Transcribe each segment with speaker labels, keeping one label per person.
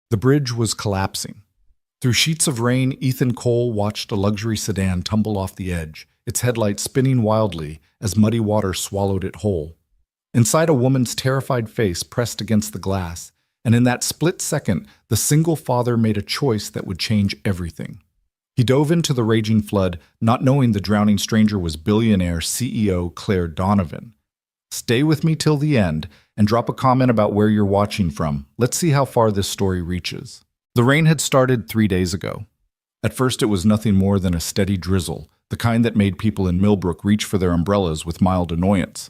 Speaker 1: The bridge was collapsing. Through sheets of rain, Ethan Cole watched a luxury sedan tumble off the edge, its headlights spinning wildly as muddy water swallowed it whole. Inside, a woman's terrified face pressed against the glass, and in that split second, the single father made a choice that would change everything. He dove into the raging flood, not knowing the drowning stranger was billionaire CEO Claire Donovan. Stay with me till the end, and drop a comment about where you're watching from. Let's see how far this story reaches. The rain had started 3 days ago. At first, it was nothing more than a steady drizzle, the kind that made people in Millbrook reach for their umbrellas with mild annoyance.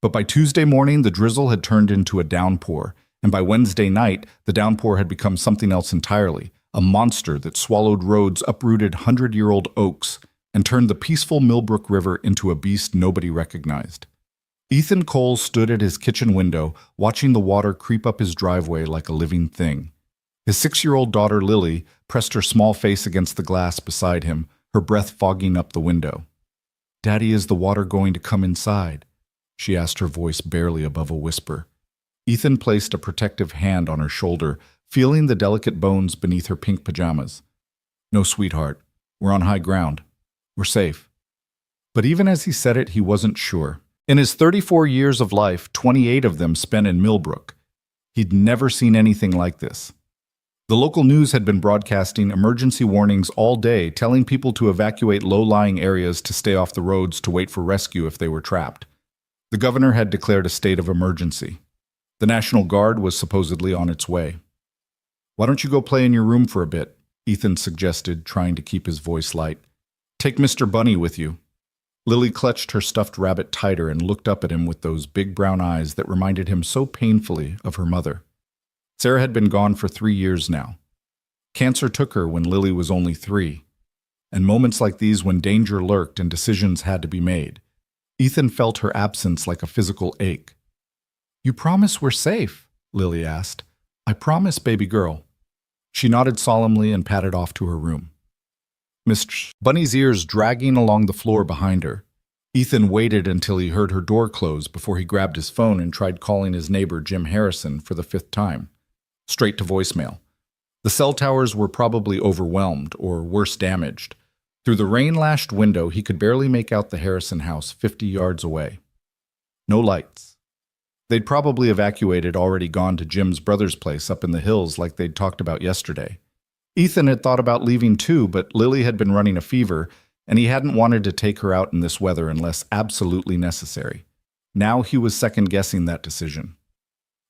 Speaker 1: But by Tuesday morning, the drizzle had turned into a downpour, and by Wednesday night, the downpour had become something else entirely, a monster that swallowed roads, uprooted 100-year-old oaks, and turned the peaceful Millbrook River into a beast nobody recognized. Ethan Cole stood at his kitchen window, watching the water creep up his driveway like a living thing. His 6-year-old daughter, Lily, pressed her small face against the glass beside him, her breath fogging up the window. "Daddy, is the water going to come inside?" she asked, her voice barely above a whisper. Ethan placed a protective hand on her shoulder, feeling the delicate bones beneath her pink pajamas. "No, sweetheart. We're on high ground. We're safe." But even as he said it, he wasn't sure. In his 34 years of life, 28 of them spent in Millbrook. He'd never seen anything like this. The local news had been broadcasting emergency warnings all day, telling people to evacuate low-lying areas to stay off the roads to wait for rescue if they were trapped. The governor had declared a state of emergency. The National Guard was supposedly on its way. "Why don't you go play in your room for a bit?" Ethan suggested, trying to keep his voice light. "Take Mr. Bunny with you." Lily clutched her stuffed rabbit tighter and looked up at him with those big brown eyes that reminded him so painfully of her mother. Sarah had been gone for 3 years now. Cancer took her when Lily was only 3, and moments like these when danger lurked and decisions had to be made. Ethan felt her absence like a physical ache. "You promise we're safe?" Lily asked. "I promise, baby girl." She nodded solemnly and padded off to her room. Mr. Bunny's ears dragging along the floor behind her. Ethan waited until he heard her door close before he grabbed his phone and tried calling his neighbor Jim Harrison for the 5th time. Straight to voicemail. The cell towers were probably overwhelmed or worse damaged. Through the rain-lashed window, he could barely make out the Harrison house 50 yards away. No lights. They'd probably evacuated, already gone to Jim's brother's place up in the hills like they'd talked about yesterday. Ethan had thought about leaving too, but Lily had been running a fever, and he hadn't wanted to take her out in this weather unless absolutely necessary. Now he was second-guessing that decision.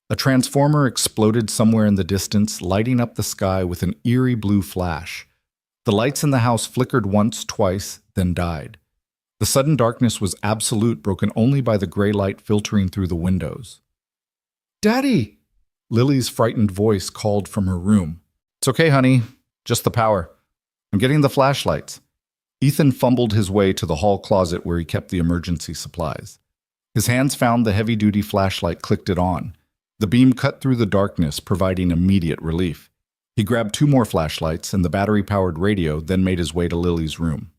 Speaker 1: A transformer exploded somewhere in the distance, lighting up the sky with an eerie blue flash. The lights in the house flickered once, twice, then died. The sudden darkness was absolute, broken only by the gray light filtering through the windows. "Daddy!" Lily's frightened voice called from her room. "It's okay, honey. Just the power. I'm getting the flashlights." Ethan fumbled his way to the hall closet where he kept the emergency supplies. His hands found the heavy-duty flashlight, clicked it on. The beam cut through the darkness, providing immediate relief. He grabbed 2 more flashlights and the battery-powered radio, then made his way to Lily's room.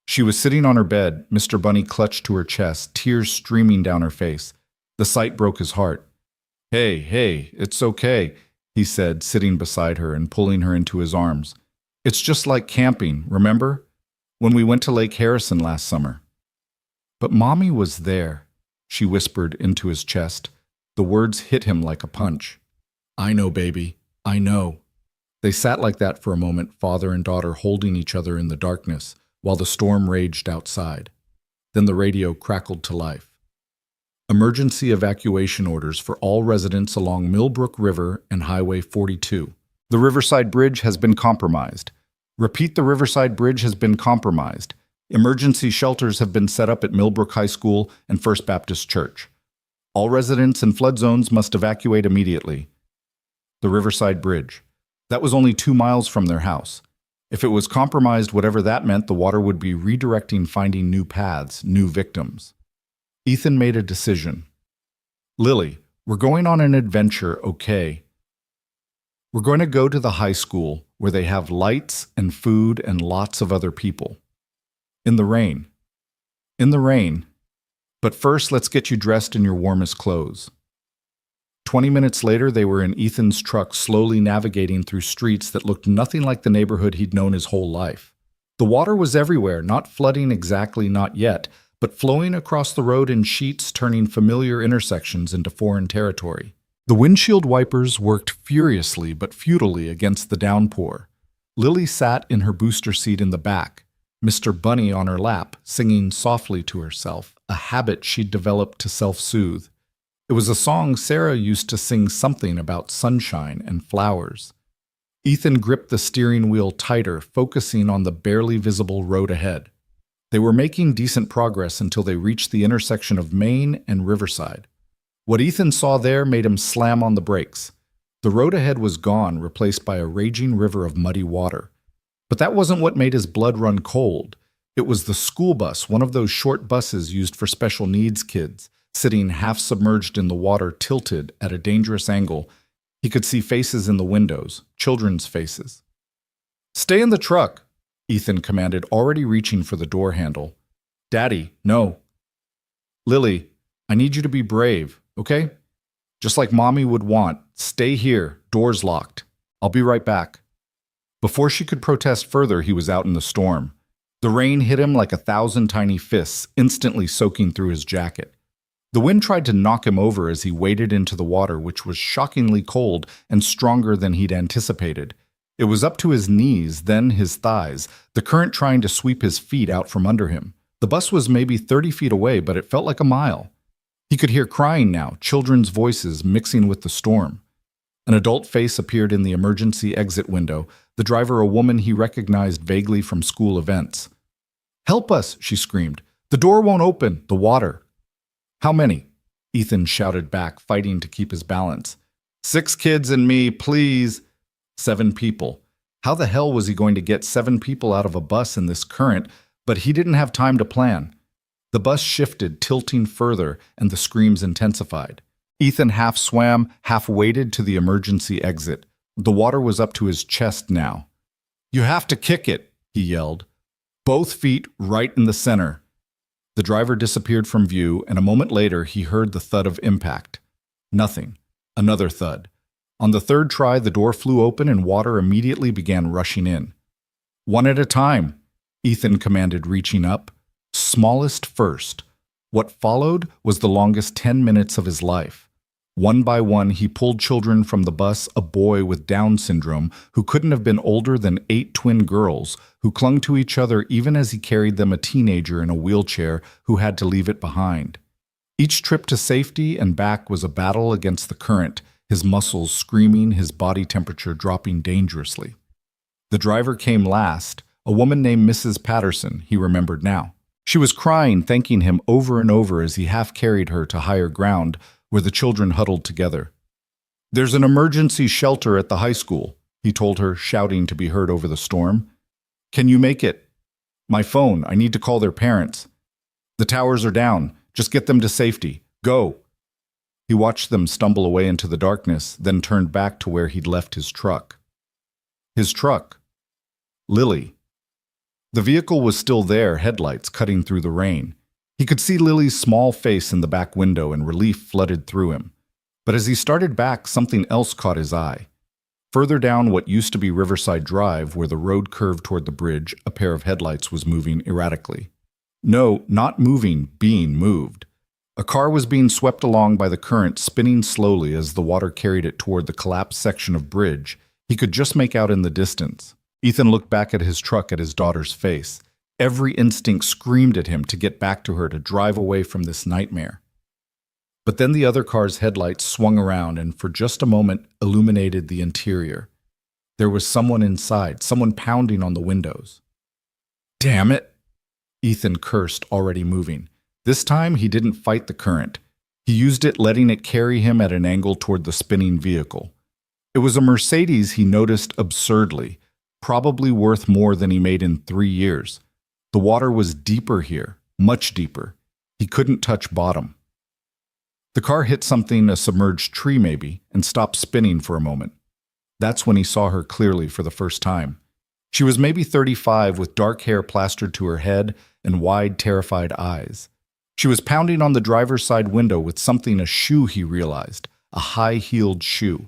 Speaker 1: She was sitting on her bed, Mr. Bunny clutched to her chest, tears streaming down her face. The sight broke his heart. Hey, it's okay," he said, sitting beside her and pulling her into his arms. "It's just like camping, remember? When we went to Lake Harrison last summer." "But Mommy was there," she whispered into his chest. The words hit him like a punch. "I know, baby. I know." They sat like that for a moment, father and daughter holding each other in the darkness, while the storm raged outside. Then the radio crackled to life. Emergency evacuation orders for all residents along Millbrook River and Highway 42. The Riverside Bridge has been compromised. Repeat, the Riverside Bridge has been compromised. Emergency shelters have been set up at Millbrook High School and First Baptist Church. All residents in flood zones must evacuate immediately. The Riverside Bridge. That was only 2 miles from their house. If it was compromised, whatever that meant, the water would be redirecting, finding new paths, new victims. Ethan made a decision. "Lily, we're going on an adventure, okay? We're going to go to the high school where they have lights and food and lots of other people. In the rain. In the rain. But first, let's get you dressed in your warmest clothes." 20 minutes later, they were in Ethan's truck, slowly navigating through streets that looked nothing like the neighborhood he'd known his whole life. The water was everywhere, not flooding exactly, not yet, but flowing across the road in sheets, turning familiar intersections into foreign territory. The windshield wipers worked furiously but futilely against the downpour. Lily sat in her booster seat in the back, Mr. Bunny on her lap, singing softly to herself, a habit she'd developed to self-soothe. It was a song Sarah used to sing, something about sunshine and flowers. Ethan gripped the steering wheel tighter, focusing on the barely visible road ahead. They were making decent progress until they reached the intersection of Main and Riverside. What Ethan saw there made him slam on the brakes. The road ahead was gone, replaced by a raging river of muddy water. But that wasn't what made his blood run cold. It was the school bus, one of those short buses used for special needs kids, sitting half submerged in the water, tilted at a dangerous angle. He could see faces in the windows, children's faces. "Stay in the truck," Ethan commanded, already reaching for the door handle. "Daddy, no." "Lily, I need you to be brave, okay? Just like Mommy would want. Stay here, doors locked. I'll be right back." Before she could protest further, he was out in the storm. The rain hit him like 1,000 tiny fists, instantly soaking through his jacket. The wind tried to knock him over as he waded into the water, which was shockingly cold and stronger than he'd anticipated. It was up to his knees, then his thighs, the current trying to sweep his feet out from under him. The bus was maybe 30 feet away, but it felt like a mile. He could hear crying now, children's voices mixing with the storm. An adult face appeared in the emergency exit window, the driver a woman he recognized vaguely from school events. "Help us," she screamed. "The door won't open, the water." "How many?" Ethan shouted back, fighting to keep his balance. "6 kids and me, please." 7 people. How the hell was he going to get 7 people out of a bus in this current? But he didn't have time to plan. The bus shifted, tilting further, and the screams intensified. Ethan half swam, half waded to the emergency exit. The water was up to his chest now. "You have to kick it," he yelled. "Both feet right in the center." The driver disappeared from view, and a moment later he heard the thud of impact. Nothing. Another thud. On the third try, the door flew open and water immediately began rushing in. "One at a time," Ethan commanded, reaching up. Smallest first. What followed was the longest 10 minutes of his life. One by one, he pulled children from the bus, a boy with Down syndrome who couldn't have been older than 8 twin girls, who clung to each other even as he carried them, a teenager in a wheelchair who had to leave it behind. Each trip to safety and back was a battle against the current, his muscles screaming, his body temperature dropping dangerously. The driver came last, a woman named Mrs. Patterson, he remembered now. She was crying, thanking him over and over as he half-carried her to higher ground, where the children huddled together. "There's an emergency shelter at the high school," he told her, shouting to be heard over the storm. "Can you make it?" "My phone. I need to call their parents." "The towers are down. Just get them to safety. Go." He watched them stumble away into the darkness, then turned back to where he'd left his truck. His truck. Lily. The vehicle was still there, headlights cutting through the rain. He could see Lily's small face in the back window, and relief flooded through him. But as he started back, something else caught his eye. Further down what used to be Riverside Drive, where the road curved toward the bridge, a pair of headlights was moving erratically. No, not moving, being moved. A car was being swept along by the current, spinning slowly as the water carried it toward the collapsed section of bridge he could just make out in the distance. Ethan looked back at his truck, at his daughter's face. Every instinct screamed at him to get back to her, to drive away from this nightmare. But then the other car's headlights swung around and for just a moment illuminated the interior. There was someone inside, someone pounding on the windows. "Damn it!" Ethan cursed, already moving. This time he didn't fight the current. He used it, letting it carry him at an angle toward the spinning vehicle. It was a Mercedes, he noticed absurdly, probably worth more than he made in 3 years. The water was deeper here, much deeper. He couldn't touch bottom. The car hit something, a submerged tree maybe, and stopped spinning for a moment. That's when he saw her clearly for the first time. She was maybe 35, with dark hair plastered to her head and wide, terrified eyes. She was pounding on the driver's side window with something, a shoe, he realized. a high-heeled shoe.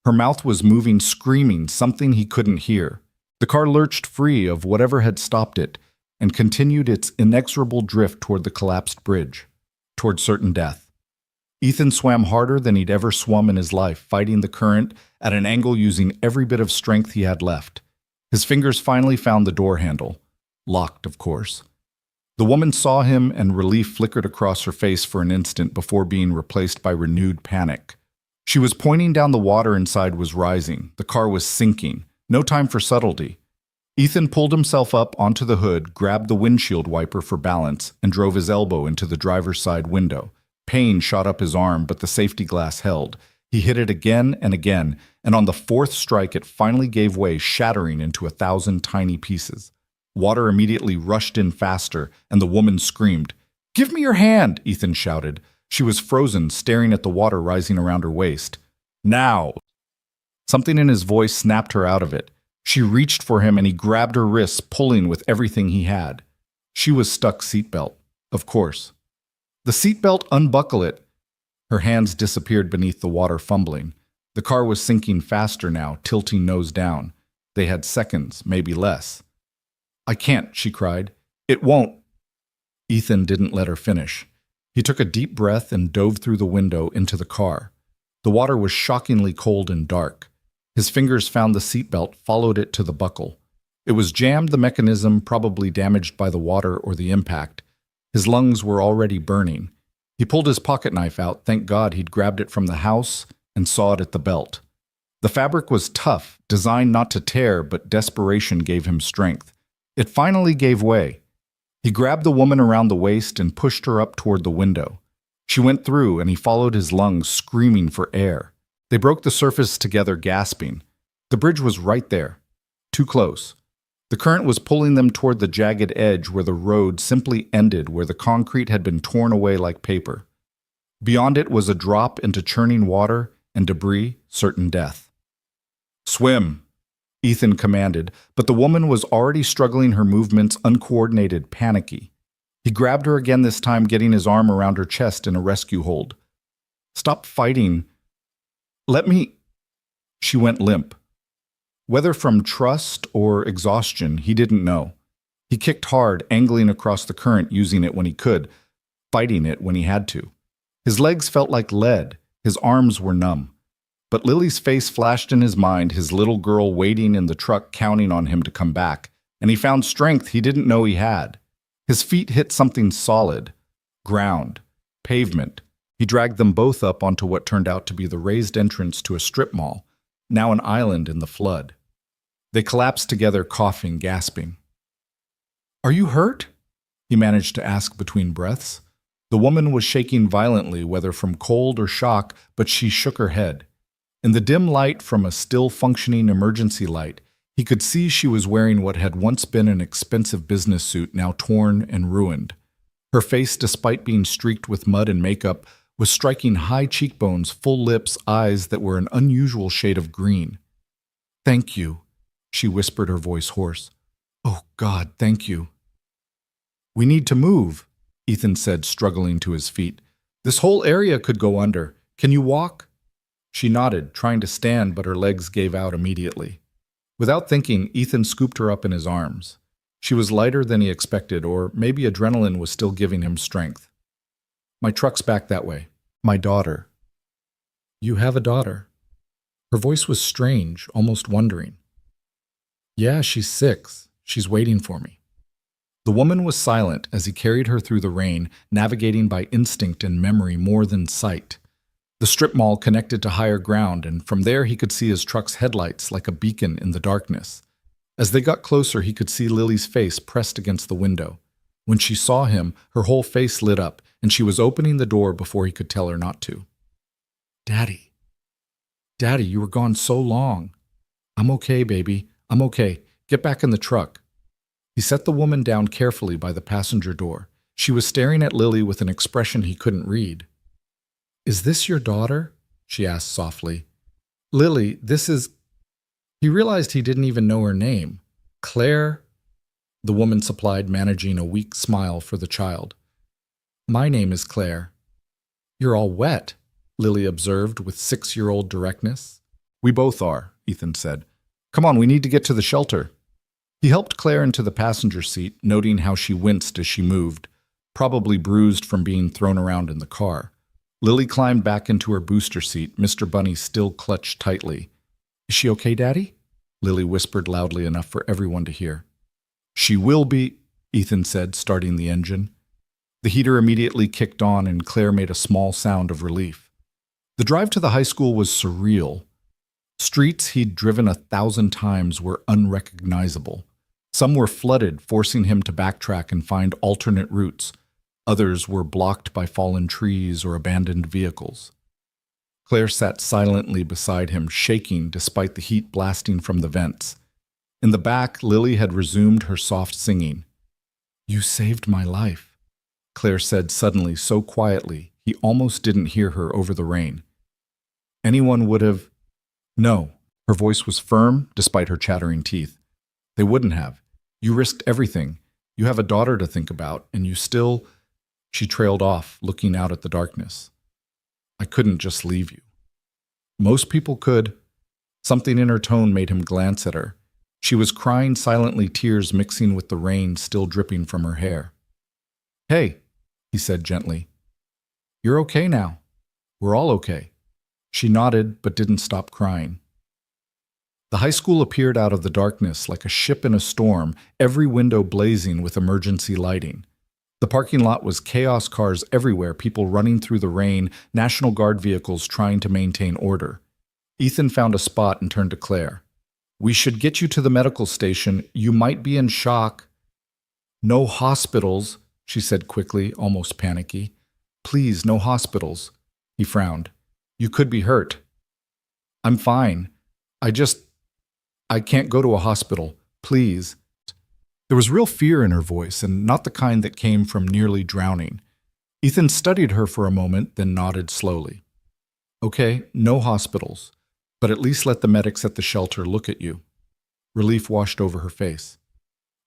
Speaker 1: Her mouth was moving, screaming something he couldn't hear. The car lurched free of whatever had stopped it and continued its inexorable drift toward the collapsed bridge, toward certain death. Ethan swam harder than he'd ever swum in his life, fighting the current at an angle using every bit of strength he had left. His fingers finally found the door handle. Locked, of course. The woman saw him, and relief flickered across her face for an instant before being replaced by renewed panic. She was pointing down the water inside was rising. The car was sinking. No time for subtlety. Ethan pulled himself up onto the hood, grabbed the windshield wiper for balance, and drove his elbow into the driver's side window. Pain shot up his arm, but the safety glass held. He hit it again and again, and on the fourth strike it finally gave way, shattering into 1,000 tiny pieces. Water immediately rushed in faster, and the woman screamed. "Give me your hand!" Ethan shouted. She was frozen, staring at the water rising around her waist. "Now!" Something in his voice snapped her out of it. She reached for him, and he grabbed her wrists, pulling with everything he had. She was stuck seatbelt, of course. "The seatbelt, unbuckle it!" Her hands disappeared beneath the water, fumbling. The car was sinking faster now, tilting nose down. They had seconds, maybe less. "I can't," she cried. "It won't." Ethan didn't let her finish. He took a deep breath and dove through the window into the car. The water was shockingly cold and dark. His fingers found the seatbelt, followed it to the buckle. It was jammed, the mechanism probably damaged by the water or the impact. His lungs were already burning. He pulled his pocket knife out, thank God he'd grabbed it from the house, and saw it at the belt. The fabric was tough, designed not to tear, but desperation gave him strength. It finally gave way. He grabbed the woman around the waist and pushed her up toward the window. She went through, and he followed his lungs, screaming for air. They broke the surface together, gasping. The bridge was right there, too close. The current was pulling them toward the jagged edge where the road simply ended, where the concrete had been torn away like paper. Beyond it was a drop into churning water and debris, certain death. "Swim," Ethan commanded, but the woman was already struggling, her movements uncoordinated, panicky. He grabbed her again, this time getting his arm around her chest in a rescue hold. "Stop fighting. Let me—" She went limp. Whether from trust or exhaustion, he didn't know. He kicked hard, angling across the current, using it when he could, fighting it when he had to. His legs felt like lead. His arms were numb. But Lily's face flashed in his mind, his little girl waiting in the truck, counting on him to come back, and he found strength he didn't know he had. His feet hit something solid. Ground. Pavement. He dragged them both up onto what turned out to be the raised entrance to a strip mall, now an island in the flood. They collapsed together, coughing, gasping. "Are you hurt?" he managed to ask between breaths. The woman was shaking violently, whether from cold or shock, but she shook her head. In the dim light from a still-functioning emergency light, he could see she was wearing what had once been an expensive business suit, now torn and ruined. Her face, despite being streaked with mud and makeup, was striking high cheekbones, full lips, eyes that were an unusual shade of green. "Thank you," she whispered, her voice hoarse. "Oh, God, thank you." "We need to move," Ethan said, struggling to his feet. "This whole area could go under. Can you walk?" She nodded, trying to stand, but her legs gave out immediately. Without thinking, Ethan scooped her up in his arms. She was lighter than he expected, or maybe adrenaline was still giving him strength. "My truck's back that way. My daughter." "You have a daughter?" Her voice was strange, almost wondering. "Yeah, she's 6. She's waiting for me." The woman was silent as he carried her through the rain, navigating by instinct and memory more than sight. The strip mall connected to higher ground, and from there he could see his truck's headlights like a beacon in the darkness. As they got closer, he could see Lily's face pressed against the window. When she saw him, her whole face lit up, and she was opening the door before he could tell her not to. "Daddy. Daddy, you were gone so long." "I'm okay, baby. I'm okay. Get back in the truck." He set the woman down carefully by the passenger door. She was staring at Lily with an expression he couldn't read. "Is this your daughter?" she asked softly. "Lily, this is—" He realized he didn't even know her name. "Claire?" The woman supplied, managing a weak smile for the child. "My name is Claire." "You're all wet." Lily observed with 6-year-old directness. We both are, Ethan said. Come on, we need to get to the shelter. He helped Claire into the passenger seat, noting how she winced as she moved, probably bruised from being thrown around in the car. Lily climbed back into her booster seat, Mr. Bunny still clutched tightly. Is she okay, Daddy? Lily whispered loudly enough for everyone to hear. She will be, Ethan said, starting the engine. The heater immediately kicked on and Claire made a small sound of relief. The drive to the high school was surreal. Streets he'd driven 1,000 times were unrecognizable. Some were flooded, forcing him to backtrack and find alternate routes. Others were blocked by fallen trees or abandoned vehicles. Claire sat silently beside him, shaking despite the heat blasting from the vents. In the back, Lily had resumed her soft singing. You saved my life, Claire said suddenly, so quietly he almost didn't hear her over the rain. Anyone would have... No, her voice was firm despite her chattering teeth. They wouldn't have. You risked everything. You have a daughter to think about, and you still... She trailed off, looking out at the darkness. I couldn't just leave you. Most people could. Something in her tone made him glance at her. She was crying silently, tears mixing with the rain still dripping from her hair. Hey, he said gently. You're okay now. We're all okay. She nodded, but didn't stop crying. The high school appeared out of the darkness like a ship in a storm, every window blazing with emergency lighting. The parking lot was chaos, cars everywhere, people running through the rain, National Guard vehicles trying to maintain order. Ethan found a spot and turned to Claire. We should get you to the medical station. You might be in shock. No hospitals, she said quickly, almost panicky. Please, no hospitals. He frowned. You could be hurt. I'm fine. I can't go to a hospital. Please. There was real fear in her voice, and not the kind that came from nearly drowning. Ethan studied her for a moment, then nodded slowly. Okay, no hospitals, but at least let the medics at the shelter look at you. Relief washed over her face.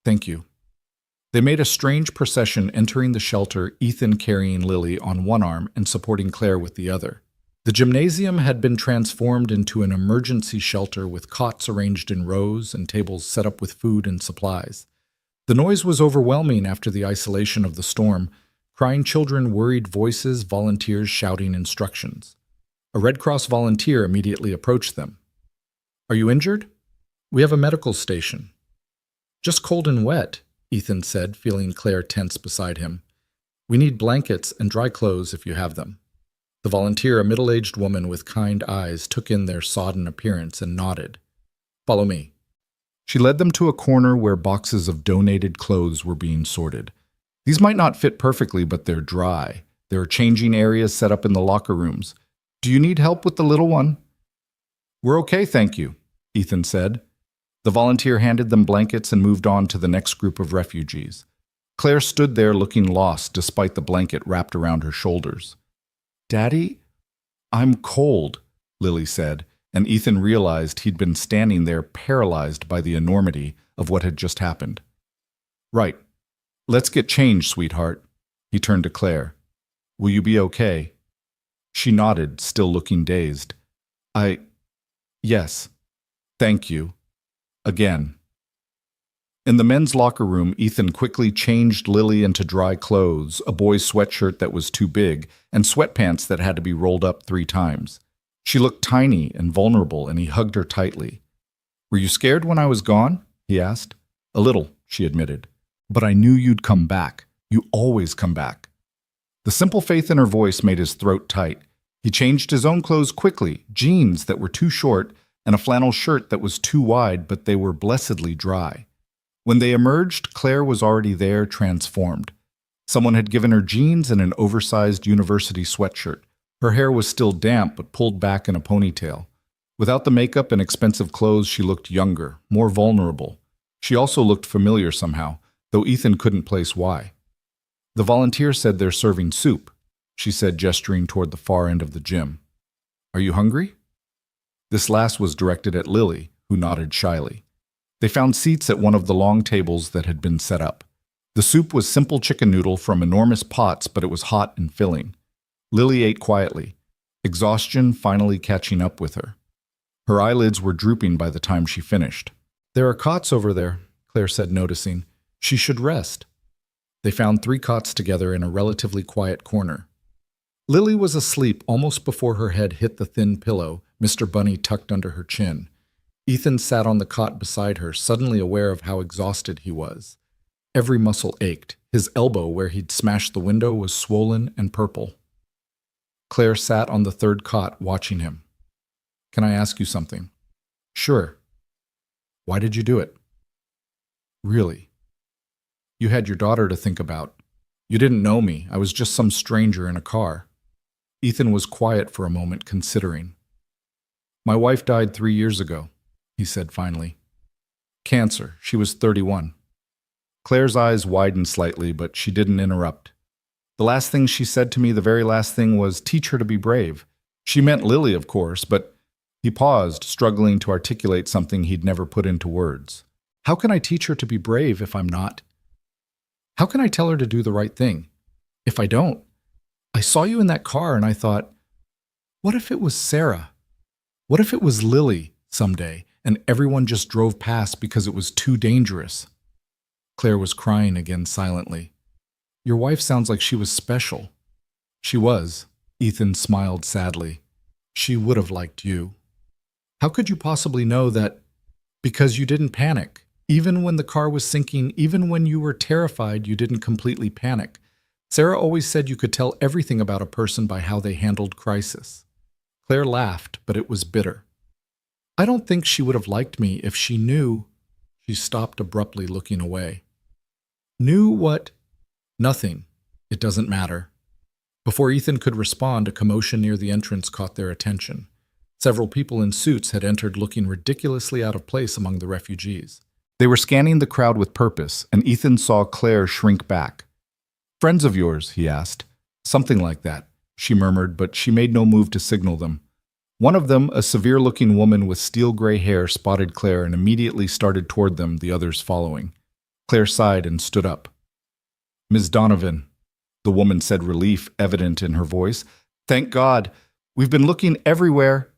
Speaker 1: Thank you. They made a strange procession entering the shelter, Ethan carrying Lily on one arm and supporting Claire with the other. The gymnasium had been transformed into an emergency shelter with cots arranged in rows and tables set up with food and supplies. The noise was overwhelming after the isolation of the storm. Crying children, worried voices, volunteers shouting instructions. A Red Cross volunteer immediately approached them. Are you injured? We have a medical station. Just cold and wet, Ethan said, feeling Claire tense beside him. We need blankets and dry clothes if you have them. The volunteer, a middle-aged woman with kind eyes, took in their sodden appearance and nodded. Follow me. She led them to a corner where boxes of donated clothes were being sorted. These might not fit perfectly, but they're dry. There are changing areas set up in the locker rooms. Do you need help with the little one? We're okay, thank you, Ethan said. The volunteer handed them blankets and moved on to the next group of refugees. Claire stood there looking lost despite the blanket wrapped around her shoulders. Daddy, I'm cold, Lily said, and Ethan realized he'd been standing there paralyzed by the enormity of what had just happened. Right. Let's get changed, sweetheart. He turned to Claire. Will you be okay? She nodded, still looking dazed. Yes. Thank you. Again. In the men's locker room, Ethan quickly changed Lily into dry clothes, a boy's sweatshirt that was too big, and sweatpants that had to be rolled up 3 times. She looked tiny and vulnerable, and he hugged her tightly. Were you scared when I was gone? He asked. A little, she admitted. But I knew you'd come back. You always come back. The simple faith in her voice made his throat tight. He changed his own clothes quickly, jeans that were too short and a flannel shirt that was too wide, but they were blessedly dry. When they emerged, Claire was already there, transformed. Someone had given her jeans and an oversized university sweatshirt. Her hair was still damp, but pulled back in a ponytail. Without the makeup and expensive clothes, she looked younger, more vulnerable. She also looked familiar somehow, though Ethan couldn't place why. The volunteer said they're serving soup, she said, gesturing toward the far end of the gym. Are you hungry? This last was directed at Lily, who nodded shyly. They found seats at one of the long tables that had been set up. The soup was simple chicken noodle from enormous pots, but it was hot and filling. Lily ate quietly. exhaustion finally catching up with her. Her eyelids were drooping by the time she finished. "There are cots over there," Claire said, noticing. "She should rest." They found 3 cots together in a relatively quiet corner. Lily was asleep almost before her head hit the thin pillow Mr. Bunny tucked under her chin. Ethan sat on the cot beside her, suddenly aware of how exhausted he was. Every muscle ached. His elbow, where he'd smashed the window, was swollen and purple. Claire sat on the 3rd cot, watching him. "Can I ask you something?" "Sure." "Why did you do it?" "Really?" "You had your daughter to think about. You didn't know me. I was just some stranger in a car." Ethan was quiet for a moment, considering. "My wife died 3 years ago," he said finally. "Cancer. She was 31. Claire's eyes widened slightly, but she didn't interrupt. "The last thing she said to me, the very last thing, was teach her to be brave. She meant Lily, of course, but..." He paused, struggling to articulate something he'd never put into words. "How can I teach her to be brave if I'm not? How can I tell her to do the right thing if I don't? I saw you in that car and I thought, what if it was Sarah? What if it was Lily someday and everyone just drove past because it was too dangerous?" Claire was crying again silently. "Your wife sounds like she was special." "She was." Ethan smiled sadly. "She would have liked you." "How could you possibly know that?" "Because you didn't panic. Even when the car was sinking, even when you were terrified, you didn't completely panic. Sarah always said you could tell everything about a person by how they handled crisis." Claire laughed, but it was bitter. "I don't think she would have liked me if she knew." She stopped abruptly, looking away. "Knew what?" "Nothing. It doesn't matter." Before Ethan could respond, a commotion near the entrance caught their attention. Several people in suits had entered, looking ridiculously out of place among the refugees. They were scanning the crowd with purpose, and Ethan saw Claire shrink back. "Friends of yours?" he asked. "Something like that," she murmured, but she made no move to signal them. One of them, a severe-looking woman with steel-gray hair, spotted Claire and immediately started toward them, the others following. Claire sighed and stood up. "Ms. Donovan," the woman said, relief evident in her voice. "Thank God. We've been looking everywhere."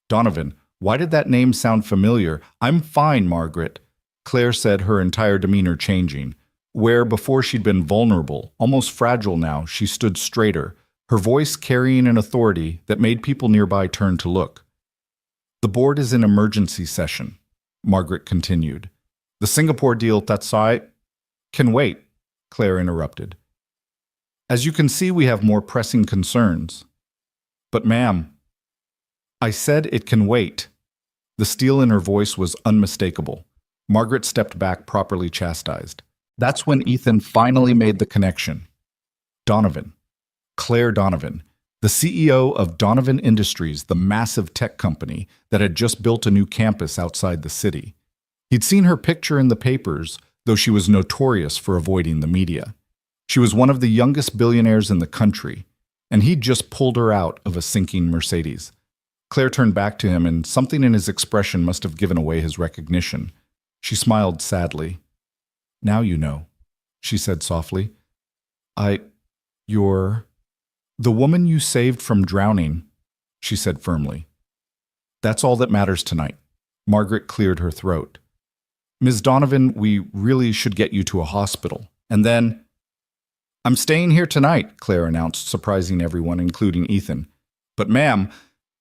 Speaker 1: "Donovan, why did that name sound familiar?" "I'm fine, Margaret," Claire said, her entire demeanor changing. Where before she'd been vulnerable, almost fragile now, she stood straighter, her voice carrying an authority that made people nearby turn to look. "The board is in emergency session," Margaret continued. "The Singapore deal, that's I..." "Can wait," Claire interrupted. "As you can see, we have more pressing concerns." "But ma'am..." "I said it can wait." The steel in her voice was unmistakable. Margaret stepped back, properly chastised. That's when Ethan finally made the connection. Donovan. Claire Donovan, the CEO of Donovan Industries, the massive tech company that had just built a new campus outside the city. He'd seen her picture in the papers, though she was notorious for avoiding the media. She was one of the youngest billionaires in the country, and he'd just pulled her out of a sinking Mercedes. Claire turned back to him, and something in his expression must have given away his recognition. She smiled sadly. "Now you know," she said softly. You're the woman you saved from drowning," she said firmly. "That's all that matters tonight." Margaret cleared her throat. "Ms. Donovan, we really should get you to a hospital. And then..." "I'm staying here tonight," Claire announced, surprising everyone, including Ethan. "But ma'am,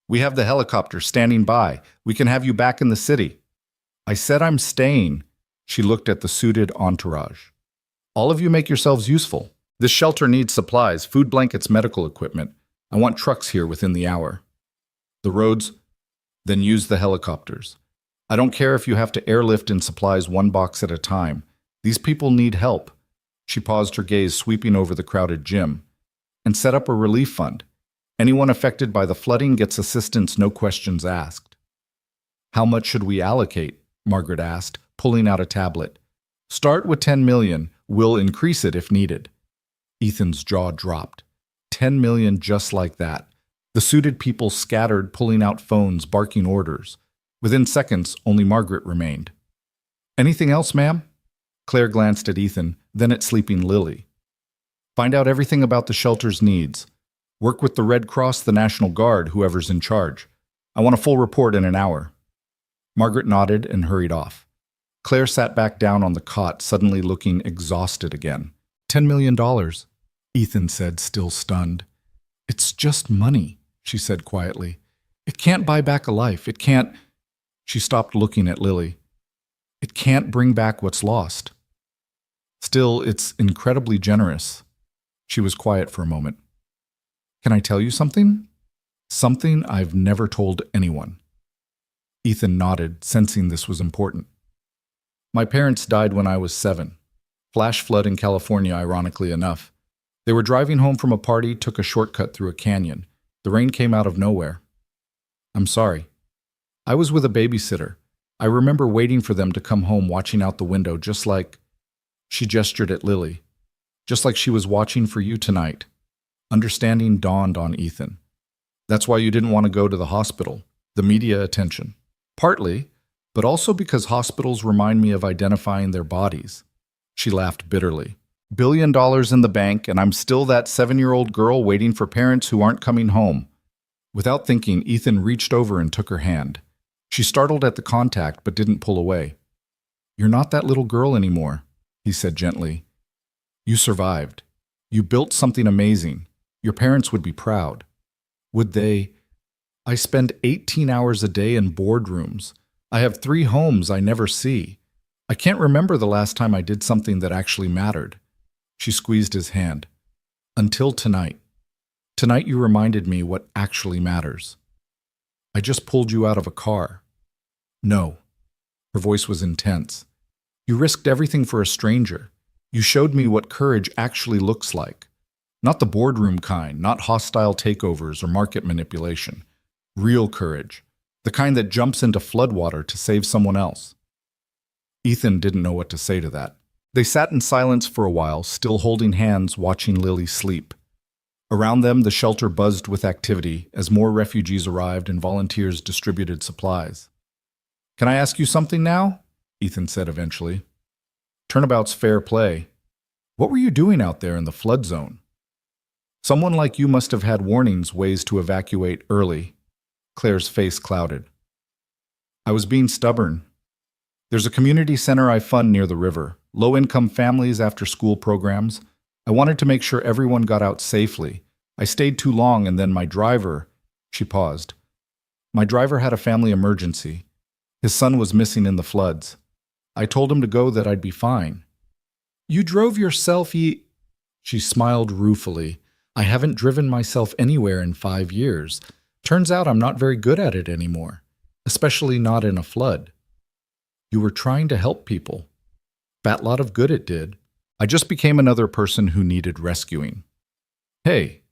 Speaker 1: we have the helicopter standing by. We can have you back in the city." "I said I'm staying." She looked at the suited entourage. "All of you make yourselves useful. This shelter needs supplies, food blankets, medical equipment. I want trucks here within the hour. The roads? Then use the helicopters. I don't care if you have to airlift in supplies one box at a time. These people need help." She paused, her gaze sweeping over the crowded gym. "And set up a relief fund. Anyone affected by the flooding gets assistance, no questions asked." "How much should we allocate?" Margaret asked, pulling out a tablet. "Start with 10 million. We'll increase it if needed." Ethan's jaw dropped. 10 million just like that. The suited people scattered, pulling out phones, barking orders. Within seconds, only Margaret remained. "Anything else, ma'am?" Claire glanced at Ethan, then at sleeping Lily. "Find out everything about the shelter's needs. Work with the Red Cross, the National Guard, whoever's in charge. I want a full report in an hour." Margaret nodded and hurried off. Claire sat back down on the cot, suddenly looking exhausted again. $10 million, Ethan said, still stunned. "It's just money," she said quietly. "It can't buy back a life. It can't—" She stopped looking at Lily. "It can't bring back what's lost. Still, it's incredibly generous." She was quiet for a moment. "Can I tell you something? Something I've never told anyone." Ethan nodded, sensing this was important. "My parents died when I was 7. Flash flood in California, ironically enough. They were driving home from a party, took a shortcut through a canyon. The rain came out of nowhere. I'm sorry. I was with a babysitter. I remember waiting for them to come home, watching out the window, just like—" She gestured at Lily. "Just like she was watching for you tonight." Understanding dawned on Ethan. "That's why you didn't want to go to the hospital. The media attention." "Partly, but also because hospitals remind me of identifying their bodies." She laughed bitterly. $1 billion in the bank, and I'm still that 7-year-old girl waiting for parents who aren't coming home. Without thinking, Ethan reached over and took her hand. She startled at the contact, but didn't pull away. "You're not that little girl anymore," he said gently. "You survived. You built something amazing. Your parents would be proud." "Would they? I spend 18 hours a day in boardrooms. I have 3 homes I never see. I can't remember the last time I did something that actually mattered." She squeezed his hand. "Until tonight. Tonight you reminded me what actually matters. I just pulled you out of a car." "No." Her voice was intense. "You risked everything for a stranger. You showed me what courage actually looks like. Not the boardroom kind, not hostile takeovers or market manipulation. Real courage. The kind that jumps into floodwater to save someone else." Ethan didn't know what to say to that. They sat in silence for a while, still holding hands, watching Lily sleep. Around them, the shelter buzzed with activity as more refugees arrived and volunteers distributed supplies. "Can I ask you something now?" Ethan said eventually. "Turnabout's fair play. What were you doing out there in the flood zone? Someone like you must have had warnings, ways to evacuate early." Claire's face clouded. "I was being stubborn. There's a community center I fund near the river, low-income families after-school programs. I wanted to make sure everyone got out safely. I stayed too long, and then my driver—" She paused. "My driver had a family emergency. His son was missing in the floods. I told him to go, that I'd be fine." "You drove yourself, She smiled ruefully. "I haven't driven myself anywhere in 5 years. Turns out I'm not very good at it anymore, especially not in a flood." "You were trying to help people. Fat lot of good it did. I just became another person who needed rescuing." "Hey."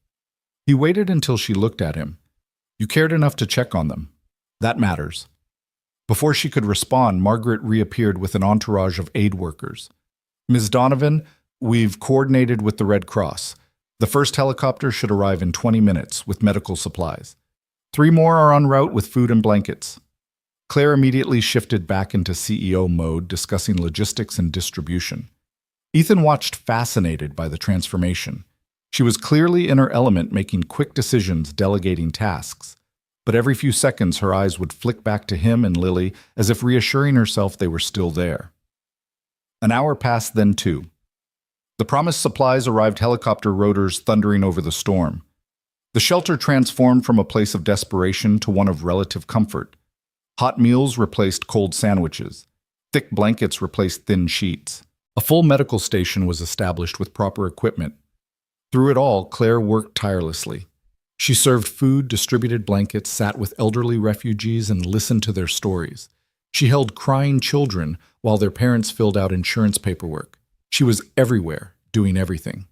Speaker 1: He waited until she looked at him. "You cared enough to check on them. That matters." Before she could respond, Margaret reappeared with an entourage of aid workers. "Ms. Donovan, we've coordinated with the Red Cross. The first helicopter should arrive in 20 minutes with medical supplies. 3 more are en route with food and blankets." Claire immediately shifted back into CEO mode, discussing logistics and distribution. Ethan watched, fascinated by the transformation. She was clearly in her element, making quick decisions, delegating tasks. But every few seconds, her eyes would flick back to him and Lily, as if reassuring herself they were still there. An hour passed, then 2. The promised supplies arrived, helicopter rotors thundering over the storm. The shelter transformed from a place of desperation to one of relative comfort. Hot meals replaced cold sandwiches. Thick blankets replaced thin sheets. A full medical station was established with proper equipment. Through it all, Claire worked tirelessly. She served food, distributed blankets, sat with elderly refugees, and listened to their stories. She held crying children while their parents filled out insurance paperwork. She was everywhere, doing everything.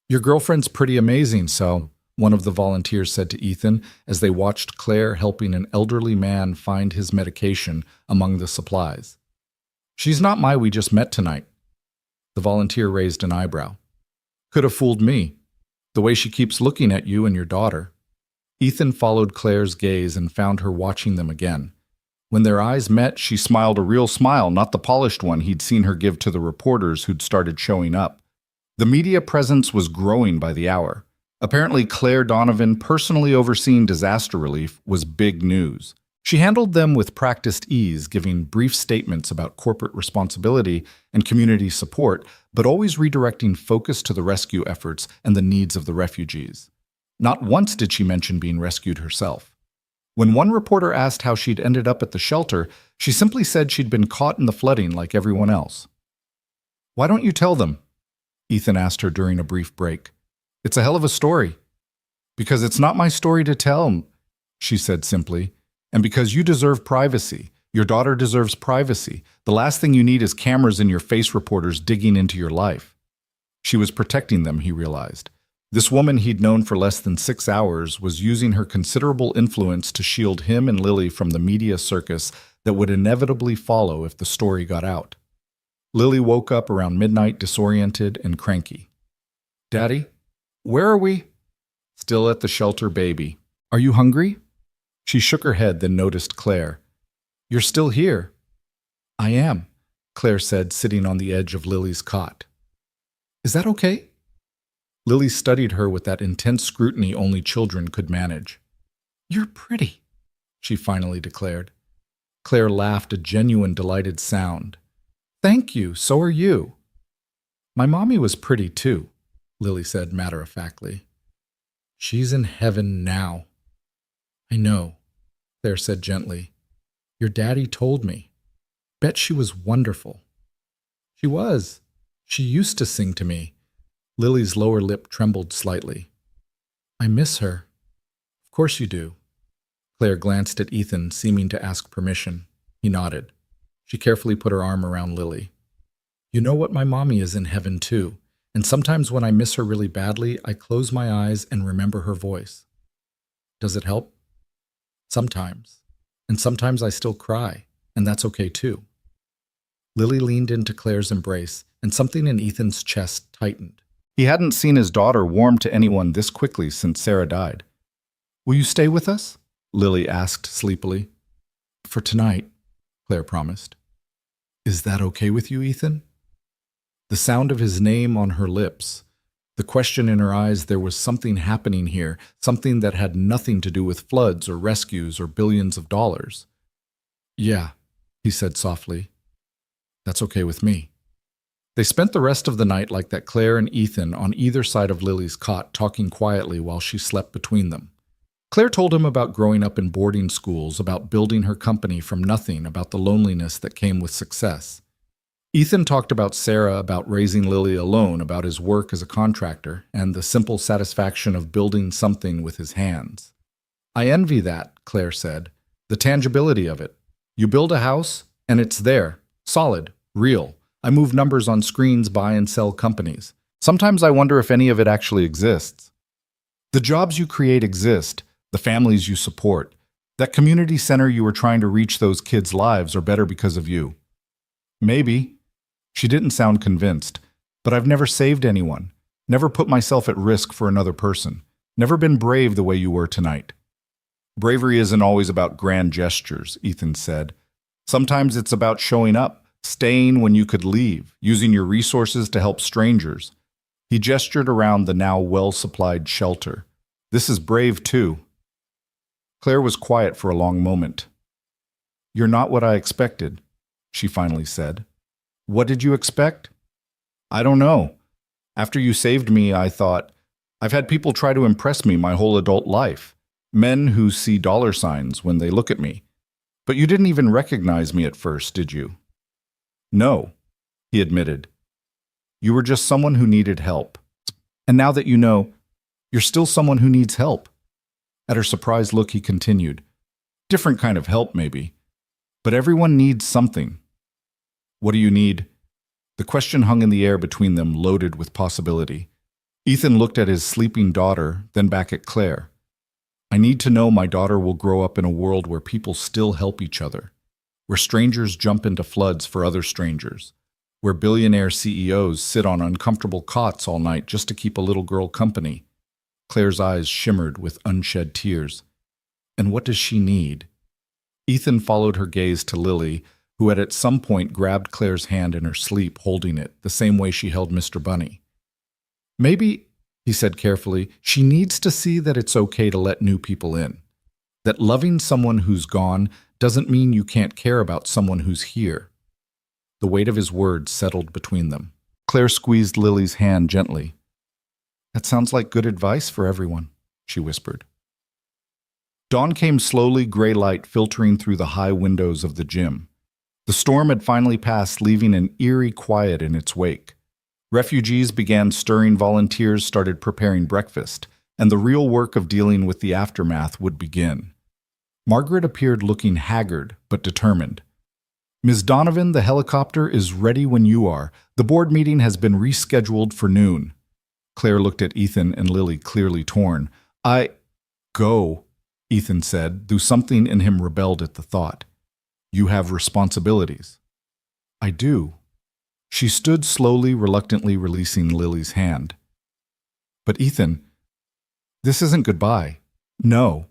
Speaker 1: "Your girlfriend's pretty amazing, so," one of the volunteers said to Ethan as they watched Claire helping an elderly man find his medication among the supplies. "She's not my we just met tonight." The volunteer raised an eyebrow. "Could have fooled me. The way she keeps looking at you and your daughter." Ethan followed Claire's gaze and found her watching them again. When their eyes met, she smiled a real smile, not the polished one he'd seen her give to the reporters who'd started showing up. The media presence was growing by the hour. Apparently, Claire Donovan personally overseeing disaster relief was big news. She handled them with practiced ease, giving brief statements about corporate responsibility and community support, but always redirecting focus to the rescue efforts and the needs of the refugees. Not once did she mention being rescued herself. When one reporter asked how she'd ended up at the shelter, she simply said she'd been caught in the flooding like everyone else. "Why don't you tell them?" Ethan asked her during a brief break. "It's a hell of a story." "Because it's not my story to tell," she said simply. "And because you deserve privacy. Your daughter deserves privacy. The last thing you need is cameras in your face reporters digging into your life." She was protecting them, he realized. This woman he'd known for less than 6 hours was using her considerable influence to shield him and Lily from the media circus that would inevitably follow if the story got out. Lily woke up around midnight disoriented and cranky. "Daddy, where are we?" "Still at the shelter, baby. Are you hungry?" She shook her head, then noticed Claire. "You're still here." "I am," Claire said, sitting on the edge of Lily's cot. "Is that okay?" Lily studied her with that intense scrutiny only children could manage. "You're pretty," she finally declared. Claire laughed, a genuine delighted sound. "Thank you, so are you." "My mommy was pretty too," Lily said matter-of-factly. "She's in heaven now." "I know," Claire said gently. "Your daddy told me. Bet she was wonderful." "She was. She used to sing to me." Lily's lower lip trembled slightly. "I miss her." "Of course you do." Claire glanced at Ethan, seeming to ask permission. He nodded. She carefully put her arm around Lily. "You know what, my mommy is in heaven too, and sometimes when I miss her really badly, I close my eyes and remember her voice." "Does it help?" "Sometimes. And sometimes I still cry, and that's okay too." Lily leaned into Claire's embrace, and something in Ethan's chest tightened. He hadn't seen his daughter warm to anyone this quickly since Sarah died. "Will you stay with us?" Lily asked sleepily. "For tonight," Claire promised. "Is that okay with you, Ethan?" The sound of his name on her lips, the question in her eyes, there was something happening here, something that had nothing to do with floods or rescues or billions of dollars. "Yeah," he said softly. "That's okay with me." They spent the rest of the night like that, Claire and Ethan on either side of Lily's cot, talking quietly while she slept between them. Claire told him about growing up in boarding schools, about building her company from nothing, about the loneliness that came with success. Ethan talked about Sarah, about raising Lily alone, about his work as a contractor, and the simple satisfaction of building something with his hands. "I envy that," Claire said, "the tangibility of it. You build a house, and it's there, solid, real. I move numbers on screens, buy and sell companies. Sometimes I wonder if any of it actually exists. The jobs you create exist, the families you support. That community center you were trying to reach, those kids' lives are better because of you." "Maybe." She didn't sound convinced. "But I've never saved anyone, never put myself at risk for another person, never been brave the way you were tonight." "Bravery isn't always about grand gestures," Ethan said. "Sometimes it's about showing up, staying when you could leave, using your resources to help strangers." He gestured around the now well-supplied shelter. "This is brave too." Claire was quiet for a long moment. "You're not what I expected," she finally said. "What did you expect?" "I don't know. After you saved me, I thought, I've had people try to impress me my whole adult life. Men who see dollar signs when they look at me. But you didn't even recognize me at first, did you?" "No," he admitted. "You were just someone who needed help. And now that you know, you're still someone who needs help." At her surprised look, he continued, "Different kind of help, maybe. But everyone needs something." "What do you need?" The question hung in the air between them, loaded with possibility. Ethan looked at his sleeping daughter, then back at Claire. "I need to know my daughter will grow up in a world where people still help each other, where strangers jump into floods for other strangers, where billionaire CEOs sit on uncomfortable cots all night just to keep a little girl company." Claire's eyes shimmered with unshed tears. "And what does she need?" Ethan followed her gaze to Lily, who had at some point grabbed Claire's hand in her sleep, holding it, the same way she held Mr. Bunny. "Maybe," he said carefully. She needs to see that it's okay to let new people in. That loving someone who's gone doesn't mean you can't care about someone who's here. The weight of his words settled between them. Claire squeezed Lily's hand gently. That sounds like good advice for everyone, she whispered. Dawn came slowly, gray light filtering through the high windows of the gym. The storm had finally passed, leaving an eerie quiet in its wake. Refugees began stirring, volunteers started preparing breakfast, and the real work of dealing with the aftermath would begin. Margaret appeared looking haggard but determined. Ms. Donovan, the helicopter is ready when you are. The board meeting has been rescheduled for noon. Claire looked at Ethan and Lily, clearly torn. Go, Ethan said, though something in him rebelled at the thought. You have responsibilities. I do. She stood slowly, reluctantly releasing Lily's hand. But Ethan, this isn't goodbye. No.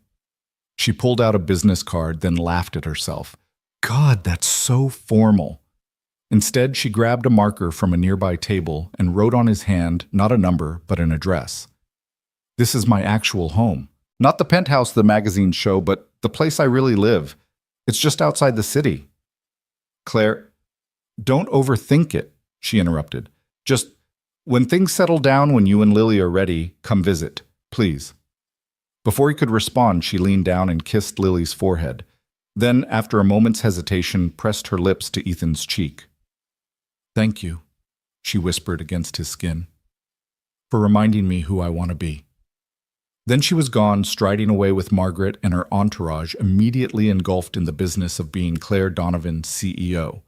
Speaker 1: She pulled out a business card, then laughed at herself. God, that's so formal. Instead, she grabbed a marker from a nearby table and wrote on his hand not a number, but an address. This is my actual home. Not the penthouse the magazines show, but the place I really live. It's just outside the city. Claire, don't overthink it, she interrupted. Just, when things settle down, when you and Lily are ready, come visit, please. Before he could respond, she leaned down and kissed Lily's forehead. Then, after a moment's hesitation, pressed her lips to Ethan's cheek. Thank you, she whispered against his skin, for reminding me who I want to be. Then she was gone, striding away with Margaret and her entourage immediately engulfed in the business of being Claire Donovan's CEO.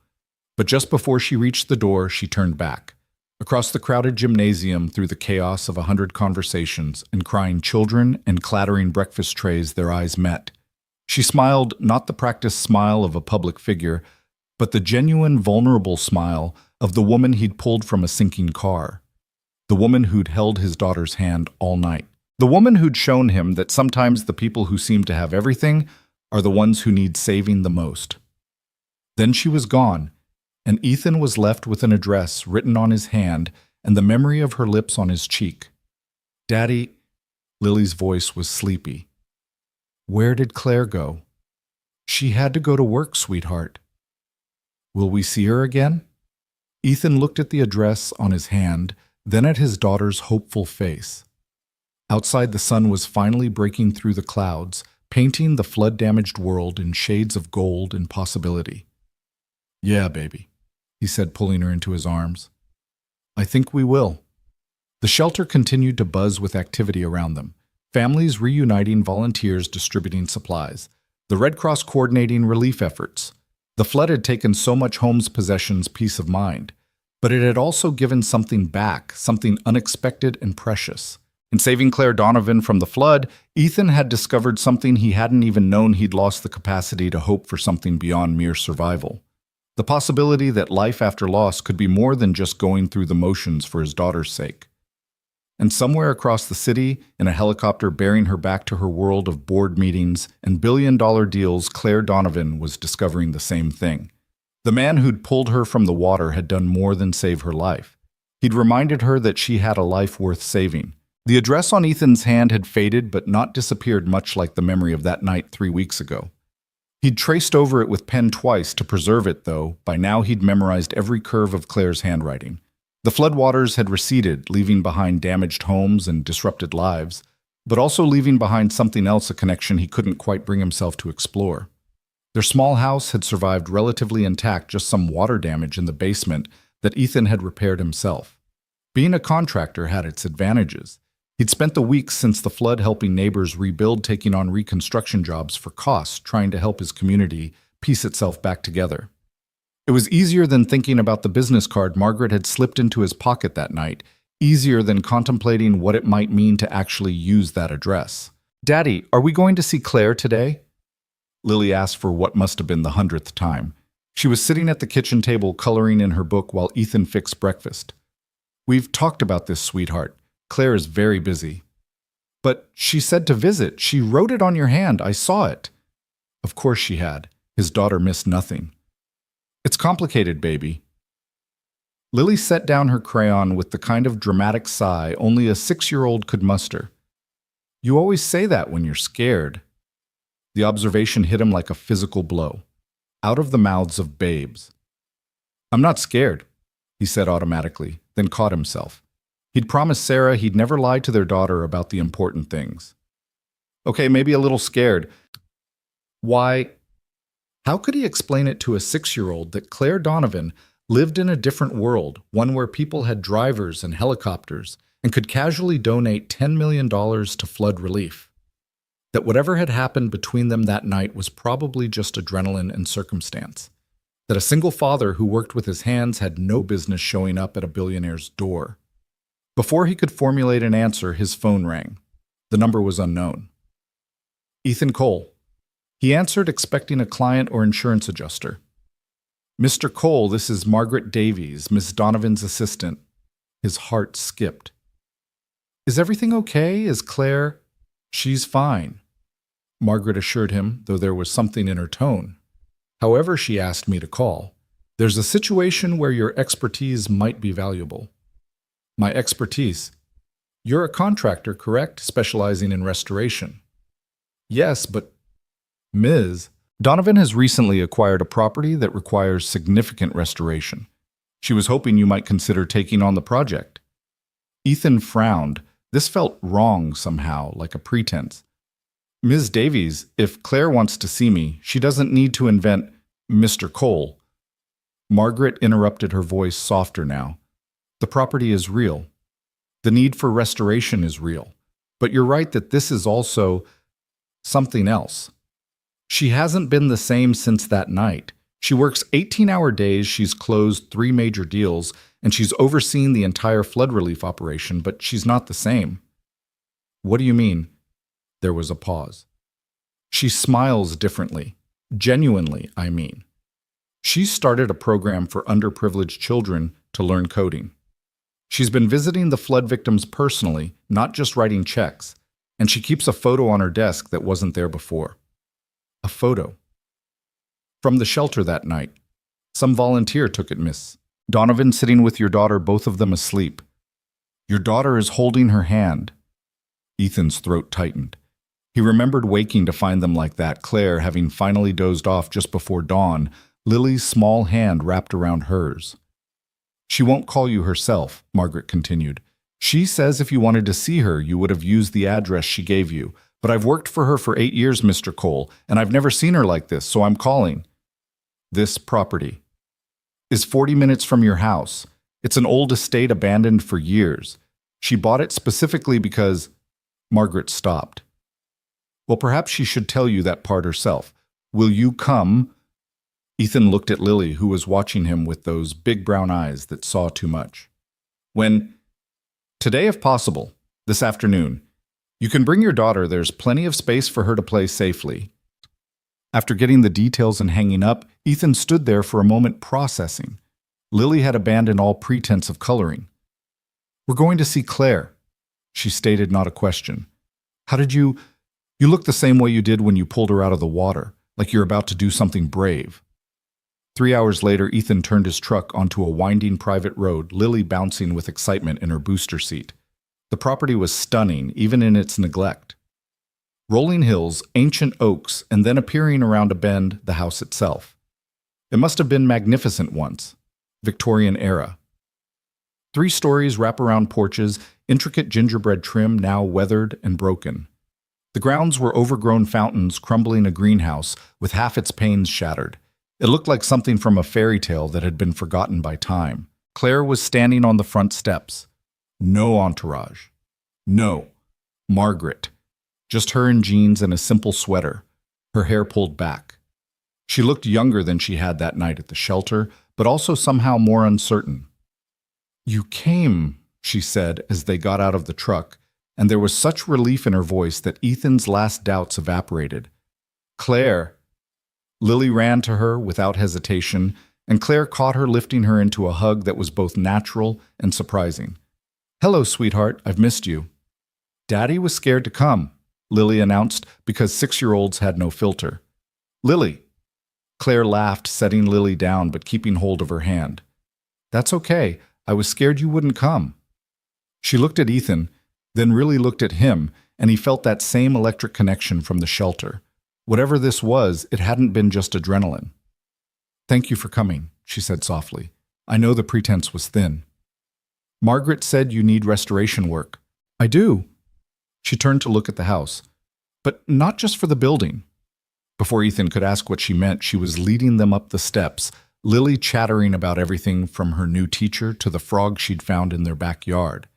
Speaker 1: But just before she reached the door, she turned back. Across the crowded gymnasium, through the chaos of 100 conversations and crying children and clattering breakfast trays, their eyes met. She smiled, not the practiced smile of a public figure, but the genuine, vulnerable smile of the woman he'd pulled from a sinking car. The woman who'd held his daughter's hand all night. The woman who'd shown him that sometimes the people who seem to have everything are the ones who need saving the most. Then she was gone, and Ethan was left with an address written on his hand and the memory of her lips on his cheek. Daddy, Lily's voice was sleepy. Where did Claire go? She had to go to work, sweetheart. Will we see her again? Ethan looked at the address on his hand, then at his daughter's hopeful face. Outside, the sun was finally breaking through the clouds, painting the flood-damaged world in shades of gold and possibility. Yeah, baby, he said, pulling her into his arms. I think we will. The shelter continued to buzz with activity around them. Families reuniting, volunteers distributing supplies, the Red Cross coordinating relief efforts. The flood had taken so much home's possessions peace of mind, but it had also given something back, something unexpected and precious. In saving Claire Donovan from the flood, Ethan had discovered something he hadn't even known he'd lost the capacity to hope for something beyond mere survival. The possibility that life after loss could be more than just going through the motions for his daughter's sake. And somewhere across the city, in a helicopter bearing her back to her world of board meetings and billion-dollar deals, Claire Donovan was discovering the same thing. The man who'd pulled her from the water had done more than save her life. He'd reminded her that she had a life worth saving. The address on Ethan's hand had faded but not disappeared, much like the memory of that night 3 weeks ago. He'd traced over it with pen twice to preserve it, though. By now he'd memorized every curve of Claire's handwriting. The floodwaters had receded, leaving behind damaged homes and disrupted lives, but also leaving behind something else, a connection he couldn't quite bring himself to explore. Their small house had survived relatively intact, just some water damage in the basement that Ethan had repaired himself. Being a contractor had its advantages. He'd spent the weeks since the flood helping neighbors rebuild, taking on reconstruction jobs for costs, trying to help his community piece itself back together. It was easier than thinking about the business card Margaret had slipped into his pocket that night, easier than contemplating what it might mean to actually use that address. Daddy, are we going to see Claire today? Lily asked for what must have been the 100th time. She was sitting at the kitchen table coloring in her book while Ethan fixed breakfast. We've talked about this, sweetheart. Claire is very busy. But she said to visit. She wrote it on your hand. I saw it. Of course she had. His daughter missed nothing. It's complicated, baby. Lily set down her crayon with the kind of dramatic sigh only a 6-year-old could muster. You always say that when you're scared. The observation hit him like a physical blow, out of the mouths of babes. I'm not scared, he said automatically, then caught himself. He'd promised Sarah he'd never lie to their daughter about the important things. Okay, maybe a little scared. Why? How could he explain it to a 6-year-old that Claire Donovan lived in a different world, one where people had drivers and helicopters, and could casually donate $10 million to flood relief? That whatever had happened between them that night was probably just adrenaline and circumstance. That a single father who worked with his hands had no business showing up at a billionaire's door. Before he could formulate an answer, his phone rang. The number was unknown. Ethan Cole. He answered, expecting a client or insurance adjuster. Mr. Cole, this is Margaret Davies, Miss Donovan's assistant. His heart skipped. Is everything okay? Is Claire? She's fine, Margaret assured him, though there was something in her tone. However, she asked me to call. There's a situation where your expertise might be valuable. My expertise? You're a contractor, correct? Specializing in restoration. Yes, but Ms. Donovan has recently acquired a property that requires significant restoration. She was hoping you might consider taking on the project. Ethan frowned. This felt wrong somehow, like a pretense. Ms. Davies, if Claire wants to see me, she doesn't need to invent Mr. Cole. Margaret interrupted, her voice softer now. The property is real. The need for restoration is real. But you're right that this is also something else. She hasn't been the same since that night. She works 18-hour days, she's closed 3 major deals, and she's overseen the entire flood relief operation, but she's not the same. What do you mean? There was a pause. She smiles differently. Genuinely, I mean. She started a program for underprivileged children to learn coding. She's been visiting the flood victims personally, not just writing checks, and she keeps a photo on her desk that wasn't there before. A photo. From the shelter that night. Some volunteer took it, Miss. Donovan sitting with your daughter, both of them asleep. Your daughter is holding her hand. Ethan's throat tightened. He remembered waking to find them like that, Claire having finally dozed off just before dawn, Lily's small hand wrapped around hers. She won't call you herself, Margaret continued. She says if you wanted to see her, you would have used the address she gave you. But I've worked for her for 8 years, Mr. Cole, and I've never seen her like this, so I'm calling. This property is 40 minutes from your house. It's an old estate abandoned for years. She bought it specifically because... Margaret stopped. Well, perhaps she should tell you that part herself. Will you come? Ethan looked at Lily, who was watching him with those big brown eyes that saw too much. Today, if possible, this afternoon. You can bring your daughter. There's plenty of space for her to play safely. After getting the details and hanging up, Ethan stood there for a moment processing. Lily had abandoned all pretense of coloring. We're going to see Claire, she stated, not a question. How did you look the same way you did when you pulled her out of the water, like you're about to do something brave. 3 hours later, Ethan turned his truck onto a winding private road, Lily bouncing with excitement in her booster seat. The property was stunning, even in its neglect. Rolling hills, ancient oaks, and then appearing around a bend, the house itself. It must have been magnificent once. Victorian era. 3 stories, wraparound porches, intricate gingerbread trim now weathered and broken. The grounds were overgrown fountains crumbling a greenhouse with half its panes shattered. It looked like something from a fairy tale that had been forgotten by time. Claire was standing on the front steps. No entourage. No. Margaret. Just her in jeans and a simple sweater, her hair pulled back. She looked younger than she had that night at the shelter, but also somehow more uncertain. You came, she said as they got out of the truck, and there was such relief in her voice that Ethan's last doubts evaporated. Claire. Lily ran to her without hesitation, and Claire caught her, lifting her into a hug that was both natural and surprising. Hello, sweetheart, I've missed you. Daddy was scared to come, Lily announced, because 6-year-olds had no filter. Lily. Claire laughed, setting Lily down but keeping hold of her hand. That's okay. I was scared you wouldn't come. She looked at Ethan, then really looked at him, and he felt that same electric connection from the shelter. Whatever this was, it hadn't been just adrenaline. Thank you for coming, she said softly. I know the pretense was thin. Margaret said you need restoration work. I do. She turned to look at the house, but not just for the building. Before Ethan could ask what she meant, she was leading them up the steps, Lily chattering about everything from her new teacher to the frog she'd found in their backyard.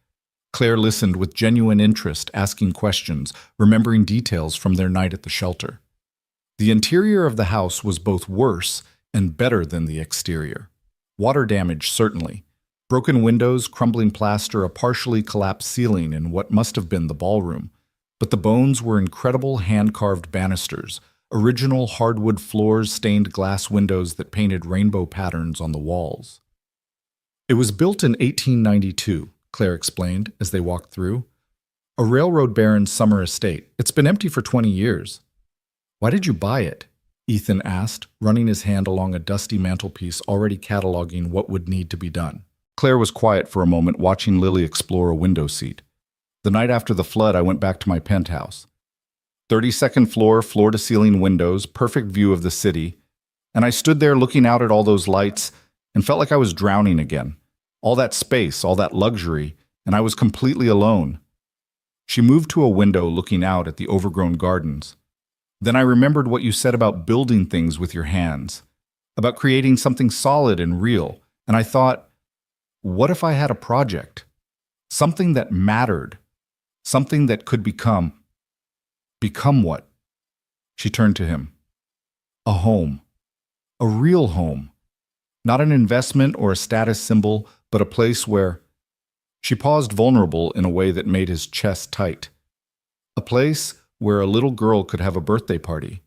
Speaker 1: Claire listened with genuine interest, asking questions, remembering details from their night at the shelter. The interior of the house was both worse and better than the exterior. Water damage, certainly. Broken windows, crumbling plaster, a partially collapsed ceiling in what must have been the ballroom. But the bones were incredible hand-carved banisters, original hardwood floors, stained glass windows that painted rainbow patterns on the walls. It was built in 1892, Claire explained as they walked through. A railroad baron's summer estate. It's been empty for 20 years. Why did you buy it? Ethan asked, running his hand along a dusty mantelpiece already cataloging what would need to be done. Claire was quiet for a moment, watching Lily explore a window seat. The night after the flood, I went back to my penthouse. 32nd floor, floor-to-ceiling windows, perfect view of the city. And I stood there looking out at all those lights and felt like I was drowning again. All that space, all that luxury, and I was completely alone. She moved to a window looking out at the overgrown gardens. Then I remembered what you said about building things with your hands, about creating something solid and real, and I thought, what if I had a project? Something that mattered, something that could become what? She turned to him. A home. A real home. Not an investment or a status symbol, but a place where... She paused, vulnerable in a way that made his chest tight. A place where a little girl could have a birthday party,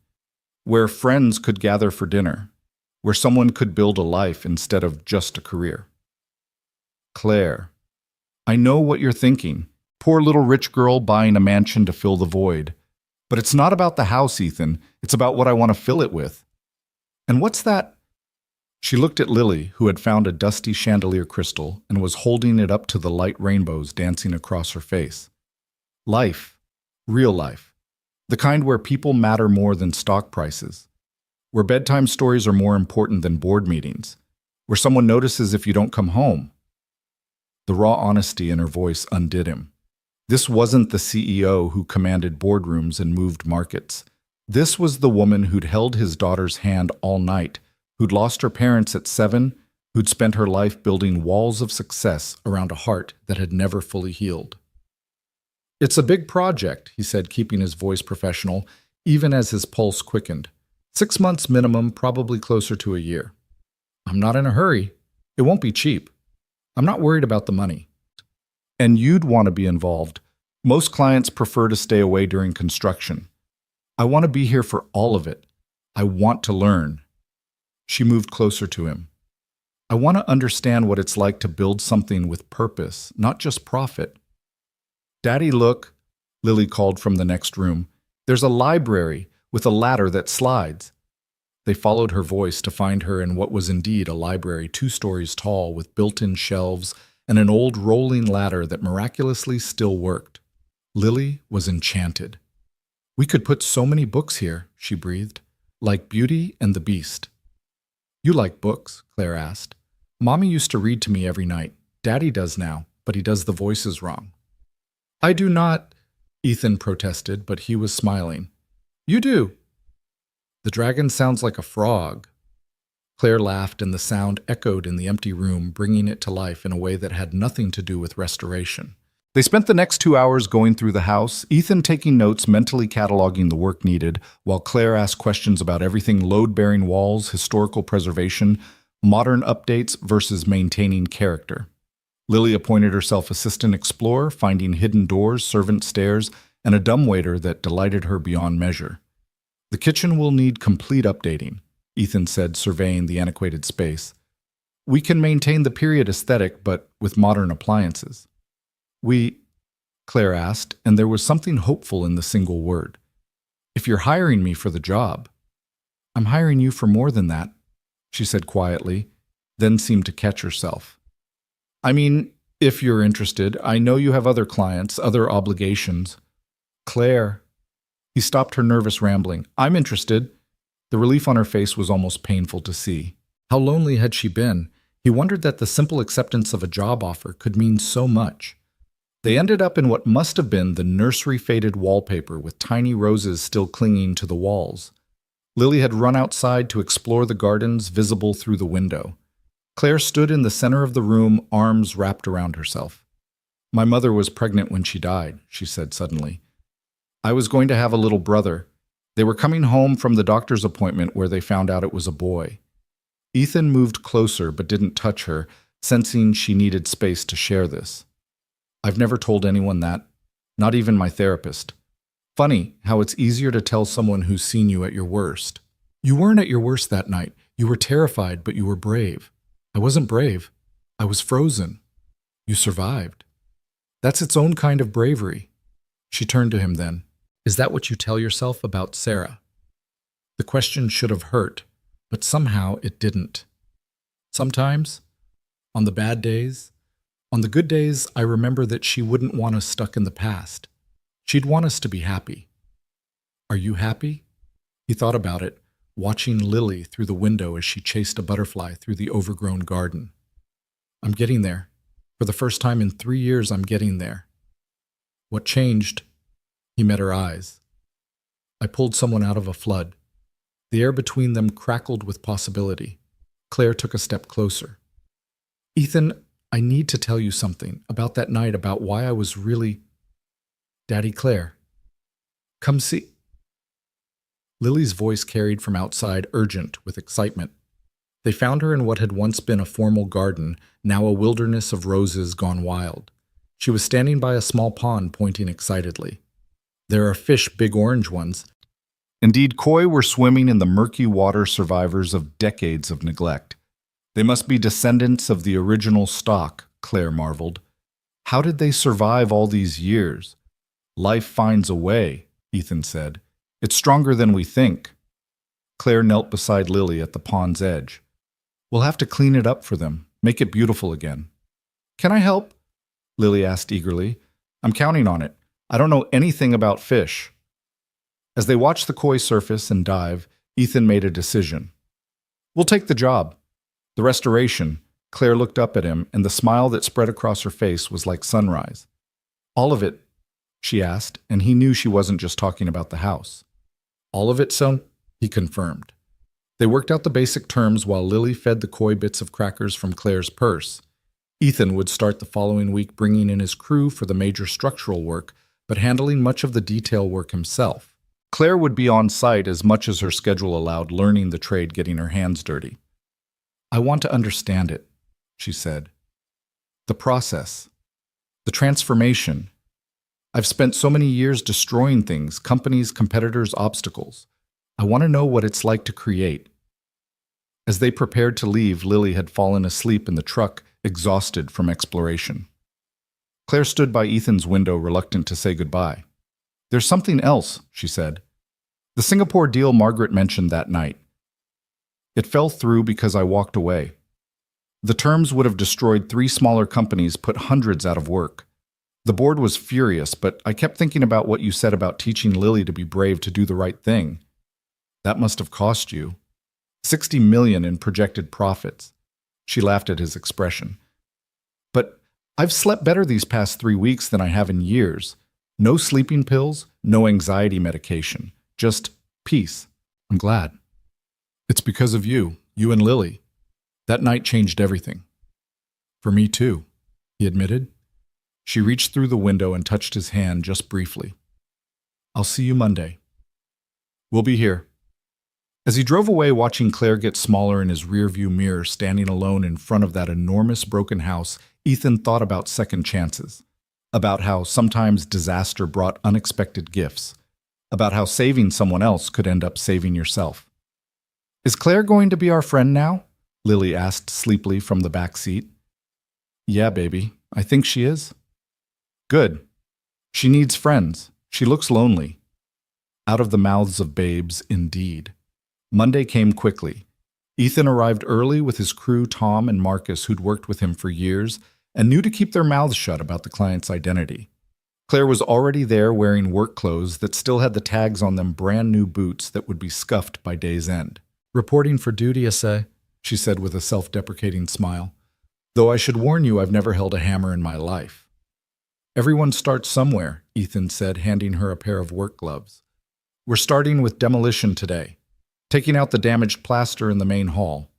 Speaker 1: where friends could gather for dinner, where someone could build a life instead of just a career. Claire, I know what you're thinking. Poor little rich girl buying a mansion to fill the void. But it's not about the house, Ethan. It's about what I want to fill it with. And what's that? She looked at Lily, who had found a dusty chandelier crystal and was holding it up to the light rainbows dancing across her face. Life. Real life. The kind where people matter more than stock prices. Where bedtime stories are more important than board meetings. Where someone notices if you don't come home. The raw honesty in her voice undid him. This wasn't the CEO who commanded boardrooms and moved markets. This was the woman who'd held his daughter's hand all night, who'd lost her parents at 7, who'd spent her life building walls of success around a heart that had never fully healed. It's a big project, he said, keeping his voice professional, even as his pulse quickened. 6 months minimum, probably closer to a year. I'm not in a hurry. It won't be cheap. I'm not worried about the money. And you'd want to be involved. Most clients prefer to stay away during construction. I want to be here for all of it. I want to learn. She moved closer to him. I want to understand what it's like to build something with purpose, not just profit. Daddy, look, Lily called from the next room. There's a library with a ladder that slides. They followed her voice to find her in what was indeed a library 2 stories tall with built-in shelves and an old rolling ladder that miraculously still worked. Lily was enchanted. We could put so many books here, she breathed, like Beauty and the Beast. You like books? Claire asked. Mommy used to read to me every night. Daddy does now, but he does the voices wrong. I do not, Ethan protested, but he was smiling. You do. The dragon sounds like a frog. Claire laughed, and the sound echoed in the empty room, bringing it to life in a way that had nothing to do with restoration. They spent the next 2 hours going through the house, Ethan taking notes, mentally cataloging the work needed, while Claire asked questions about everything: load-bearing walls, historical preservation, modern updates versus maintaining character. Lily appointed herself assistant explorer, finding hidden doors, servant stairs, and a dumbwaiter that delighted her beyond measure. The kitchen will need complete updating, Ethan said, surveying the antiquated space. We can maintain the period aesthetic, but with modern appliances. Claire asked, and there was something hopeful in the single word. If you're hiring me for the job. I'm hiring you for more than that, she said quietly, then seemed to catch herself. I mean, if you're interested, I know you have other clients, other obligations. Claire. He stopped her nervous rambling. I'm interested. The relief on her face was almost painful to see. How lonely had she been? He wondered that the simple acceptance of a job offer could mean so much. They ended up in what must have been the nursery-faded wallpaper with tiny roses still clinging to the walls. Lily had run outside to explore the gardens visible through the window. Claire stood in the center of the room, arms wrapped around herself. My mother was pregnant when she died, she said suddenly. I was going to have a little brother. They were coming home from the doctor's appointment where they found out it was a boy. Ethan moved closer but didn't touch her, sensing she needed space to share this. I've never told anyone that, not even my therapist. Funny how it's easier to tell someone who's seen you at your worst. You weren't at your worst that night. You were terrified, but you were brave. I wasn't brave. I was frozen. You survived. That's its own kind of bravery. She turned to him then. Is that what you tell yourself about Sarah? The question should have hurt, but somehow it didn't. Sometimes, on the bad days, on the good days, I remember that she wouldn't want us stuck in the past. She'd want us to be happy. Are you happy? He thought about it, watching Lily through the window as she chased a butterfly through the overgrown garden. I'm getting there. For the first time in 3 years, I'm getting there. What changed? He met her eyes. I pulled someone out of a flood. The air between them crackled with possibility. Claire took a step closer. Ethan, I need to tell you something about that night, about why I was really... Daddy, Claire. Come see... Lily's voice carried from outside, urgent with excitement. They found her in what had once been a formal garden, now a wilderness of roses gone wild. She was standing by a small pond, pointing excitedly. There are fish, big orange ones. Indeed, koi were swimming in the murky water, survivors of decades of neglect. They must be descendants of the original stock, Claire marveled. How did they survive all these years? Life finds a way, Ethan said. It's stronger than we think. Claire knelt beside Lily at the pond's edge. We'll have to clean it up for them, make it beautiful again. Can I help? Lily asked eagerly. I'm counting on it. I don't know anything about fish. As they watched the koi surface and dive, Ethan made a decision. We'll take the job. The restoration. Claire looked up at him, and the smile that spread across her face was like sunrise. All of it, she asked, and he knew she wasn't just talking about the house. All of it, son? He confirmed. They worked out the basic terms while Lily fed the koi bits of crackers from Claire's purse. Ethan would start the following week bringing in his crew for the major structural work, but handling much of the detail work himself. Claire would be on site as much as her schedule allowed, learning the trade, getting her hands dirty. I want to understand it, she said. The process. The transformation. I've spent so many years destroying things, companies, competitors, obstacles. I want to know what it's like to create. As they prepared to leave, Lily had fallen asleep in the truck, exhausted from exploration. Claire stood by Ethan's window, reluctant to say goodbye. There's something else, she said. The Singapore deal Margaret mentioned that night. It fell through because I walked away. The terms would have destroyed 3 smaller companies, put hundreds out of work. The board was furious, but I kept thinking about what you said about teaching Lily to be brave, to do the right thing. That must have cost you. 60 million in projected profits. She laughed at his expression. But I've slept better these past 3 weeks than I have in years. No sleeping pills, no anxiety medication. Just peace. I'm glad. It's because of you and Lily. That night changed everything. For me too, he admitted. She reached through the window and touched his hand just briefly. I'll see you Monday. We'll be here. As he drove away, watching Claire get smaller in his rearview mirror, standing alone in front of that enormous broken house, Ethan thought about second chances, about how sometimes disaster brought unexpected gifts, about how saving someone else could end up saving yourself. Is Claire going to be our friend now? Lily asked sleepily from the back seat. Yeah, baby, I think she is. Good. She needs friends. She looks lonely. Out of the mouths of babes, indeed. Monday came quickly. Ethan arrived early with his crew, Tom and Marcus, who'd worked with him for years. and knew to keep their mouths shut about the client's identity. Claire was already there wearing work clothes that still had the tags on them, brand new boots that would be scuffed by day's end. "Reporting for duty, essay," she said with a self-deprecating smile. "Though I should warn you, I've never held a hammer in my life." "Everyone starts somewhere," Ethan said, handing her a pair of work gloves. "We're starting with demolition today, taking out the damaged plaster in the main hall."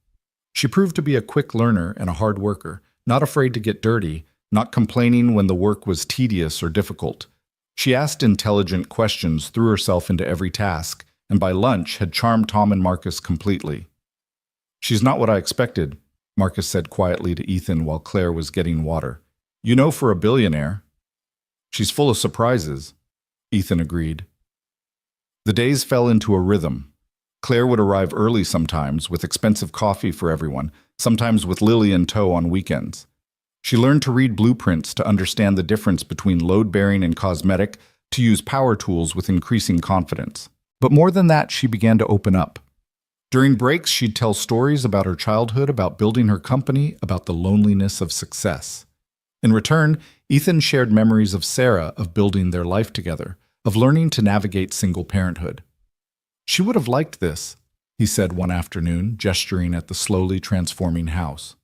Speaker 1: She proved to be a quick learner and a hard worker, not afraid to get dirty, not complaining when the work was tedious or difficult. She asked intelligent questions, threw herself into every task, and by lunch had charmed Tom and Marcus completely. "She's not what I expected," Marcus said quietly to Ethan while Claire was getting water. "You know, for a billionaire." "She's full of surprises," Ethan agreed. The days fell into a rhythm. Claire would arrive early sometimes, with expensive coffee for everyone, sometimes with Lily in tow on weekends. She learned to read blueprints to understand the difference between load-bearing and cosmetic, to use power tools with increasing confidence. But more than that, she began to open up. During breaks, she'd tell stories about her childhood, about building her company, about the loneliness of success. In return, Ethan shared memories of Sarah, of building their life together, of learning to navigate single parenthood. "She would have liked this," he said one afternoon, gesturing at the slowly transforming house.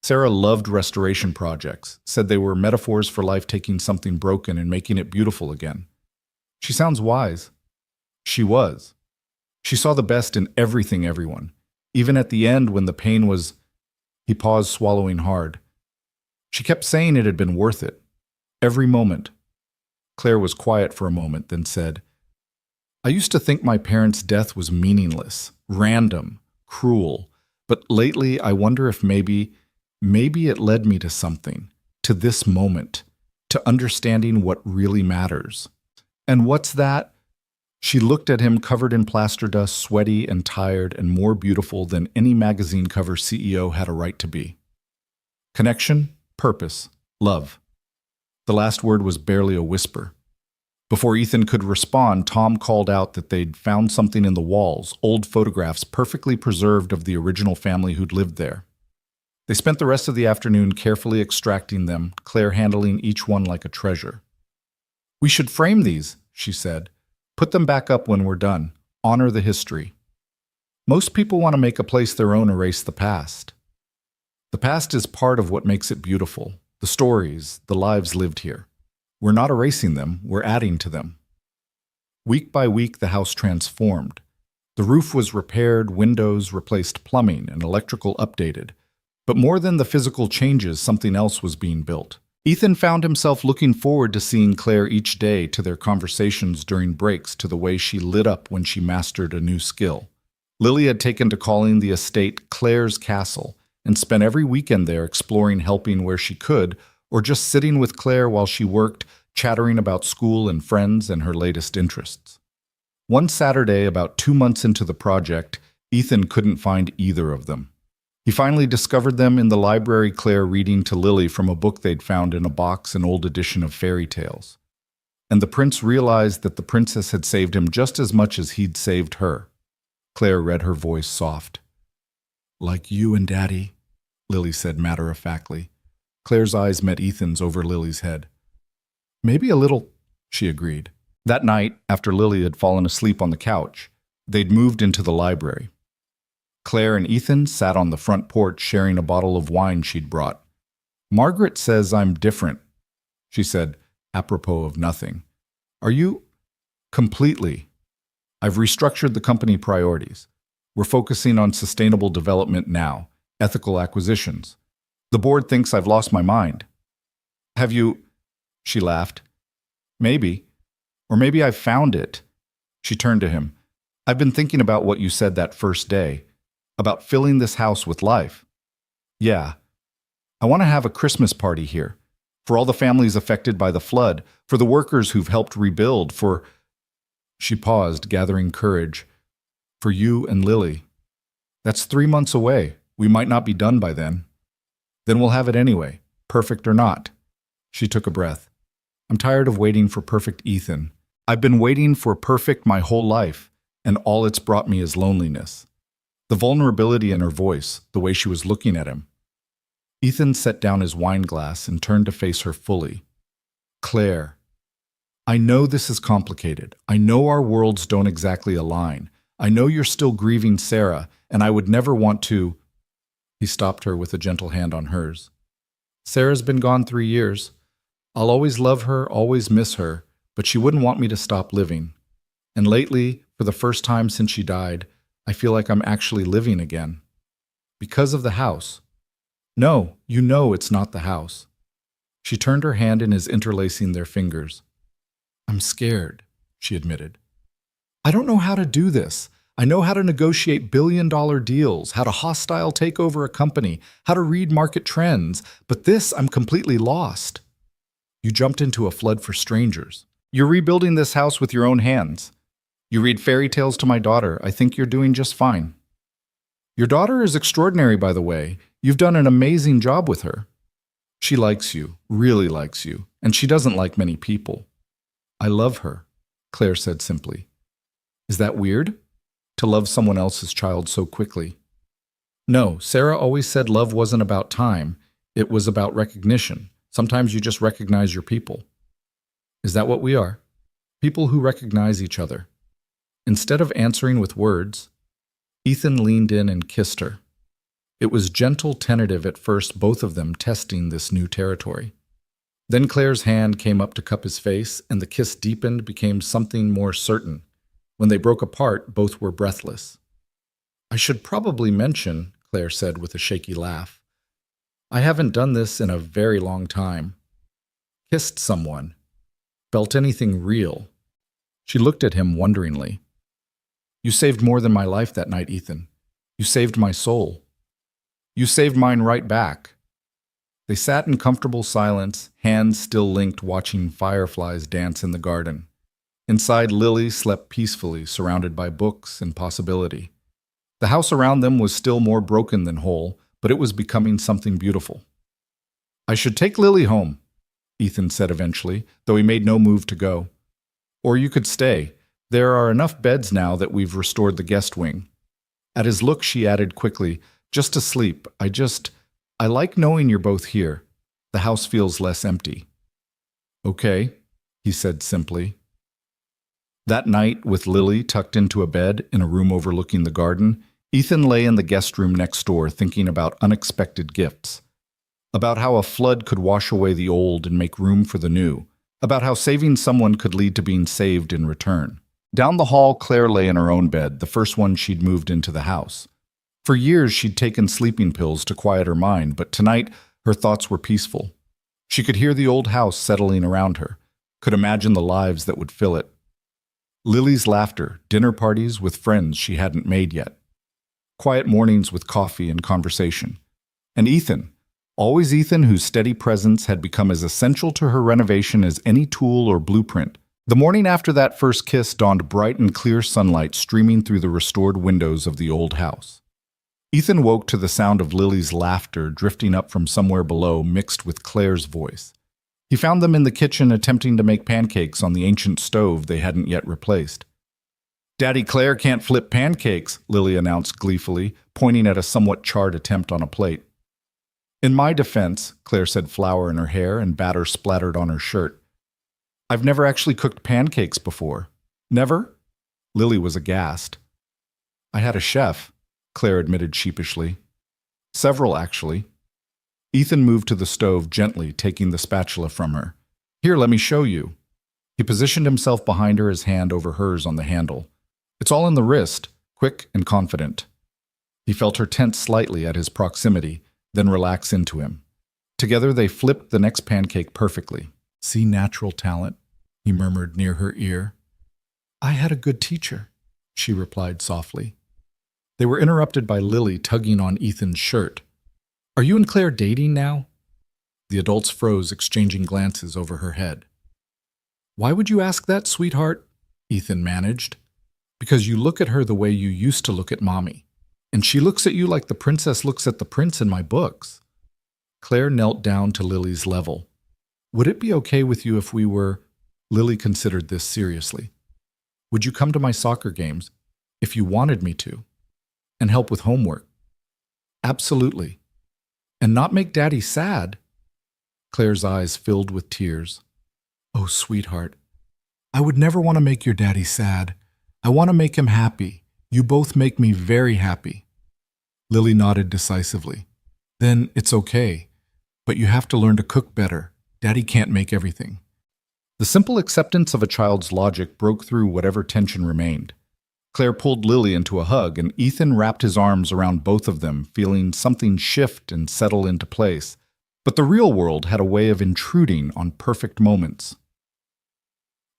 Speaker 1: Sarah loved restoration projects, said they were metaphors for life, taking something broken and making it beautiful again. "She sounds wise." She was. She saw the best in everything, everyone. Even at the end when the pain was... He paused, swallowing hard. She kept saying it had been worth it. Every moment. Claire was quiet for a moment, then said, "I used to think my parents' death was meaningless, random, cruel, but lately I wonder if maybe it led me to something, to this moment, to understanding what really matters." "And what's that?" She looked at him, covered in plaster dust, sweaty and tired and more beautiful than any magazine cover CEO had a right to be. "Connection, purpose, love." The last word was barely a whisper. Before Ethan could respond, Tom called out that they'd found something in the walls, old photographs perfectly preserved of the original family who'd lived there. They spent the rest of the afternoon carefully extracting them, Claire handling each one like a treasure. "We should frame these," she said. "Put them back up when we're done. Honor the history." Most people want to make a place their own, erase the past. The past is part of what makes it beautiful, the stories, the lives lived here. We're not erasing them, we're adding to them. Week by week, the house transformed. The roof was repaired, windows replaced, plumbing and electrical updated. But more than the physical changes, something else was being built. Ethan found himself looking forward to seeing Claire each day, to their conversations during breaks, to the way she lit up when she mastered a new skill. Lily had taken to calling the estate Claire's Castle and spent every weekend there exploring, helping where she could, or just sitting with Claire while she worked, chattering about school and friends and her latest interests. One Saturday, about 2 months into the project, Ethan couldn't find either of them. He finally discovered them in the library, Claire reading to Lily from a book they'd found in a box, an old edition of fairy tales. And the prince realized that the princess had saved him just as much as he'd saved her. Claire read, her voice soft. "Like you and Daddy," Lily said matter-of-factly. Claire's eyes met Ethan's over Lily's head. "Maybe a little," she agreed. That night, after Lily had fallen asleep on the couch, they'd moved into the library. Claire and Ethan sat on the front porch sharing a bottle of wine she'd brought. "Margaret says I'm different," she said, apropos of nothing. "Are you?" "Completely. I've restructured the company priorities. We're focusing on sustainable development now, ethical acquisitions. The board thinks I've lost my mind." "Have you?" She laughed. "Maybe. Or maybe I've found it." She turned to him. "I've been thinking about what you said that first day. About filling this house with life. Yeah. I want to have a Christmas party here. For all the families affected by the flood, for the workers who've helped rebuild, for..." She paused, gathering courage. "For you and Lily. That's 3 months away. We might not be done by then. Then we'll have it anyway, perfect or not." She took a breath. "I'm tired of waiting for perfect, Ethan. I've been waiting for perfect my whole life, and all it's brought me is loneliness." The vulnerability in her voice, the way she was looking at him. Ethan set down his wine glass and turned to face her fully. Claire, I know this is complicated. I know our worlds don't exactly align. I know you're still grieving Sarah, and I would never want to. He stopped her with a gentle hand on hers. Sarah's been gone 3 years. I'll always love her, always miss her, but she wouldn't want me to stop living. And lately, for the first time since she died, I feel like I'm actually living again. Because of the house. No, you know it's not the house. She turned her hand in his, interlacing their fingers. I'm scared, she admitted. I don't know how to do this. I know how to negotiate billion-dollar deals, how to hostile take over a company, how to read market trends, but this I'm completely lost. You jumped into a flood for strangers. You're rebuilding this house with your own hands. You read fairy tales to my daughter. I think you're doing just fine. Your daughter is extraordinary, by the way. You've done an amazing job with her. She likes you, really likes you, and she doesn't like many people. I love her, Claire said simply. Is that weird? To love someone else's child so quickly? No, Sarah always said love wasn't about time. It was about recognition. Sometimes you just recognize your people. Is that what we are? People who recognize each other. Instead of answering with words, Ethan leaned in and kissed her. It was gentle, tentative at first, both of them testing this new territory. Then Claire's hand came up to cup his face, and the kiss deepened, became something more certain. When they broke apart, both were breathless. I should probably mention, Claire said with a shaky laugh, I haven't done this in a very long time. Kissed someone. Felt anything real. She looked at him wonderingly. You saved more than my life that night, Ethan. You saved my soul. You saved mine right back. They sat in comfortable silence, hands still linked, watching fireflies dance in the garden. Inside, Lily slept peacefully, surrounded by books and possibility. The house around them was still more broken than whole, but it was becoming something beautiful. I should take Lily home, Ethan said eventually, though he made no move to go. Or you could stay. There are enough beds now that we've restored the guest wing. At his look, she added quickly, just to sleep. I like knowing you're both here. The house feels less empty. Okay, he said simply. That night, with Lily tucked into a bed in a room overlooking the garden, Ethan lay in the guest room next door thinking about unexpected gifts. About how a flood could wash away the old and make room for the new. About how saving someone could lead to being saved in return. Down the hall, Claire lay in her own bed, the first one she'd moved into the house. For years, she'd taken sleeping pills to quiet her mind, but tonight, her thoughts were peaceful. She could hear the old house settling around her, could imagine the lives that would fill it. Lily's laughter, dinner parties with friends she hadn't made yet. Quiet mornings with coffee and conversation. And Ethan, always Ethan, whose steady presence had become as essential to her renovation as any tool or blueprint. The morning after that first kiss dawned bright and clear sunlight streaming through the restored windows of the old house. Ethan woke to the sound of Lily's laughter drifting up from somewhere below, mixed with Claire's voice. He found them in the kitchen attempting to make pancakes on the ancient stove they hadn't yet replaced. Daddy Claire can't flip pancakes, Lily announced gleefully, pointing at a somewhat charred attempt on a plate. In my defense, Claire said, flour in her hair and batter splattered on her shirt. I've never actually cooked pancakes before. Never? Lily was aghast. I had a chef, Claire admitted sheepishly. Several, actually. Ethan moved to the stove gently, taking the spatula from her. Here, let me show you. He positioned himself behind her, his hand over hers on the handle. It's all in the wrist, quick and confident. He felt her tense slightly at his proximity, then relax into him. Together they flipped the next pancake perfectly. See natural talent, he murmured near her ear. I had a good teacher, she replied softly. They were interrupted by Lily tugging on Ethan's shirt. Are you and Claire dating now? The adults froze, exchanging glances over her head. Why would you ask that, sweetheart? Ethan managed. Because you look at her the way you used to look at Mommy, and she looks at you like the princess looks at the prince in my books. Claire knelt down to Lily's level. Would it be okay with you if we were... Lily considered this seriously. Would you come to my soccer games, if you wanted me to, and help with homework? Absolutely. And not make Daddy sad? Claire's eyes filled with tears. Oh, sweetheart, I would never want to make your daddy sad. I want to make him happy. You both make me very happy. Lily nodded decisively. Then it's okay, but you have to learn to cook better. Daddy can't make everything. The simple acceptance of a child's logic broke through whatever tension remained. Claire pulled Lily into a hug, and Ethan wrapped his arms around both of them, feeling something shift and settle into place. But the real world had a way of intruding on perfect moments.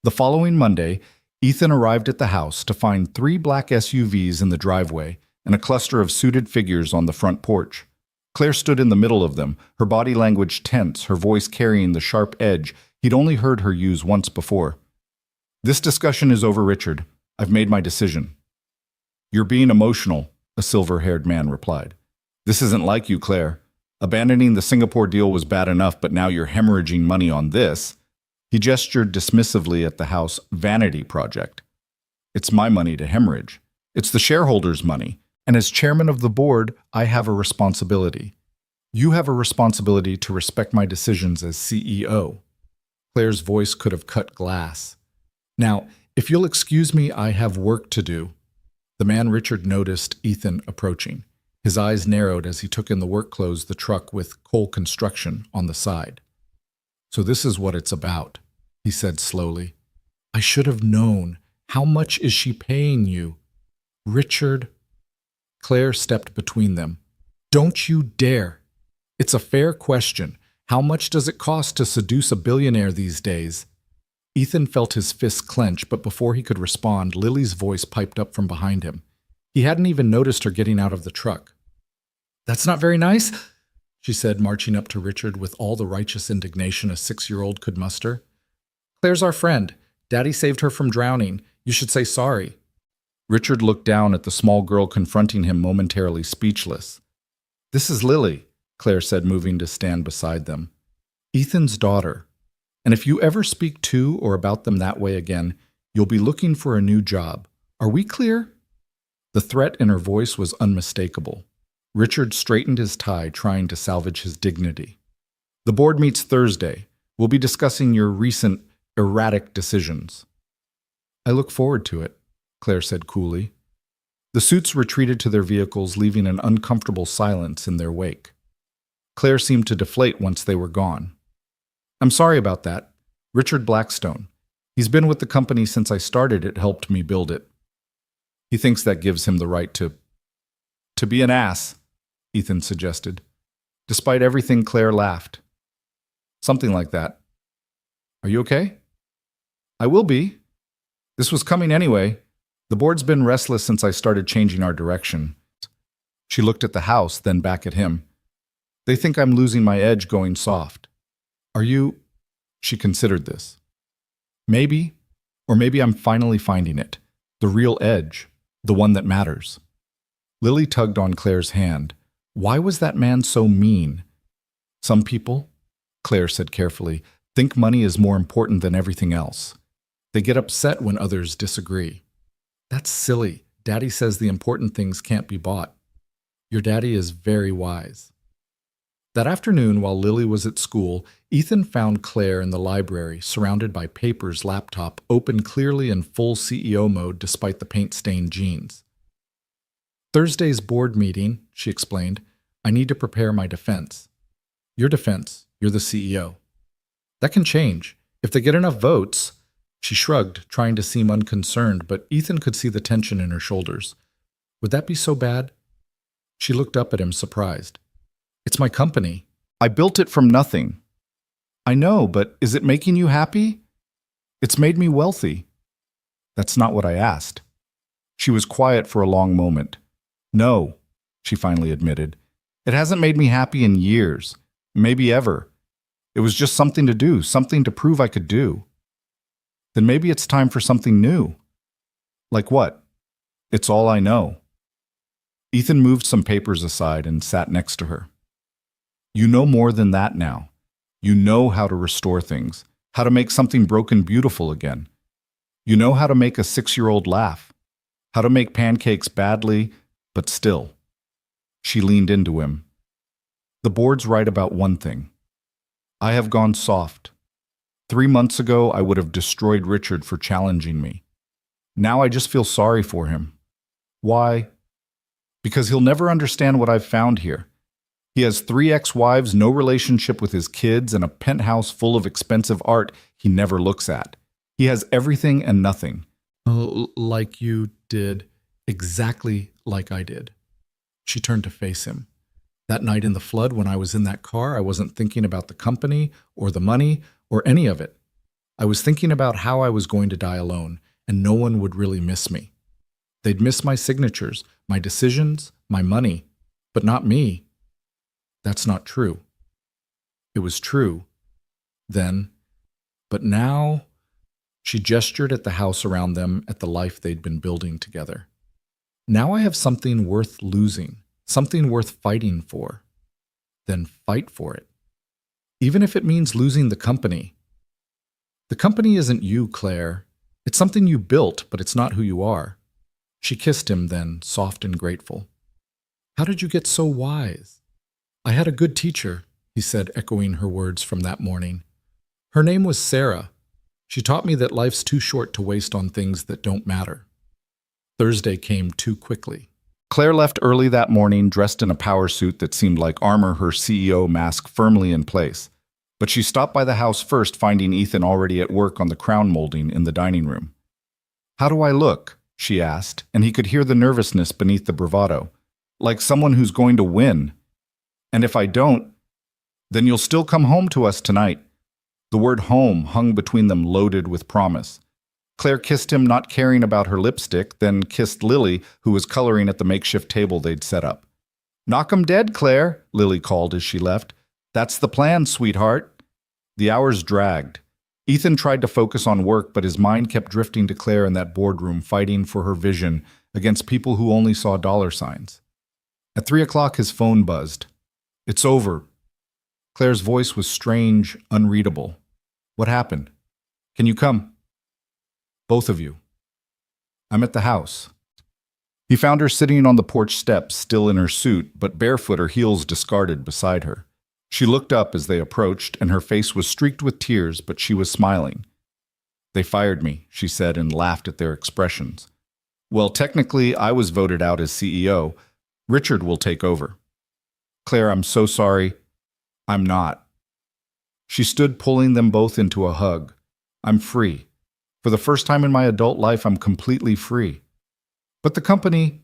Speaker 1: The following Monday, Ethan arrived at the house to find 3 black SUVs in the driveway and a cluster of suited figures on the front porch. Claire stood in the middle of them, her body language tense, her voice carrying the sharp edge he'd only heard her use once before. This discussion is over, Richard. I've made my decision. You're being emotional, a silver-haired man replied. This isn't like you, Claire. Abandoning the Singapore deal was bad enough, but now you're hemorrhaging money on this. He gestured dismissively at the house vanity project. It's my money to hemorrhage. It's the shareholders' money. And as chairman of the board, I have a responsibility. You have a responsibility to respect my decisions as CEO. Claire's voice could have cut glass. Now, if you'll excuse me, I have work to do. The man Richard noticed Ethan approaching. His eyes narrowed as he took in the work clothes, the truck with Cole Construction on the side. So this is what it's about, he said slowly. I should have known. How much is she paying you? Richard. Claire stepped between them. Don't you dare. It's a fair question. How much does it cost to seduce a billionaire these days? Ethan felt his fists clench, but before he could respond, Lily's voice piped up from behind him. He hadn't even noticed her getting out of the truck. That's not very nice, she said, marching up to Richard with all the righteous indignation a 6-year-old could muster. Claire's our friend. Daddy saved her from drowning. You should say sorry. Richard looked down at the small girl confronting him, momentarily speechless. This is Lily, Claire said, moving to stand beside them. Ethan's daughter. And if you ever speak to or about them that way again, you'll be looking for a new job. Are we clear? The threat in her voice was unmistakable. Richard straightened his tie, trying to salvage his dignity. The board meets Thursday. We'll be discussing your recent erratic decisions. I look forward to it, Claire said coolly. The suits retreated to their vehicles, leaving an uncomfortable silence in their wake. Claire seemed to deflate once they were gone. I'm sorry about that. Richard Blackstone. He's been with the company since I started it, helped me build it. He thinks that gives him the right to be an ass, Ethan suggested. Despite everything, Claire laughed. Something like that. Are you okay? I will be. This was coming anyway. The board's been restless since I started changing our direction. She looked at the house, then back at him. They think I'm losing my edge going soft. Are you? She considered this. Maybe, or maybe I'm finally finding it. The real edge, the one that matters. Lily tugged on Claire's hand. Why was that man so mean? Some people, Claire said carefully, think money is more important than everything else. They get upset when others disagree. That's silly. Daddy says the important things can't be bought. Your daddy is very wise. That afternoon, while Lily was at school, Ethan found Claire in the library, surrounded by papers, laptop, open clearly in full CEO mode despite the paint-stained jeans. Thursday's board meeting, she explained. I need to prepare my defense. Your defense, you're the CEO. That can change. If they get enough votes, she shrugged, trying to seem unconcerned, but Ethan could see the tension in her shoulders. Would that be so bad? She looked up at him, surprised. It's my company. I built it from nothing. I know, but is it making you happy? It's made me wealthy. That's not what I asked. She was quiet for a long moment. No, she finally admitted. It hasn't made me happy in years, maybe ever. It was just something to do, something to prove I could do. Then maybe it's time for something new. Like what? It's all I know. Ethan moved some papers aside and sat next to her. You know more than that now. You know how to restore things, how to make something broken beautiful again. You know how to make a 6-year-old laugh, how to make pancakes badly, but still. She leaned into him. The board's right about one thing. I have gone soft. 3 months ago, I would have destroyed Richard for challenging me. Now I just feel sorry for him. Why? Because he'll never understand what I've found here. He has 3 ex-wives, no relationship with his kids, and a penthouse full of expensive art he never looks at. He has everything and nothing. Oh, like you did. Exactly like I did. She turned to face him. That night in the flood, when I was in that car, I wasn't thinking about the company or the money or any of it. I was thinking about how I was going to die alone, and no one would really miss me. They'd miss my signatures, my decisions, my money, but not me. That's not true. It was true then, but now. She gestured at the house around them, at the life they'd been building together. Now I have something worth losing, something worth fighting for. Then fight for it. Even if it means losing the company. The company isn't you, Claire. It's something you built, but it's not who you are. She kissed him then, soft and grateful. How did you get so wise? I had a good teacher, he said, echoing her words from that morning. Her name was Sarah. She taught me that life's too short to waste on things that don't matter. Thursday came too quickly. Claire left early that morning, dressed in a power suit that seemed like armor, her CEO mask firmly in place. But she stopped by the house first, finding Ethan already at work on the crown molding in the dining room. How do I look? She asked, and he could hear the nervousness beneath the bravado. Like someone who's going to win. And if I don't, then you'll still come home to us tonight. The word home hung between them, loaded with promise. Claire kissed him, not caring about her lipstick, then kissed Lily, who was coloring at the makeshift table they'd set up. Knock 'em dead, Claire, Lily called as she left. That's the plan, sweetheart. The hours dragged. Ethan tried to focus on work, but his mind kept drifting to Claire in that boardroom, fighting for her vision against people who only saw dollar signs. At 3 o'clock, his phone buzzed. It's over. Claire's voice was strange, unreadable. What happened? Can you come? Both of you. I'm at the house. He found her sitting on the porch steps, still in her suit, but barefoot, her heels discarded beside her. She looked up as they approached, and her face was streaked with tears, but she was smiling. They fired me, she said, and laughed at their expressions. Well, technically, I was voted out as CEO. Richard will take over. Claire, I'm so sorry. I'm not. She stood, pulling them both into a hug. I'm free. For the first time in my adult life, I'm completely free. But the company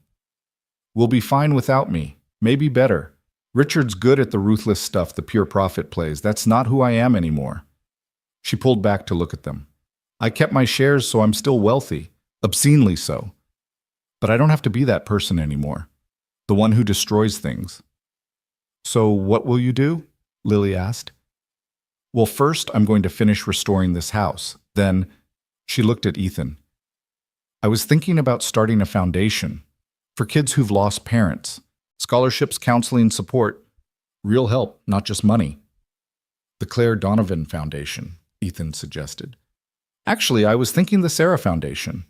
Speaker 1: will be fine without me, maybe better. Richard's good at the ruthless stuff the pure profit plays. That's not who I am anymore. She pulled back to look at them. I kept my shares, so I'm still wealthy, obscenely so. But I don't have to be that person anymore, the one who destroys things. So what will you do? Lily asked. Well, first, I'm going to finish restoring this house. Then, she looked at Ethan. I was thinking about starting a foundation for kids who've lost parents. Scholarships, counseling, support. Real help, not just money. The Claire Donovan Foundation, Ethan suggested. Actually, I was thinking the Sarah Foundation.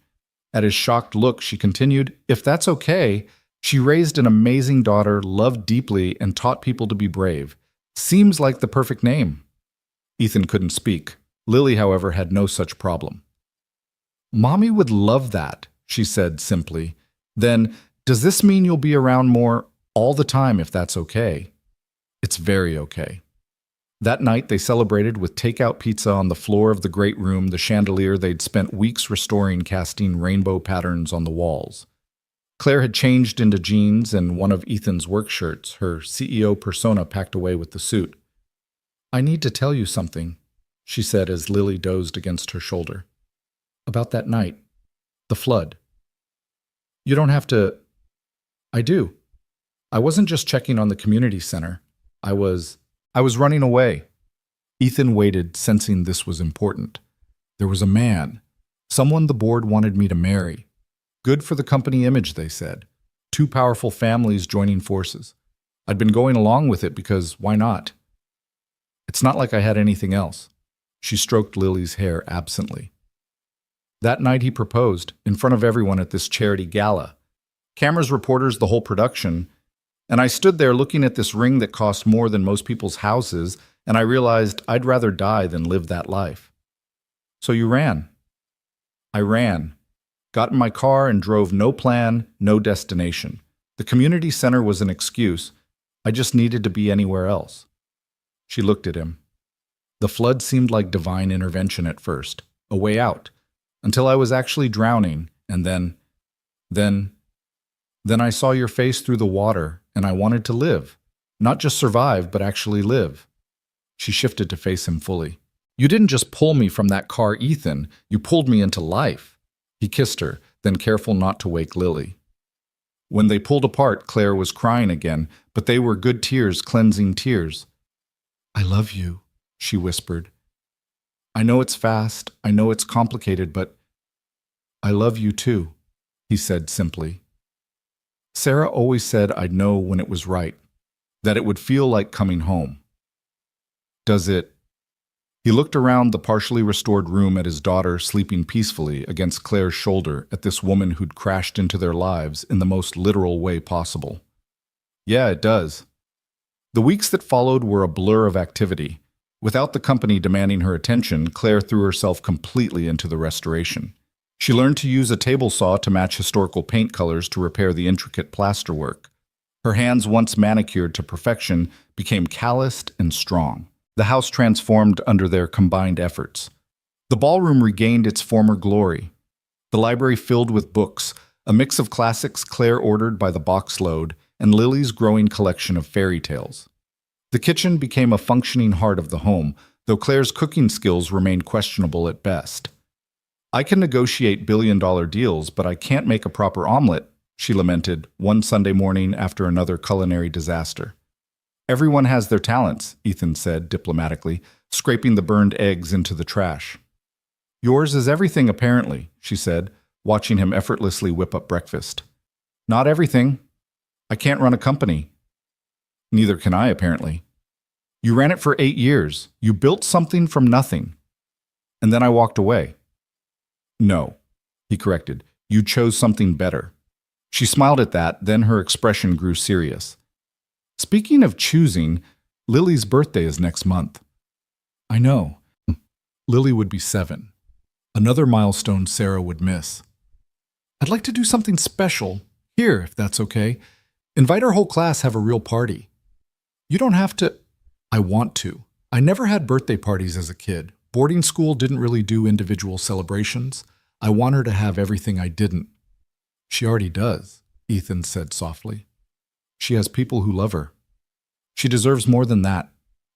Speaker 1: At his shocked look, she continued, if that's okay, she raised an amazing daughter, loved deeply, and taught people to be brave. Seems like the perfect name. Ethan couldn't speak. Lily, however, had no such problem. Mommy would love that, she said simply. Then, does this mean you'll be around more all the time if that's okay? It's very okay. That night, they celebrated with takeout pizza on the floor of the great room, the chandelier they'd spent weeks restoring, casting rainbow patterns on the walls. Claire had changed into jeans and one of Ethan's work shirts, her CEO persona packed away with the suit. I need to tell you something, she said as Lily dozed against her shoulder. About that night, the flood. You don't have to. I do. I wasn't just checking on the community center. I was running away. Ethan waited, sensing this was important. There was a man, someone the board wanted me to marry. Good for the company image, they said. 2 powerful families joining forces. I'd been going along with it because why not? It's not like I had anything else. She stroked Lily's hair absently. That night he proposed, in front of everyone at this charity gala. Cameras, reporters, the whole production. And I stood there looking at this ring that cost more than most people's houses, and I realized I'd rather die than live that life. So you ran. I ran, got in my car and drove no plan, no destination. The community center was an excuse. I just needed to be anywhere else. She looked at him. The flood seemed like divine intervention at first, a way out, until I was actually drowning, and then I saw your face through the water, and I wanted to live. Not just survive, but actually live. She shifted to face him fully. You didn't just pull me from that car, Ethan. You pulled me into life. He kissed her, then careful not to wake Lily. When they pulled apart, Claire was crying again, but they were good tears, cleansing tears. I love you, she whispered. I know it's fast, I know it's complicated, but I love you too, he said simply. Sarah always said I'd know when it was right, that it would feel like coming home. Does it? He looked around the partially restored room at his daughter sleeping peacefully against Claire's shoulder at this woman who'd crashed into their lives in the most literal way possible. Yeah, it does. The weeks that followed were a blur of activity. Without the company demanding her attention, Claire threw herself completely into the restoration. She learned to use a table saw to match historical paint colors to repair the intricate plasterwork. Her hands, once manicured to perfection, became calloused and strong. The house transformed under their combined efforts. The ballroom regained its former glory. The library filled with books, a mix of classics Claire ordered by the box load, and Lily's growing collection of fairy tales. The kitchen became a functioning heart of the home, though Claire's cooking skills remained questionable at best. I can negotiate billion-dollar deals, but I can't make a proper omelet, she lamented one Sunday morning after another culinary disaster. Everyone has their talents, Ethan said diplomatically, scraping the burned eggs into the trash. Yours is everything, apparently, she said, watching him effortlessly whip up breakfast. Not everything. I can't run a company. Neither can I, apparently. You ran it for 8 years. You built something from nothing. And then I walked away. No, he corrected. You chose something better. She smiled at that, then her expression grew serious. Speaking of choosing, Lily's birthday is next month. I know. Lily would be 7. Another milestone Sarah would miss. I'd like to do something special. Here, if that's okay. Invite our whole class, have a real party. You don't have to. I want to. I never had birthday parties as a kid. Boarding school didn't really do individual celebrations. I want her to have everything I didn't. She already does, Ethan said softly. She has people who love her. She deserves more than that.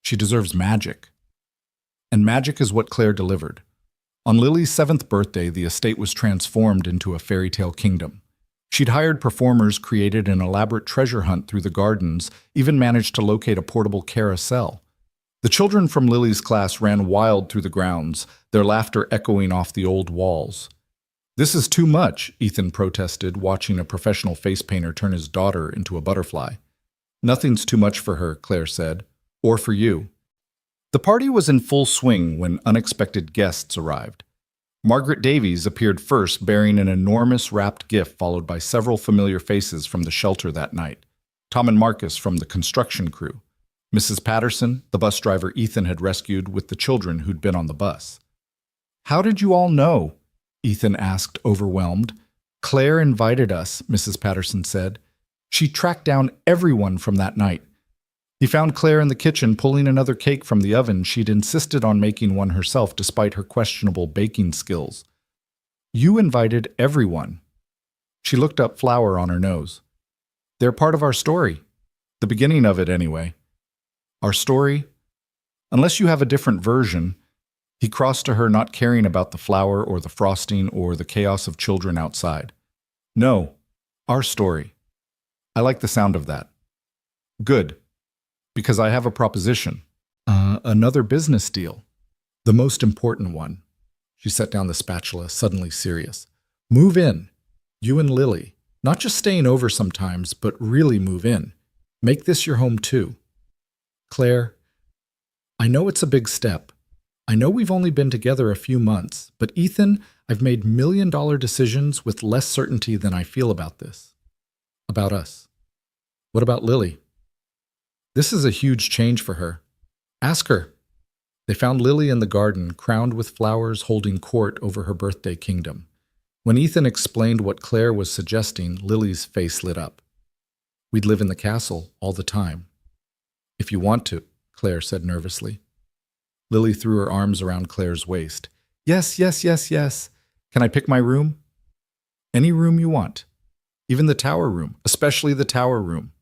Speaker 1: She deserves magic. And magic is what Claire delivered. On Lily's 7th birthday, the estate was transformed into a fairy tale kingdom. She'd hired performers, created an elaborate treasure hunt through the gardens, even managed to locate a portable carousel. The children from Lily's class ran wild through the grounds, their laughter echoing off the old walls. This is too much, Ethan protested, watching a professional face painter turn his daughter into a butterfly. Nothing's too much for her, Claire said. Or for you. The party was in full swing when unexpected guests arrived. Margaret Davies appeared first, bearing an enormous wrapped gift followed by several familiar faces from the shelter that night. Tom and Marcus from the construction crew. Mrs. Patterson, the bus driver Ethan had rescued with the children who'd been on the bus. How did you all know? Ethan asked, overwhelmed. Claire invited us, Mrs. Patterson said. She tracked down everyone from that night. He found Claire in the kitchen pulling another cake from the oven. She'd insisted on making one herself despite her questionable baking skills. You invited everyone. She looked up, flour on her nose. They're part of our story. The beginning of it, anyway. Our story? Unless you have a different version. He crossed to her, not caring about the flour or the frosting or the chaos of children outside. No, our story. I like the sound of that. Good. Because I have a proposition. Another business deal. The most important one. She set down the spatula, suddenly serious. Move in. You and Lily. Not just staying over sometimes, but really move in. Make this your home too. Claire, I know it's a big step. I know we've only been together a few months, but Ethan, I've made million-dollar decisions with less certainty than I feel about this. About us. What about Lily? This is a huge change for her. Ask her. They found Lily in the garden, crowned with flowers, holding court over her birthday kingdom. When Ethan explained what Claire was suggesting, Lily's face lit up. We'd live in the castle all the time. If you want to, Claire said nervously. Lily threw her arms around Claire's waist. Yes, yes, yes, yes. Can I pick my room? Any room you want. Even the tower room, especially the tower room.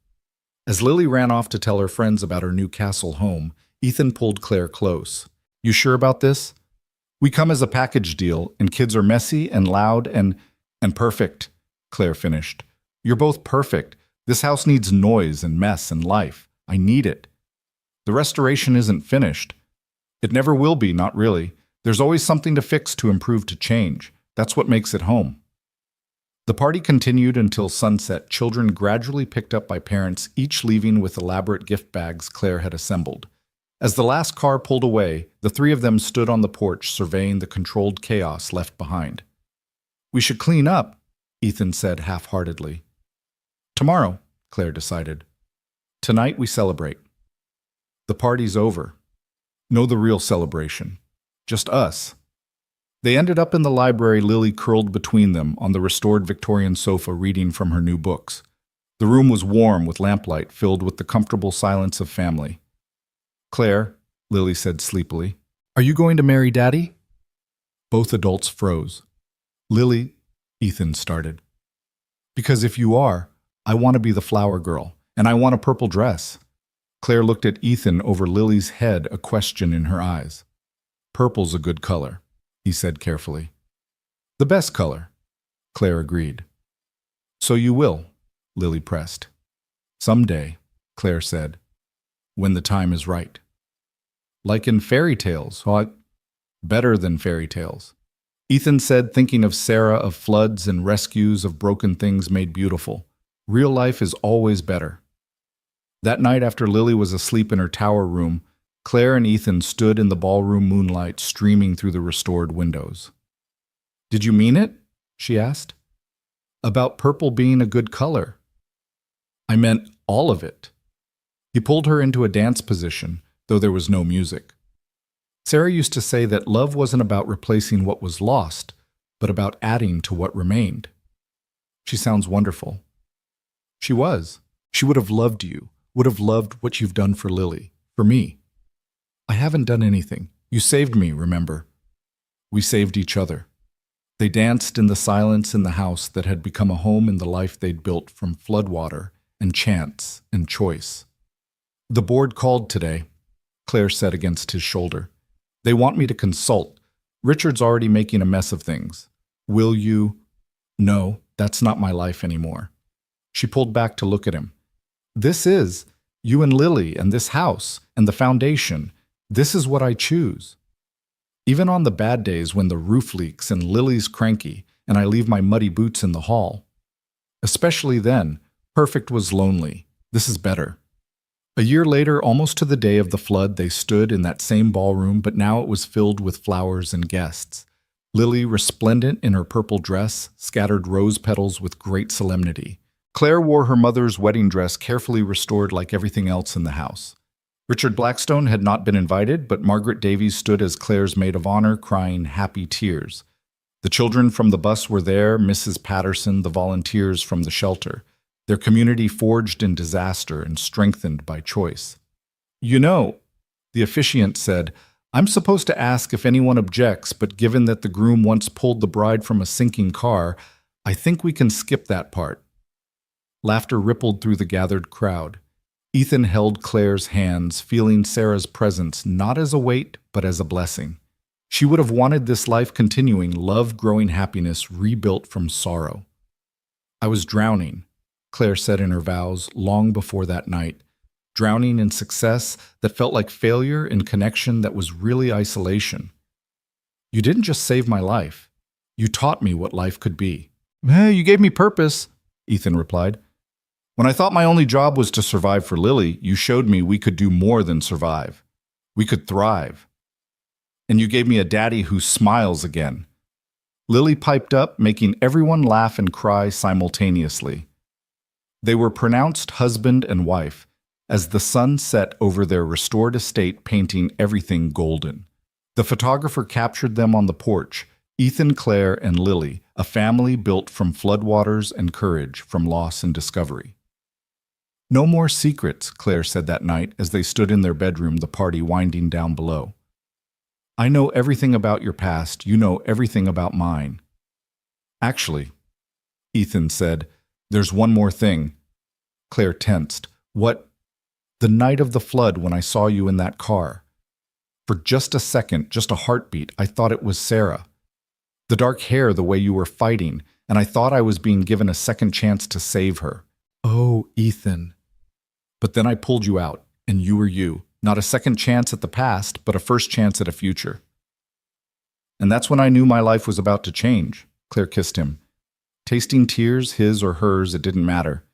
Speaker 1: As Lily ran off to tell her friends about her new castle home, Ethan pulled Claire close. You sure about this? We come as a package deal, and kids are messy and loud and perfect, Claire finished. You're both perfect. This house needs noise and mess and life. I need it. The restoration isn't finished. It never will be, not really. There's always something to fix, to improve, to change. That's what makes it home. The party continued until sunset, children gradually picked up by parents, each leaving with elaborate gift bags Claire had assembled. As the last car pulled away, the three of them stood on the porch surveying the controlled chaos left behind. We should clean up, Ethan said half-heartedly. Tomorrow, Claire decided. Tonight we celebrate. The party's over. No, the real celebration. Just us. They ended up in the library, Lily curled between them on the restored Victorian sofa reading from her new books. The room was warm with lamplight filled with the comfortable silence of family. Claire, Lily said sleepily, are you going to marry Daddy? Both adults froze. Lily, Ethan started. Because if you are, I want to be the flower girl, and I want a purple dress. Claire looked at Ethan over Lily's head, a question in her eyes. Purple's a good color, he said carefully. The best color, Claire agreed. So you will, Lily pressed. Someday, Claire said, when the time is right. Like in fairy tales, better than fairy tales. Ethan said, thinking of Sarah, of floods and rescues, of broken things made beautiful. Real life is always better. That night after Lily was asleep in her tower room, Claire and Ethan stood in the ballroom moonlight streaming through the restored windows. Did you mean it? She asked. About purple being a good color. I meant all of it. He pulled her into a dance position, though there was no music. Sarah used to say that love wasn't about replacing what was lost, but about adding to what remained. She sounds wonderful. She was. She would have loved you, would have loved what you've done for Lily, for me. I haven't done anything. You saved me, remember? We saved each other. They danced in the silence in the house that had become a home in the life they'd built from floodwater and chance and choice. The board called today, Claire said against his shoulder. They want me to consult. Richard's already making a mess of things. Will you? No, that's not my life anymore. She pulled back to look at him. This is, you and Lily and this house and the foundation. This is what I choose. Even on the bad days when the roof leaks and Lily's cranky and I leave my muddy boots in the hall. Especially then, Perfect was lonely. This is better. A year later, almost to the day of the flood, they stood in that same ballroom, but now it was filled with flowers and guests. Lily, resplendent in her purple dress, scattered rose petals with great solemnity. Claire wore her mother's wedding dress, carefully restored like everything else in the house. Richard Blackstone had not been invited, but Margaret Davies stood as Claire's maid of honor, crying happy tears. The children from the bus were there, Mrs. Patterson, the volunteers from the shelter. Their community forged in disaster and strengthened by choice. You know, the officiant said, I'm supposed to ask if anyone objects, but given that the groom once pulled the bride from a sinking car, I think we can skip that part. Laughter rippled through the gathered crowd. Ethan held Claire's hands, feeling Sarah's presence not as a weight, but as a blessing. She would have wanted this life continuing, love, growing happiness, rebuilt from sorrow. I was drowning, Claire said in her vows long before that night, drowning in success that felt like failure, in connection that was really isolation. You didn't just save my life. You taught me what life could be. You gave me purpose, Ethan replied. When I thought my only job was to survive for Lily, you showed me we could do more than survive. We could thrive. And you gave me a daddy who smiles again. Lily piped up, making everyone laugh and cry simultaneously. They were pronounced husband and wife, as the sun set over their restored estate, painting everything golden. The photographer captured them on the porch, Ethan, Claire, and Lily, a family built from floodwaters and courage, from loss and discovery. "No more secrets," Claire said that night as they stood in their bedroom, the party winding down below. "I know everything about your past, you know everything about mine." "Actually," Ethan said, "there's one more thing." Claire tensed. "What?" "The night of the flood, when I saw you in that car. For just a second, just a heartbeat, I thought it was Sarah. The dark hair, the way you were fighting, and I thought I was being given a second chance to save her." "Oh, Ethan." "But then I pulled you out, and you were you. Not a second chance at the past, but a first chance at a future. And that's when I knew my life was about to change." Claire kissed him. Tasting tears, his or hers, it didn't matter.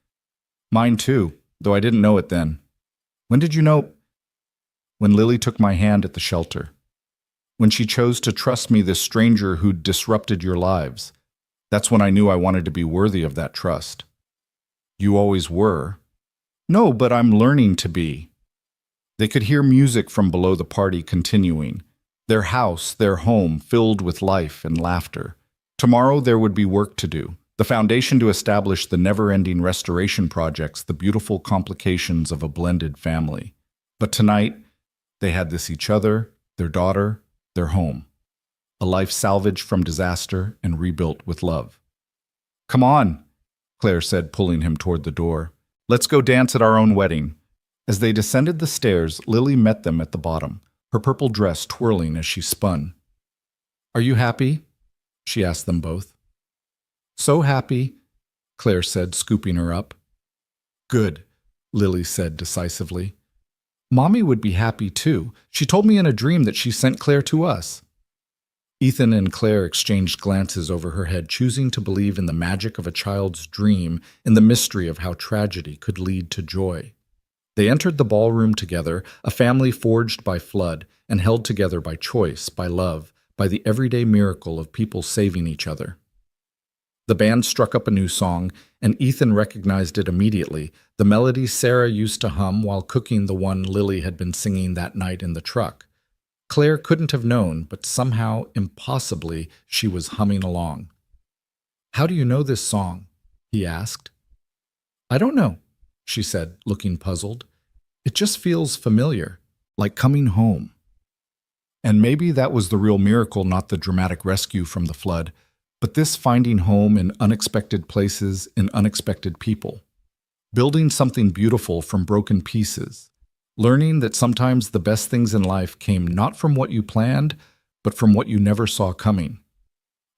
Speaker 1: "Mine too, though I didn't know it then." "When did you know?" "When Lily took my hand at the shelter. When she chose to trust me, this stranger who'd disrupted your lives. That's when I knew I wanted to be worthy of that trust." "You always were." "No, but I'm learning to be." They could hear music from below, the party continuing. Their house, their home, filled with life and laughter. Tomorrow there would be work to do. The foundation to establish the never-ending restoration projects, the beautiful complications of a blended family. But tonight, they had this: each other, their daughter, their home. A life salvaged from disaster and rebuilt with love. "Come on," Claire said, pulling him toward the door. "Let's go dance at our own wedding." As they descended the stairs, Lily met them at the bottom, her purple dress twirling as she spun. "Are you happy?" she asked them both. "So happy," Claire said, scooping her up. "Good," Lily said decisively. "Mommy would be happy too. She told me in a dream that she sent Claire to us." Ethan and Claire exchanged glances over her head, choosing to believe in the magic of a child's dream, in the mystery of how tragedy could lead to joy. They entered the ballroom together, a family forged by flood and held together by choice, by love, by the everyday miracle of people saving each other. The band struck up a new song, and Ethan recognized it immediately, the melody Sarah used to hum while cooking, the one Lily had been singing that night in the truck. Claire couldn't have known, but somehow, impossibly, she was humming along. "How do you know this song?" he asked. "I don't know," she said, looking puzzled. "It just feels familiar, like coming home." And maybe that was the real miracle, not the dramatic rescue from the flood, but this finding home in unexpected places, in unexpected people. Building something beautiful from broken pieces. Learning that sometimes the best things in life came not from what you planned, but from what you never saw coming.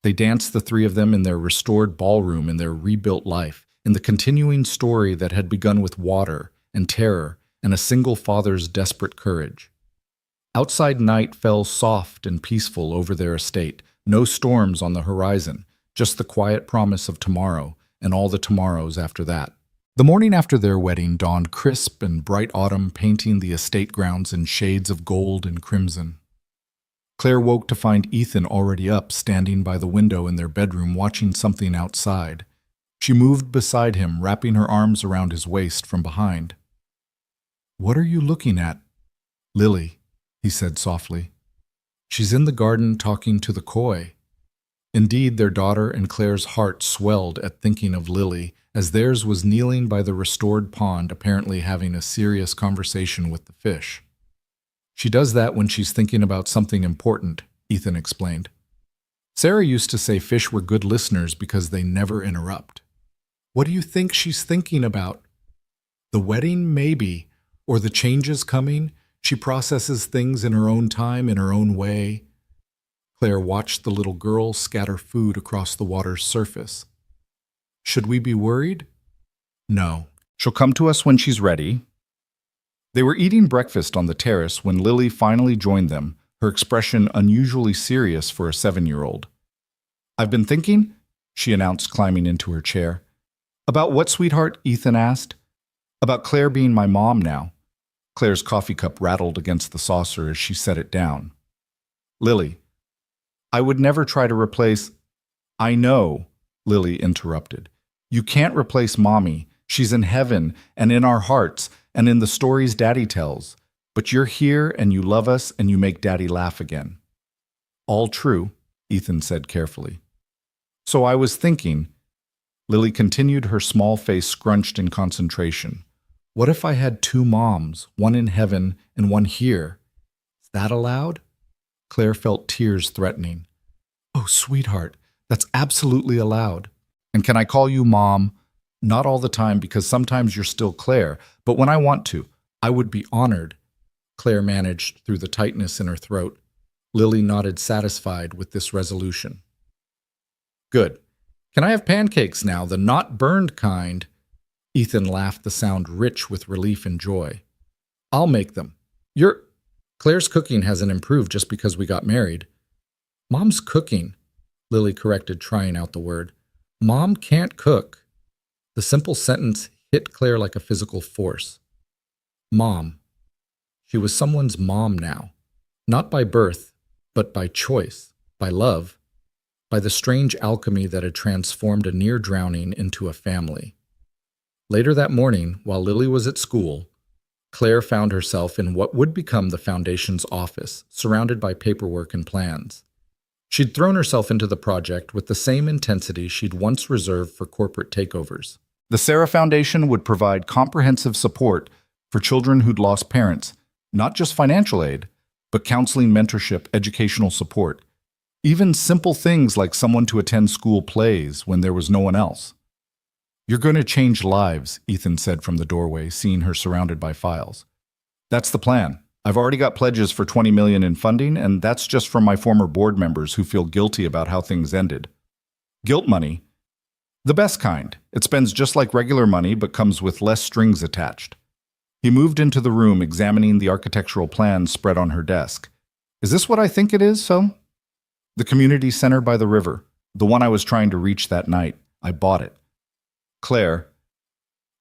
Speaker 1: They danced, the three of them, in their restored ballroom, in their rebuilt life, in the continuing story that had begun with water and terror and a single father's desperate courage. Outside night fell soft and peaceful over their estate, no storms on the horizon, just the quiet promise of tomorrow and all the tomorrows after that. The morning after their wedding dawned crisp and bright autumn, painting the estate grounds in shades of gold and crimson. Claire woke to find Ethan already up, standing by the window in their bedroom, watching something outside. She moved beside him, wrapping her arms around his waist from behind. "What are you looking at?" "Lily," he said softly. "She's in the garden talking to the koi." Indeed, their daughter and Claire's heart swelled at thinking of Lily, as theirs was kneeling by the restored pond, apparently having a serious conversation with the fish. "She does that when she's thinking about something important," Ethan explained. "Sarah used to say fish were good listeners because they never interrupt." "What do you think she's thinking about?" "The wedding, maybe, or the changes coming. She processes things in her own time, in her own way." Claire watched the little girl scatter food across the water's surface. "Should we be worried?" "No. She'll come to us when she's ready." They were eating breakfast on the terrace when Lily finally joined them, her expression unusually serious for a 7-year-old. "I've been thinking," she announced, climbing into her chair. "About what, sweetheart?" Ethan asked. "About Claire being my mom now." Claire's coffee cup rattled against the saucer as she set it down. "Lily, I would never try to replace—" "I know," Lily interrupted. "You can't replace Mommy, She's in heaven and in our hearts and in the stories Daddy tells. But you're here and you love us and you make Daddy laugh again." "All true," Ethan said carefully. "So I was thinking," Lily continued, her small face scrunched in concentration, "what if I had two moms, one in heaven and one here? Is that allowed?" Claire felt tears threatening. "Oh, sweetheart, that's absolutely allowed. And can I call you Mom? Not all the time because sometimes you're still Claire, but when I want to, I would be honored." Claire managed through the tightness in her throat. Lily nodded, satisfied with this resolution. "Good. Can I have pancakes now, the not burned kind?" Ethan laughed, the sound rich with relief and joy. "I'll make them. Claire's cooking hasn't improved just because we got married." "Mom's cooking," Lily corrected, trying out the word. "Mom can't cook." The simple sentence hit Claire like a physical force. Mom. She was someone's mom now. Not by birth, but by choice, by love, by the strange alchemy that had transformed a near drowning into a family. Later that morning, while Lily was at school, Claire found herself in what would become the Foundation's office, surrounded by paperwork and plans. She'd thrown herself into the project with the same intensity she'd once reserved for corporate takeovers. The Sarah Foundation would provide comprehensive support for children who'd lost parents, not just financial aid, but counseling, mentorship, educational support, even simple things like someone to attend school plays when there was no one else. "You're going to change lives," Ethan said from the doorway, seeing her surrounded by files. "That's the plan. I've already got pledges for $20 million in funding, and that's just from my former board members who feel guilty about how things ended. Guilt money? The best kind. It spends just like regular money, but comes with less strings attached." He moved into the room, examining the architectural plans spread on her desk. "Is this what I think it is, so?" "The community center by the river. The one I was trying to reach that night. I bought it." "Claire,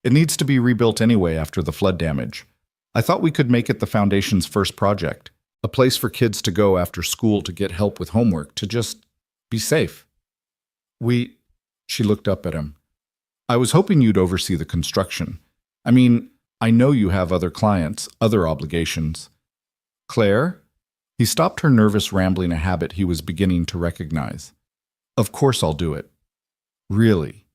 Speaker 1: it needs to be rebuilt anyway after the flood damage. I thought we could make it the Foundation's first project, a place for kids to go after school to get help with homework, to just be safe." She looked up at him. "I was hoping you'd oversee the construction. I mean, I know you have other clients, other obligations." "Claire?" He stopped her nervous rambling, a habit he was beginning to recognize. "Of course I'll do it. Really.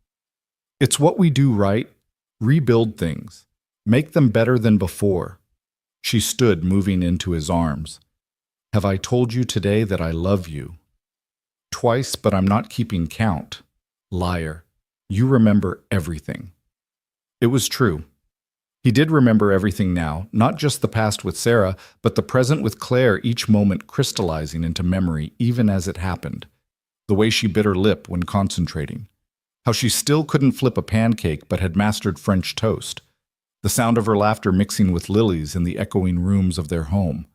Speaker 1: It's what we do, right? Rebuild things. Make them better than before." She stood, moving into his arms. "Have I told you today that I love you?" "Twice, but I'm not keeping count." "Liar. You remember everything." It was true. He did remember everything now, not just the past with Sarah, but the present with Claire, each moment crystallizing into memory even as it happened. The way she bit her lip when concentrating. How she still couldn't flip a pancake but had mastered French toast. The sound of her laughter mixing with Lily's in the echoing rooms of their home.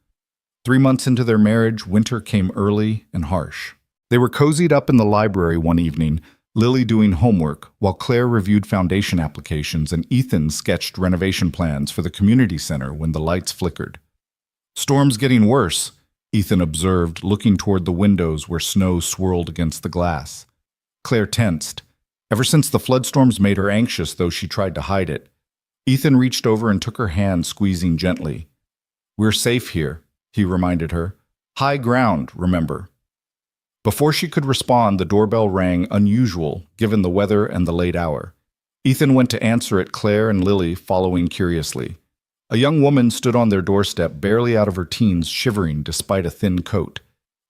Speaker 1: 3 months into their marriage, winter came early and harsh. They were cozied up in the library one evening, Lily doing homework, while Claire reviewed foundation applications and Ethan sketched renovation plans for the community center when the lights flickered. "Storm's getting worse," Ethan observed, looking toward the windows where snow swirled against the glass. Claire tensed. Ever since the flood storms made her anxious, though she tried to hide it. Ethan reached over and took her hand, squeezing gently. "We're safe here," he reminded her. "High ground, remember." Before she could respond, the doorbell rang, unusual, given the weather and the late hour. Ethan went to answer it, Claire and Lily following curiously. A young woman stood on their doorstep, barely out of her teens, shivering despite a thin coat.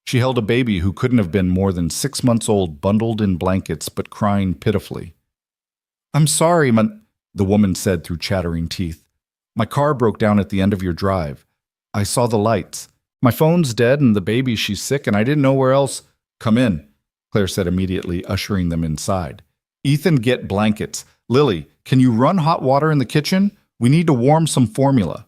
Speaker 1: She held a baby who couldn't have been more than 6 months old, bundled in blankets but crying pitifully. "I'm sorry, the woman said through chattering teeth. "My car broke down at the end of your drive. I saw the lights. My phone's dead and the baby, she's sick, and I didn't know where else." "Come in," Claire said immediately, ushering them inside. "Ethan, get blankets. Lily, can you run hot water in the kitchen? We need to warm some formula."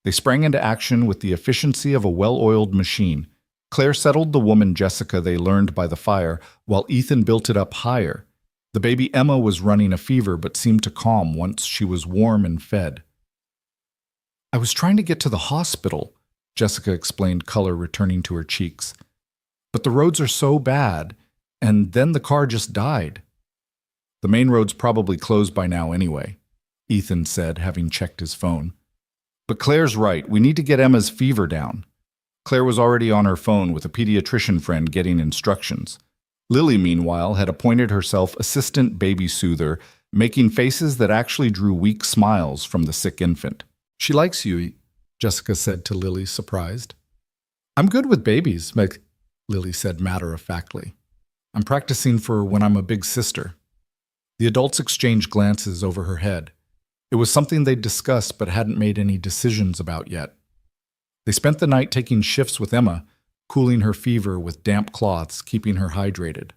Speaker 1: They sprang into action with the efficiency of a well-oiled machine. Claire settled the woman Jessica they learned by the fire, while Ethan built it up higher. The baby Emma was running a fever but seemed to calm once she was warm and fed. "I was trying to get to the hospital," Jessica explained, color returning to her cheeks. "But the roads are so bad, and then the car just died." "The main road's probably closed by now anyway." Ethan said, having checked his phone. But Claire's right. We need to get Emma's fever down. Claire was already on her phone with a pediatrician friend getting instructions. Lily, meanwhile, had appointed herself assistant baby soother, making faces that actually drew weak smiles from the sick infant. She likes you, Jessica said to Lily, surprised. I'm good with babies, Lily said matter-of-factly. I'm practicing for when I'm a big sister. The adults exchanged glances over her head. It was something they'd discussed but hadn't made any decisions about yet. They spent the night taking shifts with Emma, cooling her fever with damp cloths, keeping her hydrated.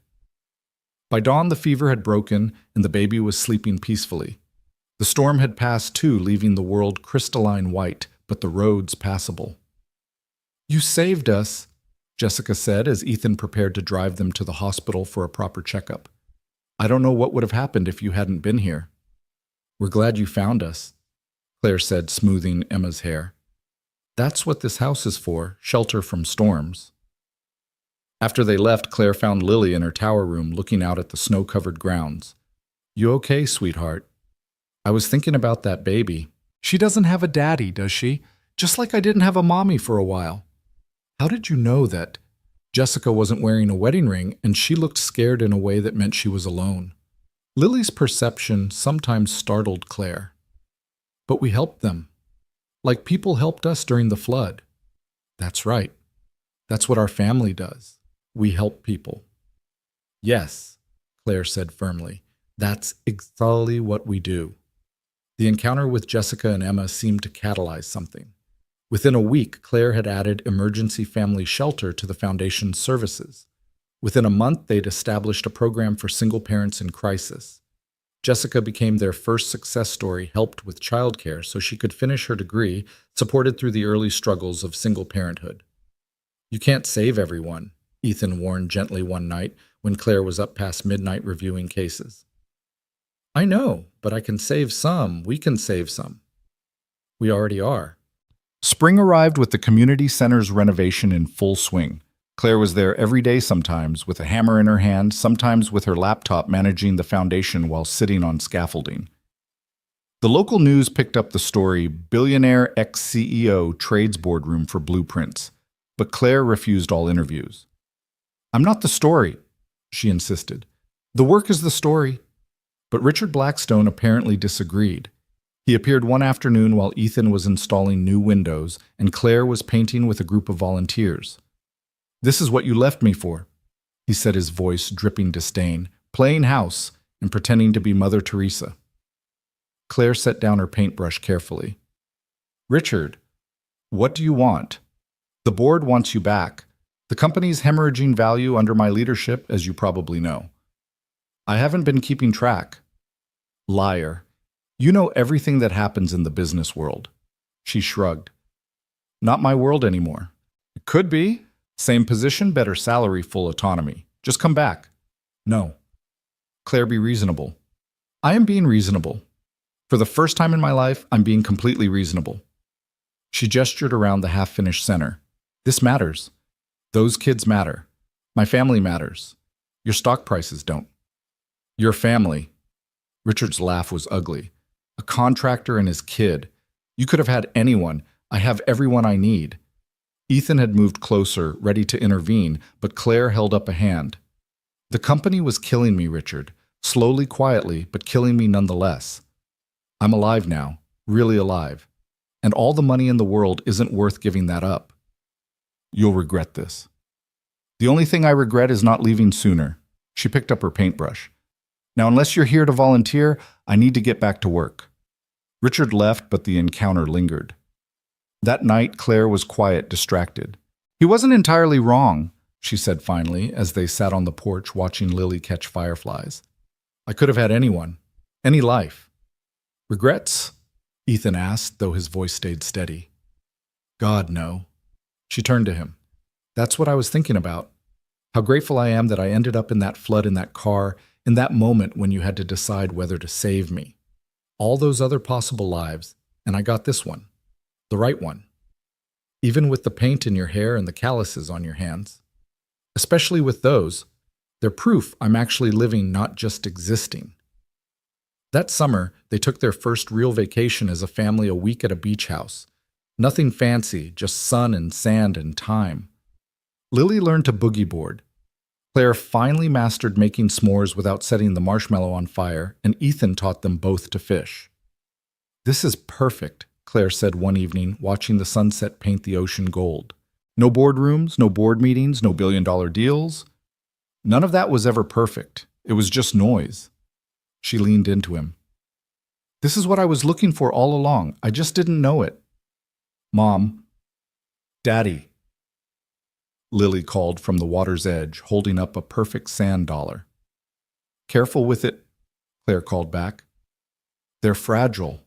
Speaker 1: By dawn, the fever had broken and the baby was sleeping peacefully. The storm had passed too, leaving the world crystalline white, but the roads passable. You saved us, Jessica said as Ethan prepared to drive them to the hospital for a proper checkup. I don't know what would have happened if you hadn't been here. We're glad you found us, Claire said, smoothing Emma's hair. That's what this house is for, shelter from storms. After they left, Claire found Lily in her tower room looking out at the snow-covered grounds. You okay, sweetheart? I was thinking about that baby. She doesn't have a daddy, does she? Just like I didn't have a mommy for a while. How did you know that? Jessica wasn't wearing a wedding ring, and she looked scared in a way that meant she was alone. Lily's perception sometimes startled Claire. But we helped them. Like people helped us during the flood. That's right. That's what our family does. We help people. Yes, Claire said firmly. That's exactly what we do. The encounter with Jessica and Emma seemed to catalyze something. Within a week, Claire had added emergency family shelter to the foundation's services. Within a month, they'd established a program for single parents in crisis. Jessica became their first success story, helped with childcare so she could finish her degree, supported through the early struggles of single parenthood. You can't save everyone, Ethan warned gently one night when Claire was up past midnight reviewing cases. I know, but I can save some. We can save some. We already are. Spring arrived with the community center's renovation in full swing. Claire was there every day sometimes, with a hammer in her hand, sometimes with her laptop managing the foundation while sitting on scaffolding. The local news picked up the story, Billionaire ex-CEO trades boardroom for blueprints, but Claire refused all interviews. I'm not the story, she insisted. The work is the story. But Richard Blackstone apparently disagreed. He appeared one afternoon while Ethan was installing new windows and Claire was painting with a group of volunteers. This is what you left me for, he said, his voice dripping disdain, playing house and pretending to be Mother Teresa. Claire set down her paintbrush carefully. Richard, what do you want? The board wants you back. The company's hemorrhaging value under my leadership, as you probably know. I haven't been keeping track. Liar. You know everything that happens in the business world. She shrugged. Not my world anymore. It could be. Same position, better salary, full autonomy. Just come back. No. Claire, be reasonable. I am being reasonable. For the first time in my life, I'm being completely reasonable. She gestured around the half-finished center. This matters. Those kids matter. My family matters. Your stock prices don't. Your family. Richard's laugh was ugly. A contractor and his kid. You could have had anyone. I have everyone I need. Ethan had moved closer, ready to intervene, but Claire held up a hand. The company was killing me, Richard. Slowly, quietly, but killing me nonetheless. I'm alive now, really alive. And all the money in the world isn't worth giving that up. You'll regret this. The only thing I regret is not leaving sooner. She picked up her paintbrush. Now, unless you're here to volunteer, I need to get back to work. Richard left, but the encounter lingered. That night, Claire was quiet, distracted. He wasn't entirely wrong, she said finally, as they sat on the porch watching Lily catch fireflies. I could have had anyone, any life. Regrets? Ethan asked, though his voice stayed steady. God, no. She turned to him. That's what I was thinking about. How grateful I am that I ended up in that flood in that car, in that moment when you had to decide whether to save me. All those other possible lives, and I got this one. The right one. Even with the paint in your hair and the calluses on your hands. Especially with those, they're proof I'm actually living, not just existing. That summer, they took their first real vacation as a family a week at a beach house. Nothing fancy, just sun and sand and time. Lily learned to boogie board. Claire finally mastered making s'mores without setting the marshmallow on fire, and Ethan taught them both to fish. "This is perfect," Claire said one evening, watching the sunset paint the ocean gold. "No boardrooms, no board meetings, no billion-dollar deals. None of that was ever perfect. It was just noise." She leaned into him. "This is what I was looking for all along. I just didn't know it." "Mom." "Daddy," Lily called from the water's edge, holding up a perfect sand dollar. "Careful with it," Claire called back. "They're fragile."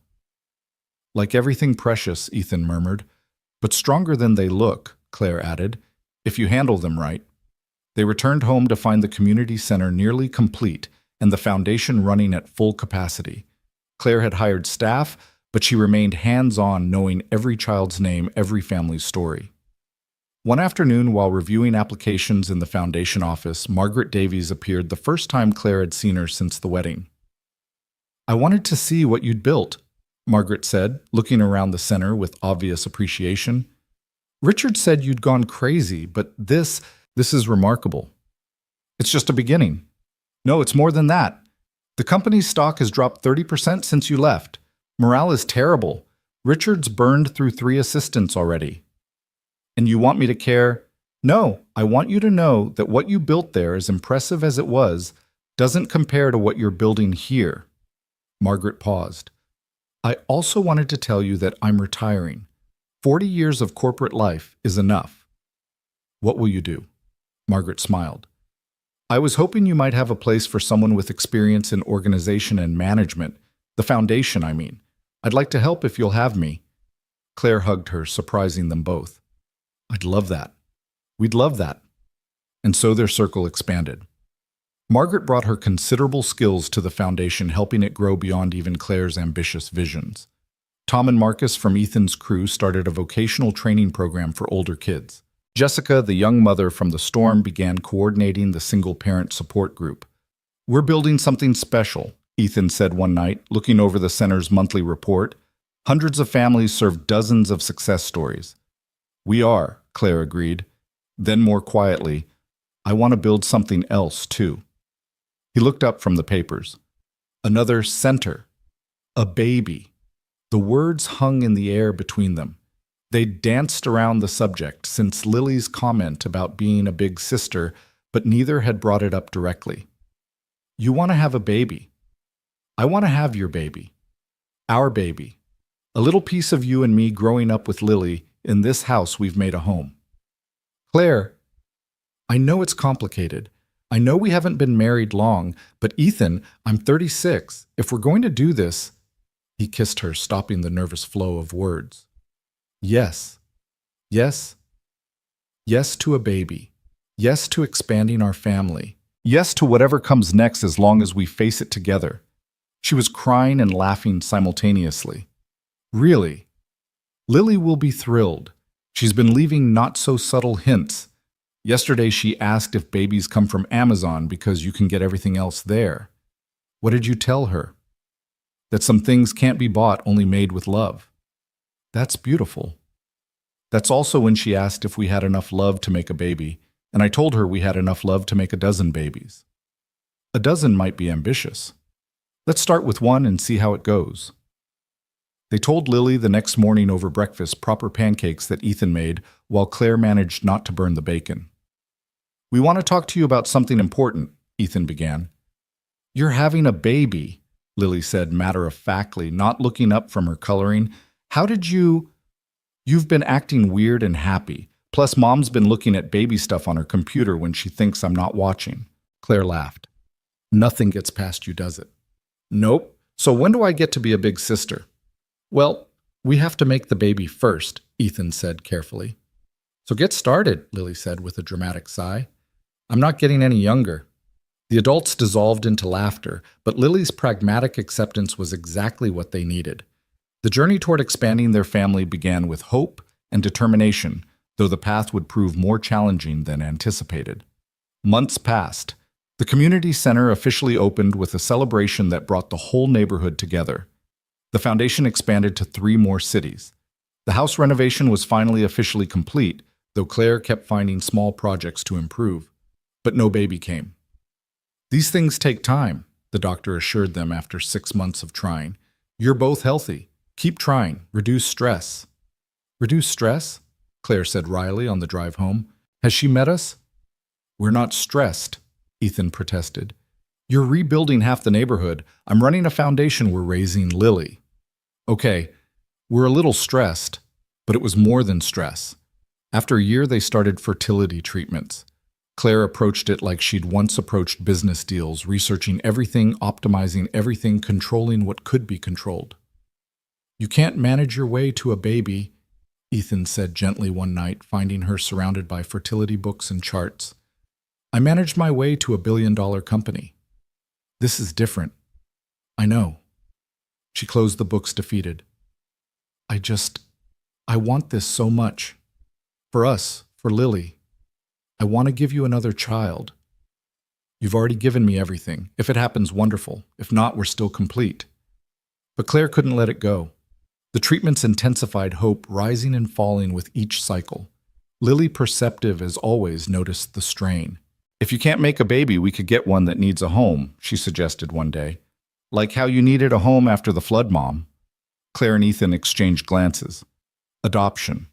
Speaker 1: "Like everything precious," Ethan murmured. "But stronger than they look," Claire added, "if you handle them right." They returned home to find the community center nearly complete and the foundation running at full capacity. Claire had hired staff, but she remained hands-on, knowing every child's name, every family's story. One afternoon, while reviewing applications in the foundation office, Margaret Davies appeared the first time Claire had seen her since the wedding. "I wanted to see what you'd built," Margaret said, looking around the center with obvious appreciation. "Richard said you'd gone crazy, but this is remarkable." "It's just a beginning." "No, it's more than that. The company's stock has dropped 30% since you left. Morale is terrible. Richard's burned through 3 assistants already." "And you want me to care?" "No, I want you to know that what you built there, as impressive as it was, doesn't compare to what you're building here." Margaret paused. "I also wanted to tell you that I'm retiring. 40 years of corporate life is enough." "What will you do?" Margaret smiled. "I was hoping you might have a place for someone with experience in organization and management. The foundation, I mean. I'd like to help if you'll have me." Claire hugged her, surprising them both. "I'd love that. We'd love that." And so their circle expanded. Margaret brought her considerable skills to the foundation, helping it grow beyond even Claire's ambitious visions. Tom and Marcus from Ethan's crew started a vocational training program for older kids. Jessica, the young mother from the storm, began coordinating the single-parent support group. "We're building something special," Ethan said one night, looking over the center's monthly report. "Hundreds of families serve dozens of success stories." "We are," Claire agreed. Then more quietly, "I want to build something else, too." He looked up from the papers. "Another center. A baby." The words hung in the air between them. They danced around the subject since Lily's comment about being a big sister, but neither had brought it up directly. "You want to have a baby. I want to have your baby. Our baby. A little piece of you and me growing up with Lily in this house we've made a home." "Claire, I know it's complicated. I know we haven't been married long, but Ethan, I'm 36. If we're going to do this—" He kissed her, stopping the nervous flow of words. "Yes. Yes. Yes to a baby. Yes to expanding our family. Yes to whatever comes next as long as we face it together." She was crying and laughing simultaneously. "Really? Lily will be thrilled. She's been leaving not-so-subtle hints. Yesterday she asked if babies come from Amazon because you can get everything else there. What did you tell her? That some things can't be bought, only made with love. That's beautiful. That's also when she asked if we had enough love to make a baby, and I told her we had enough love to make a dozen babies. A dozen might be ambitious. Let's start with one and see how it goes." They told Lily the next morning over breakfast proper pancakes that Ethan made, while Claire managed not to burn the bacon. "We want to talk to you about something important," Ethan began. "You're having a baby," Lily said matter-of-factly, not looking up from her coloring. "How did you—" "You've been acting weird and happy. Plus, Mom's been looking at baby stuff on her computer when she thinks I'm not watching." Claire laughed. "Nothing gets past you, does it?" "Nope. So when do I get to be a big sister?" "Well, we have to make the baby first," Ethan said carefully. "So get started," Lily said with a dramatic sigh. "I'm not getting any younger." The adults dissolved into laughter, but Lily's pragmatic acceptance was exactly what they needed. The journey toward expanding their family began with hope and determination, though the path would prove more challenging than anticipated. Months passed. The The community center officially opened with a celebration that brought the whole neighborhood together. The foundation expanded to 3 more cities. The house renovation was finally officially complete, though Claire kept finding small projects to improve. But no baby came. These things take time, the doctor assured them after 6 months of trying. You're both healthy. Keep trying. Reduce stress. Reduce stress? Claire said wryly on the drive home. Has she met us? We're not stressed, Ethan protested. You're rebuilding half the neighborhood. I'm running a foundation. We're raising Lily. Okay, we're a little stressed, but it was more than stress. After a year, they started fertility treatments. Claire approached it like she'd once approached business deals, researching everything, optimizing everything, controlling what could be controlled. You can't manage your way to a baby, Ethan said gently one night, finding her surrounded by fertility books and charts. I managed my way to a billion-dollar company. This is different. I know. She closed the books defeated. I want this so much. For us, for Lily. I want to give you another child. You've already given me everything. If it happens, wonderful. If not, we're still complete. But Claire couldn't let it go. The treatments intensified hope, rising and falling with each cycle. Lily, perceptive as always, noticed the strain. If you can't make a baby, we could get one that needs a home, she suggested one day. Like how you needed a home after the flood, Mom. Claire and Ethan exchanged glances. Adoption.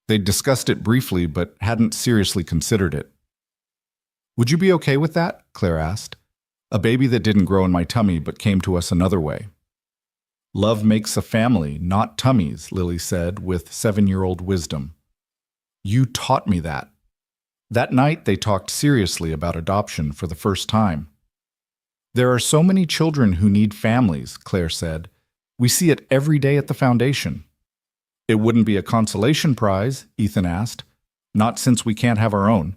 Speaker 1: They'd discussed it briefly, but hadn't seriously considered it. Would you be okay with that? Claire asked. A baby that didn't grow in my tummy but came to us another way. Love makes a family, not tummies, Lily said with 7-year-old wisdom. You taught me that. That night they talked seriously about adoption for the first time. There are so many children who need families, Claire said. We see it every day at the foundation. It wouldn't be a consolation prize, Ethan asked. Not since we can't have our own.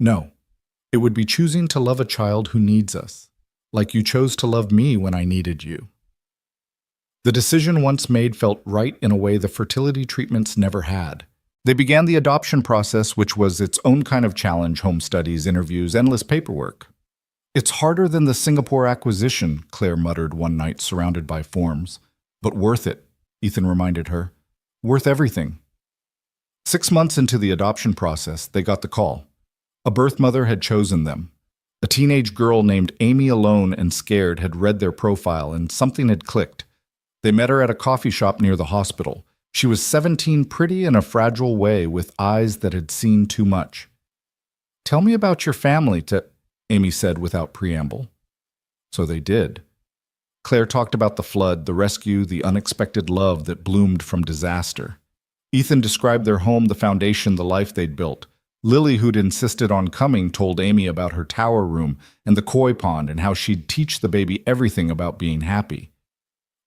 Speaker 1: No, it would be choosing to love a child who needs us, like you chose to love me when I needed you. The decision once made felt right in a way the fertility treatments never had. They began the adoption process, which was its own kind of challenge: home studies, interviews, endless paperwork. It's harder than the Singapore acquisition, Claire muttered one night, surrounded by forms. But worth it, Ethan reminded her. Worth everything. 6 months into the adoption process, they got the call. A birth mother had chosen them. A teenage girl named Amy, alone and scared, had read their profile, and something had clicked. They met her at a coffee shop near the hospital. She was 17, pretty in a fragile way, with eyes that had seen too much. Tell me about your family, Amy said without preamble. So they did. Claire talked about the flood, the rescue, the unexpected love that bloomed from disaster. Ethan described their home, the foundation, the life they'd built. Lily, who'd insisted on coming, told Amy about her tower room and the koi pond and how she'd teach the baby everything about being happy.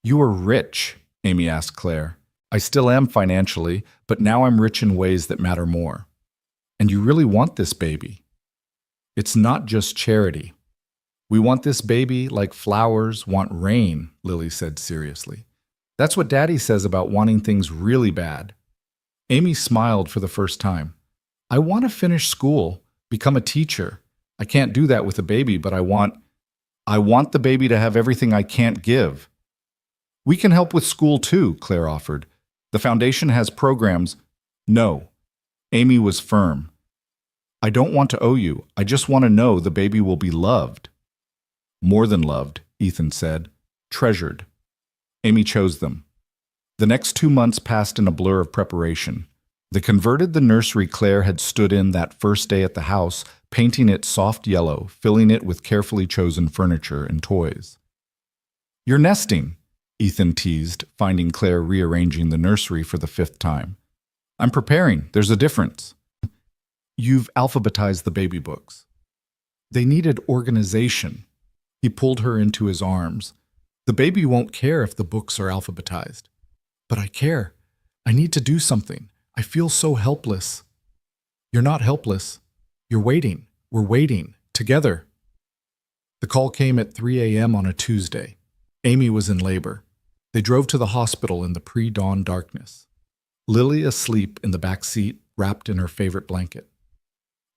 Speaker 1: You are rich, Amy asked Claire. I still am financially, but now I'm rich in ways that matter more. And you really want this baby. It's not just charity. We want this baby like flowers want rain, Lily said seriously. That's what Daddy says about wanting things really bad. Amy smiled for the first time. I want to finish school, become a teacher. I can't do that with a baby, but I want the baby to have everything I can't give. We can help with school too, Claire offered. The foundation has programs. No. Amy was firm. I don't want to owe you. I just want to know the baby will be loved. More than loved, Ethan said. Treasured. Amy chose them. The next 2 months passed in a blur of preparation. They converted the nursery Claire had stood in that first day at the house, painting it soft yellow, filling it with carefully chosen furniture and toys. You're nesting, Ethan teased, finding Claire rearranging the nursery for the 5th time. I'm preparing. There's a difference. You've alphabetized the baby books. They needed organization. He pulled her into his arms. The baby won't care if the books are alphabetized. But I care. I need to do something. I feel so helpless. You're not helpless. You're waiting. We're waiting. Together. The call came at 3 a.m. on a Tuesday. Amy was in labor. They drove to the hospital in the pre-dawn darkness. Lily asleep in the back seat, wrapped in her favorite blanket.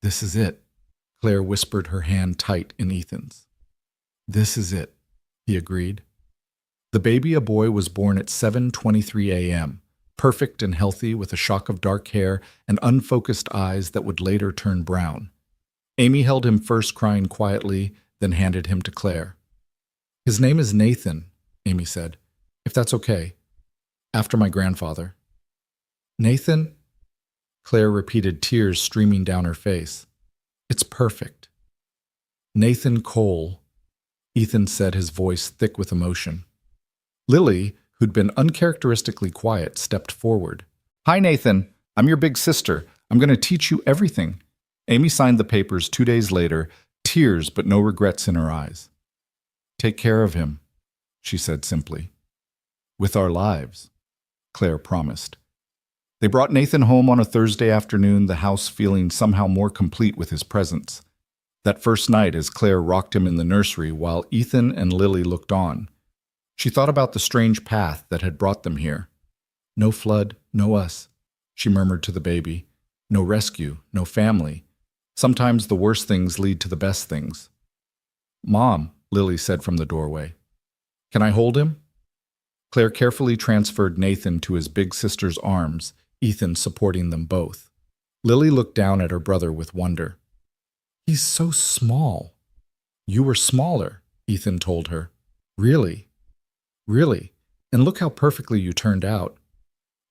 Speaker 1: This is it, Claire whispered, her hand tight in Ethan's. This is it, he agreed. The baby, a boy, was born at 7:23 a.m., perfect and healthy, with a shock of dark hair and unfocused eyes that would later turn brown. Amy held him first, crying quietly, then handed him to Claire. His name is Nathan, Amy said, if that's okay, after my grandfather. Nathan? Claire repeated, tears streaming down her face. It's perfect. Nathan Cole, Ethan said, his voice thick with emotion. Lily, who'd been uncharacteristically quiet, stepped forward. Hi, Nathan. I'm your big sister. I'm going to teach you everything. Amy signed the papers 2 days later, tears but no regrets in her eyes. Take care of him, she said simply. With our lives, Claire promised. They brought Nathan home on a Thursday afternoon, the house feeling somehow more complete with his presence. That first night, as Claire rocked him in the nursery while Ethan and Lily looked on, she thought about the strange path that had brought them here. No flood, no us, she murmured to the baby. No rescue, no family. Sometimes the worst things lead to the best things. Mom, Lily said from the doorway. Can I hold him? Claire carefully transferred Nathan to his big sister's arms, Ethan supporting them both. Lily looked down at her brother with wonder. He's so small. You were smaller, Ethan told her. Really? Really? And look how perfectly you turned out.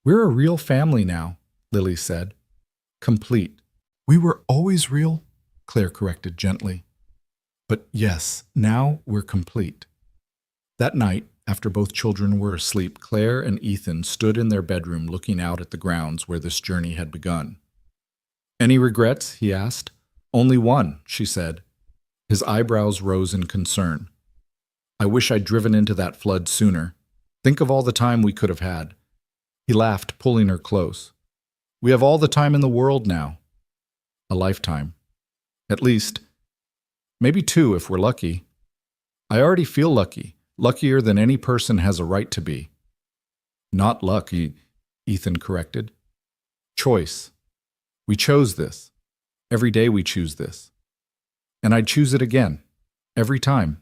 Speaker 1: We're a real family now, Lily said. Complete. We were always real, Claire corrected gently. But yes, now we're complete. That night, after both children were asleep, Claire and Ethan stood in their bedroom looking out at the grounds where this journey had begun. Any regrets? He asked. Only one, she said. His eyebrows rose in concern. I wish I'd driven into that flood sooner. Think of all the time we could have had. He laughed, pulling her close. We have all the time in the world now. A lifetime. At least. Maybe 2 if we're lucky. I already feel lucky. Luckier than any person has a right to be. Not lucky, Ethan corrected. Choice. We chose this. Every day we choose this. And I'd choose it again. Every time.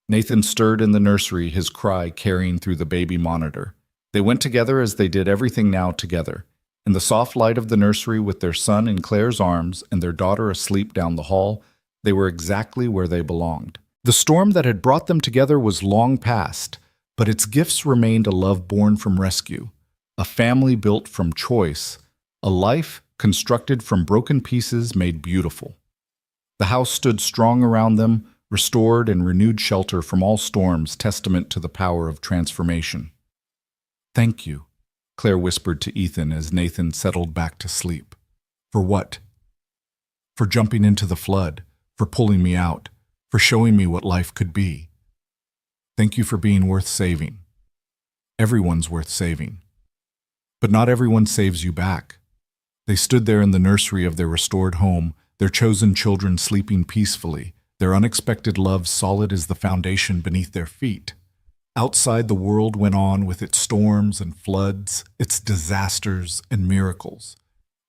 Speaker 1: Nathan stirred in the nursery, his cry carrying through the baby monitor. They went together as they did everything now together. In the soft light of the nursery, with their son in Claire's arms and their daughter asleep down the hall, they were exactly where they belonged. The storm that had brought them together was long past, but its gifts remained: a love born from rescue, a family built from choice, a life constructed from broken pieces made beautiful. The house stood strong around them, restored and renewed shelter from all storms, testament to the power of transformation. Thank you, Claire whispered to Ethan as Nathan settled back to sleep. For what? For jumping into the flood, for pulling me out, for showing me what life could be. Thank you for being worth saving. Everyone's worth saving. But not everyone saves you back. They stood there in the nursery of their restored home, their chosen children sleeping peacefully, their unexpected love solid as the foundation beneath their feet. Outside, the world went on with its storms and floods, its disasters and miracles.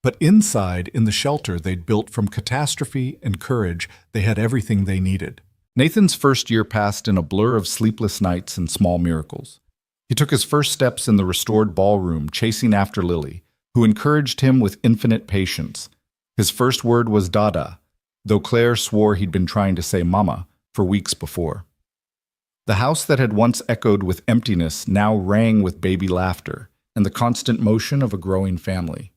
Speaker 1: But inside, in the shelter they'd built from catastrophe and courage, they had everything they needed. Nathan's first year passed in a blur of sleepless nights and small miracles. He took his first steps in the restored ballroom, chasing after Lily, who encouraged him with infinite patience. His first word was Dada, though Claire swore he'd been trying to say Mama for weeks before. The house that had once echoed with emptiness now rang with baby laughter and the constant motion of a growing family.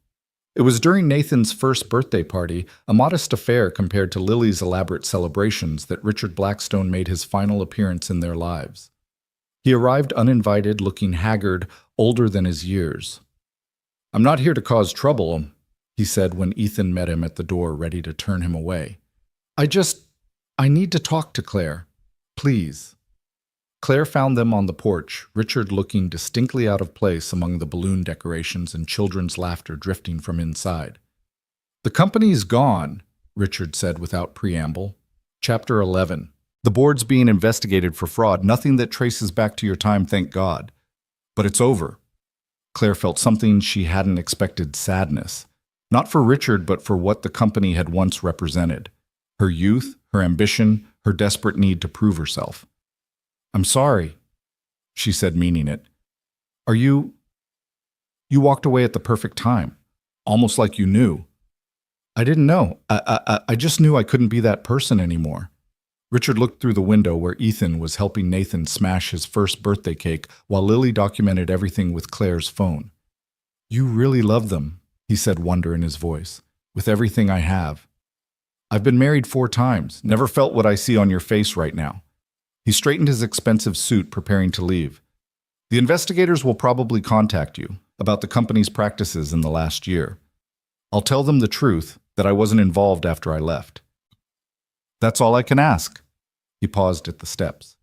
Speaker 1: It was during Nathan's first birthday party, a modest affair compared to Lily's elaborate celebrations, that Richard Blackstone made his final appearance in their lives. He arrived uninvited, looking haggard, older than his years. I'm not here to cause trouble, he said when Ethan met him at the door, ready to turn him away. I need to talk to Claire. Please. Claire found them on the porch, Richard looking distinctly out of place among the balloon decorations and children's laughter drifting from inside. The company's gone, Richard said without preamble. Chapter 11. The board's being investigated for fraud, nothing that traces back to your time, thank God. But it's over. Claire felt something she hadn't expected: sadness. Not for Richard, but for what the company had once represented. her youth, her ambition, her desperate need to prove herself. "I'm sorry," she said, meaning it. "Are you... You walked away at the perfect time, almost like you knew." "I didn't know. I just knew I couldn't be that person anymore." Richard looked through the window where Ethan was helping Nathan smash his first birthday cake while Lily documented everything with Claire's phone. "You really love them," he said, wonder in his voice. "With everything I have. I've been married 4 times, never felt what I see on your face right now." He straightened his expensive suit, preparing to leave. "The investigators will probably contact you about the company's practices in the last year. I'll tell them the truth, that I wasn't involved after I left. That's all I can ask." He paused at the steps.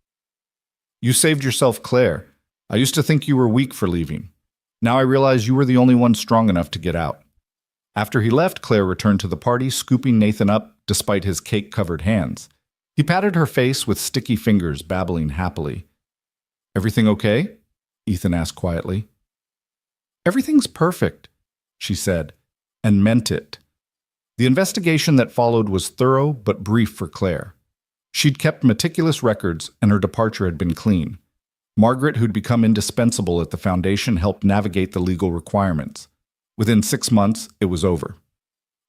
Speaker 1: "You saved yourself, Claire. I used to think you were weak for leaving. Now I realize you were the only one strong enough to get out." After he left, Claire returned to the party, scooping Nathan up despite his cake-covered hands. He patted her face with sticky fingers, babbling happily. "Everything okay?" Ethan asked quietly. "Everything's perfect," she said, and meant it. The investigation that followed was thorough but brief for Claire. She'd kept meticulous records, and her departure had been clean. Margaret, who'd become indispensable at the foundation, helped navigate the legal requirements. Within 6 months, it was over.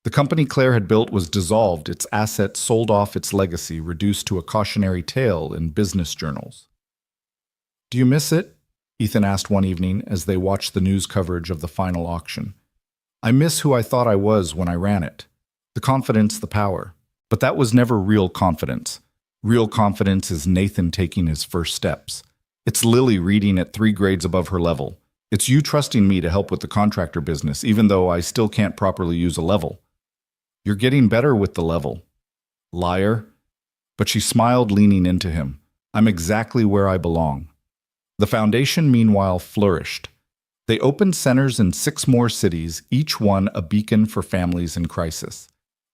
Speaker 1: The company Claire had built was dissolved, its assets sold off, its legacy reduced to a cautionary tale in business journals. "Do you miss it?" Ethan asked one evening as they watched the news coverage of the final auction. "I miss who I thought I was when I ran it. The confidence, the power. But that was never real confidence. Real confidence is Nathan taking his first steps. It's Lily reading at 3 grades above her level. It's you trusting me to help with the contractor business, even though I still can't properly use a level. You're getting better with the level. Liar." But she smiled, leaning into him. "I'm exactly where I belong." The foundation, meanwhile, flourished. They opened centers in 6 more cities, each one a beacon for families in crisis.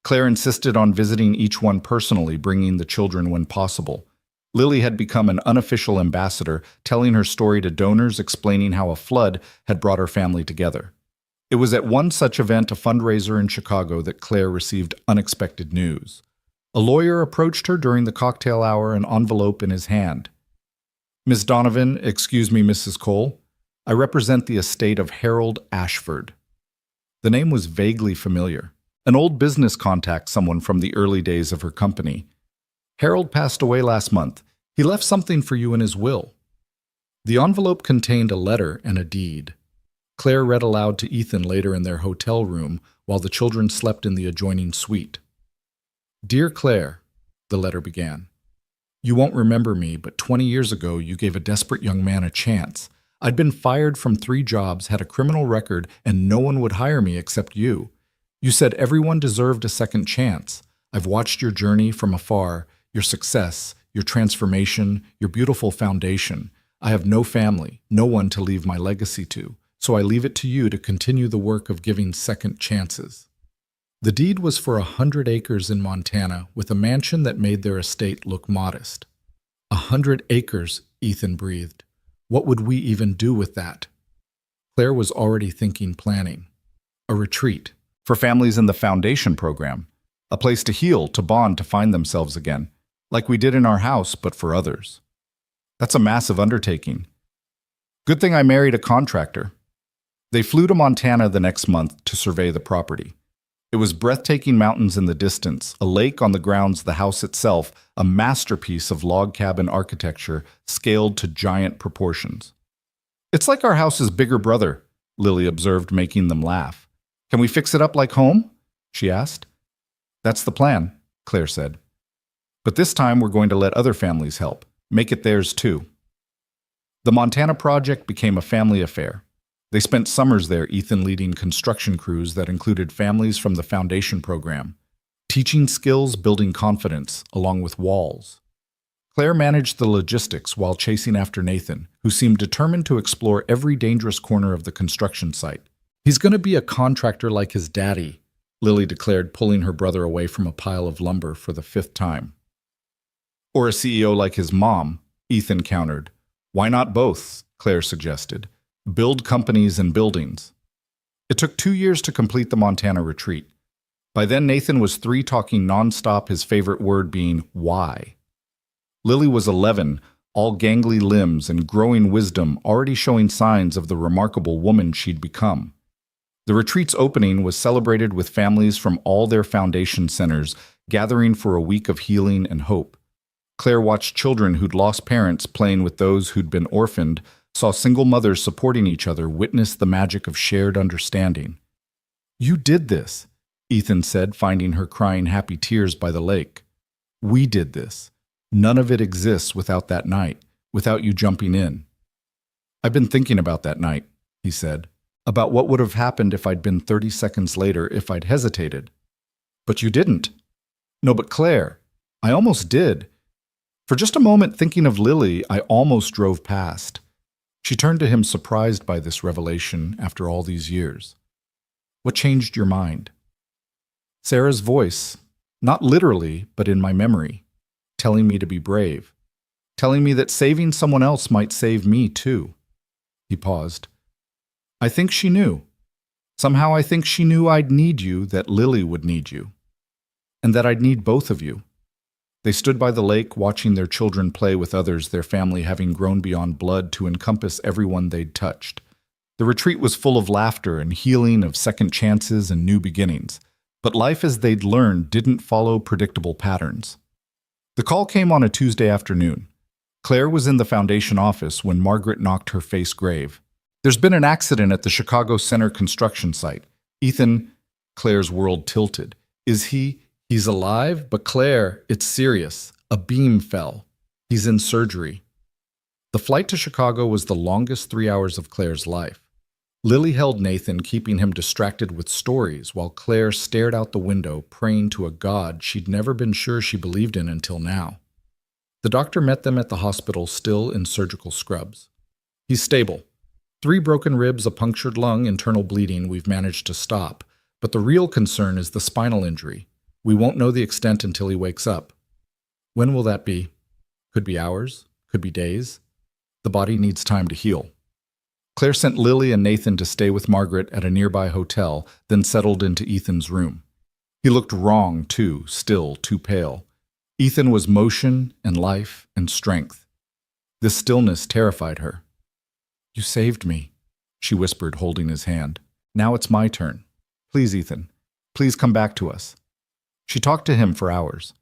Speaker 1: Claire insisted on visiting each one personally, bringing the children when possible. Lily had become an unofficial ambassador, telling her story to donors, explaining how a flood had brought her family together. It was at one such event, a fundraiser in Chicago, that Claire received unexpected news. A lawyer approached her during the cocktail hour, an envelope in his hand. "Miss Donovan, excuse me, Mrs. Cole. I represent the estate of Harold Ashford." The name was vaguely familiar. An old business contact, someone from the early days of her company. "Harold passed away last month. He left something for you in his will." The envelope contained a letter and a deed. Claire read aloud to Ethan later in their hotel room while the children slept in the adjoining suite. "Dear Claire," the letter began. "You won't remember me, but 20 years ago you gave a desperate young man a chance. I'd been fired from 3 jobs, had a criminal record, and no one would hire me except you. You said everyone deserved a second chance. I've watched your journey from afar, your success, your transformation, your beautiful foundation. I have no family, no one to leave my legacy to, so I leave it to you to continue the work of giving second chances." The deed was for 100 acres in Montana, with a mansion that made their estate look modest. 100 acres, Ethan breathed. What would we even do with that? Claire was already thinking planning. A retreat. For families in the foundation program. A place to heal, to bond, to find themselves again. Like we did in our house, but for others. That's a massive undertaking. Good thing I married a contractor. They flew to Montana the next month to survey the property. It was breathtaking mountains in the distance, a lake on the grounds, the house itself, a masterpiece of log cabin architecture scaled to giant proportions. "It's like our house's bigger brother," Lily observed, making them laugh. "Can we fix it up like home?" she asked. "That's the plan," Claire said. "But this time we're going to let other families help, make it theirs too." The Montana project became a family affair. They spent summers there, Ethan leading construction crews that included families from the foundation program, teaching skills, building confidence, along with walls. Claire managed the logistics while chasing after Nathan, who seemed determined to explore every dangerous corner of the construction site. "He's going to be a contractor like his daddy," Lily declared, pulling her brother away from a pile of lumber for the 5th time. "Or a CEO like his mom," Ethan countered. "Why not both?" Claire suggested. "Build companies and buildings." It took 2 years to complete the Montana retreat. By then, Nathan was 3, talking nonstop, his favorite word being why. Lily was 11, all gangly limbs and growing wisdom, already showing signs of the remarkable woman she'd become. The retreat's opening was celebrated with families from all their foundation centers, gathering for a week of healing and hope. Claire watched children who'd lost parents playing with those who'd been orphaned, saw single mothers supporting each other, witnessed the magic of shared understanding. "You did this," Ethan said, finding her crying happy tears by the lake. "We did this. None of it exists without that night, without you jumping in." "I've been thinking about that night," he said, "about what would have happened if I'd been 30 seconds later, if I'd hesitated." "But you didn't." "No, but Claire, I almost did. For just a moment, thinking of Lily, I almost drove past." She turned to him, surprised by this revelation after all these years. "What changed your mind?" "Sarah's voice, not literally, but in my memory, telling me to be brave, telling me that saving someone else might save me too." He paused. "I think she knew. Somehow I think she knew I'd need you, that Lily would need you, and that I'd need both of you." They stood by the lake, watching their children play with others, their family having grown beyond blood to encompass everyone they'd touched. The retreat was full of laughter and healing, of second chances and new beginnings. But life as they'd learned didn't follow predictable patterns. The call came on a Tuesday afternoon. Claire was in the foundation office when Margaret knocked her face grave. "There's been an accident at the Chicago Center construction site. Ethan," Claire's world tilted. "Is he? He's alive? But Claire, it's serious. A beam fell. He's in surgery." The flight to Chicago was the longest 3 hours of Claire's life. Lily held Nathan, keeping him distracted with stories, while Claire stared out the window, praying to a God she'd never been sure she believed in until now. The doctor met them at the hospital, still in surgical scrubs. "He's stable. 3 broken ribs, a punctured lung, internal bleeding we've managed to stop. But the real concern is the spinal injury. We won't know the extent until he wakes up." "When will that be?" "Could be hours, could be days. The body needs time to heal." Claire sent Lily and Nathan to stay with Margaret at a nearby hotel, then settled into Ethan's room. He looked wrong, too, still too pale. Ethan was motion and life and strength. This stillness terrified her. "You saved me," she whispered, holding his hand. "Now it's my turn. Please, Ethan, please come back to us." She talked to him for hours.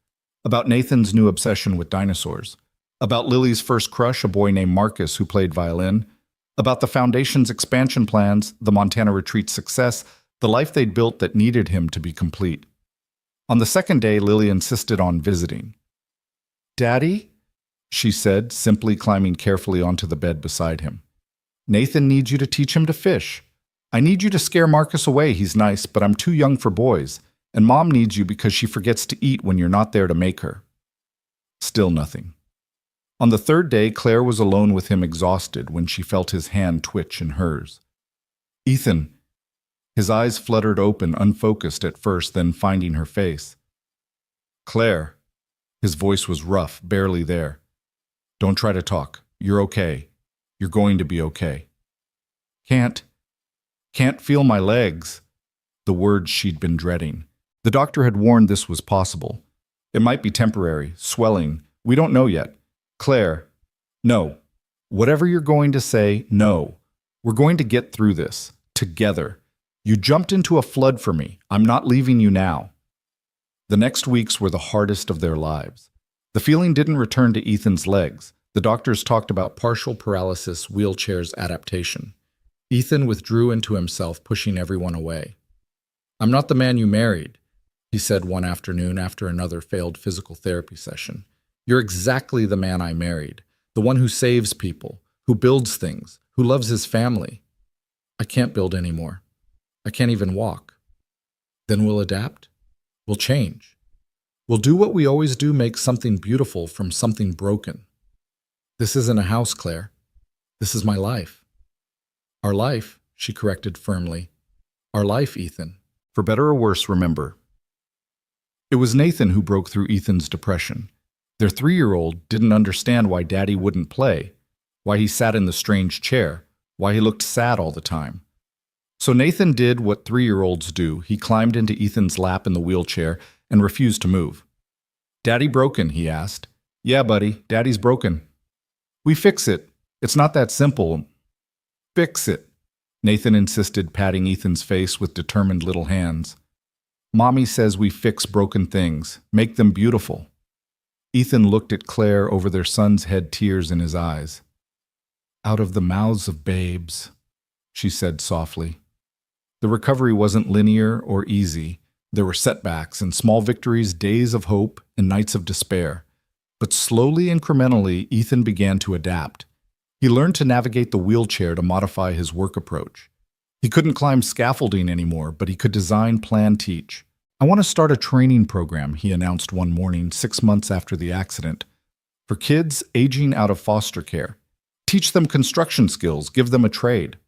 Speaker 1: About Nathan's new obsession with dinosaurs. About Lily's first crush, a boy named Marcus who played violin. About the Foundation's expansion plans, the Montana retreat's success, the life they'd built that needed him to be complete. On the second day, Lily insisted on visiting. "Daddy?" she said, simply climbing carefully onto the bed beside him. "Nathan needs you to teach him to fish. I need you to scare Marcus away. He's nice, but I'm too young for boys. And Mom needs you because she forgets to eat when you're not there to make her." Still nothing. On the third day, Claire was alone with him, exhausted, when she felt his hand twitch in hers. "Ethan." His eyes fluttered open, unfocused at first, then finding her face. "Claire." His voice was rough, barely there. "Don't try to talk. You're okay. You're going to be okay." Can't feel my legs." The words she'd been dreading. The doctor had warned this was possible. "It might be temporary, swelling. We don't know yet." "Claire." "No. Whatever you're going to say, no. We're going to get through this. Together. You jumped into a flood for me. I'm not leaving you now." The next weeks were the hardest of their lives. The feeling didn't return to Ethan's legs. The doctors talked about partial paralysis, wheelchairs, adaptation. Ethan withdrew into himself, pushing everyone away. "I'm not the man you married," he said one afternoon after another failed physical therapy session. "You're exactly the man I married, the one who saves people, who builds things, who loves his family. I can't build anymore. I can't even walk." "Then we'll adapt. We'll change. We'll do what we always do, make something beautiful from something broken. This isn't a house, Claire. This is my life." "Our life," she corrected firmly. "Our life, Ethan. For better or worse, remember." It was Nathan who broke through Ethan's depression. Their 3-year-old didn't understand why Daddy wouldn't play, why he sat in the strange chair, why he looked sad all the time. So Nathan did what 3-year-olds do. He climbed into Ethan's lap in the wheelchair and refused to move. "Daddy broken?" he asked. "Yeah, buddy, Daddy's broken." "We fix it. It's not that simple." "Fix it," Nathan insisted, patting Ethan's face with determined little hands. "Mommy says we fix broken things, make them beautiful." Ethan looked at Claire over their son's head, tears in his eyes. "Out of the mouths of babes," she said softly. The recovery wasn't linear or easy. There were setbacks and small victories, days of hope and nights of despair. But slowly, incrementally, Ethan began to adapt. He learned to navigate the wheelchair to modify his work approach. He couldn't climb scaffolding anymore, but he could design, plan, teach. "I want to start a training program," he announced one morning 6 months after the accident, "for kids aging out of foster care. Teach them construction skills, give them a trade."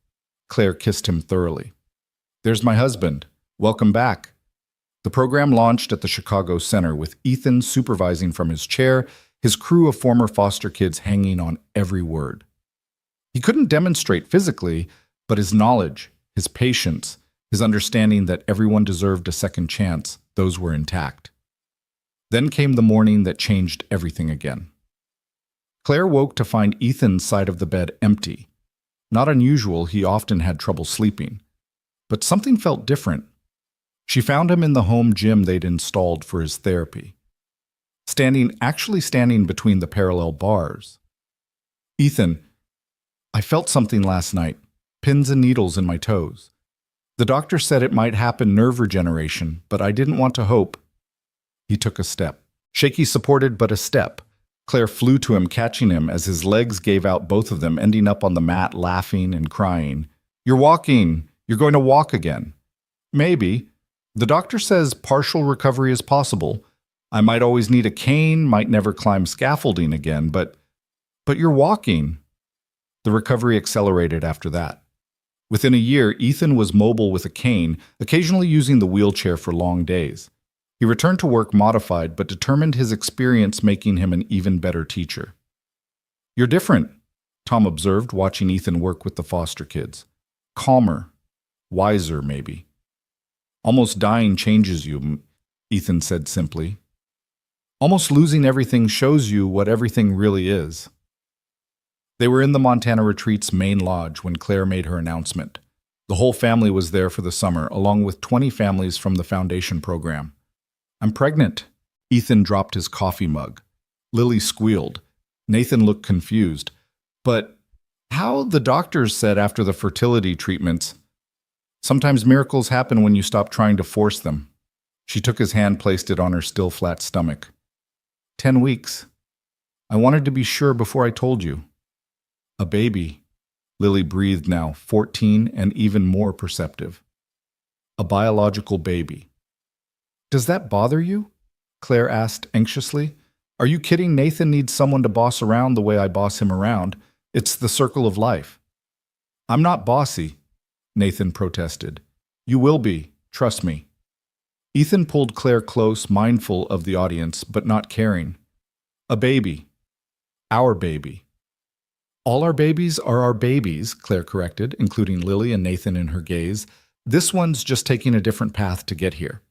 Speaker 1: Claire kissed him thoroughly. "There's my husband. Welcome back." The program launched at the Chicago Center, with Ethan supervising from his chair, his crew of former foster kids hanging on every word. He couldn't demonstrate physically, but his knowledge, his patience, his understanding that everyone deserved a second chance, those were intact. Then came the morning that changed everything again. Claire woke to find Ethan's side of the bed empty. Not unusual, he often had trouble sleeping. But something felt different. She found him in the home gym they'd installed for his therapy. Actually standing between the parallel bars. "Ethan, I felt something last night, pins and needles in my toes. The doctor said it might happen nerve regeneration, but I didn't want to hope." He took a step. Shaky supported, but a step. Claire flew to him, catching him as his legs gave out, both of them, ending up on the mat, laughing and crying. "You're walking. You're going to walk again." "Maybe. The doctor says partial recovery is possible. I might always need a cane, might never climb scaffolding again, but you're walking." The recovery accelerated after that. Within a year, Ethan was mobile with a cane, occasionally using the wheelchair for long days. He returned to work modified, but determined his experience making him an even better teacher. "You're different," Tom observed, watching Ethan work with the foster kids. "Calmer, wiser, maybe." "Almost dying changes you," Ethan said simply. "Almost losing everything shows you what everything really is." They were in the Montana Retreat's main lodge when Claire made her announcement. The whole family was there for the summer, along with 20 families from the foundation program. "I'm pregnant." Ethan dropped his coffee mug. Lily squealed. Nathan looked confused. "But how?" The doctors said after the fertility treatments. "Sometimes miracles happen when you stop trying to force them." She took his hand, placed it on her still flat stomach. 10 weeks. I wanted to be sure before I told you." "A baby," Lily breathed now, 14 and even more perceptive. "A biological baby." "Does that bother you?" Claire asked anxiously. "Are you kidding? Nathan needs someone to boss around the way I boss him around. It's the circle of life." "I'm not bossy," Nathan protested. "You will be, trust me." Ethan pulled Claire close, mindful of the audience, but not caring. "A baby. Our baby." "All our babies are our babies," Claire corrected, including Lily and Nathan in her gaze. "This one's just taking a different path to get here."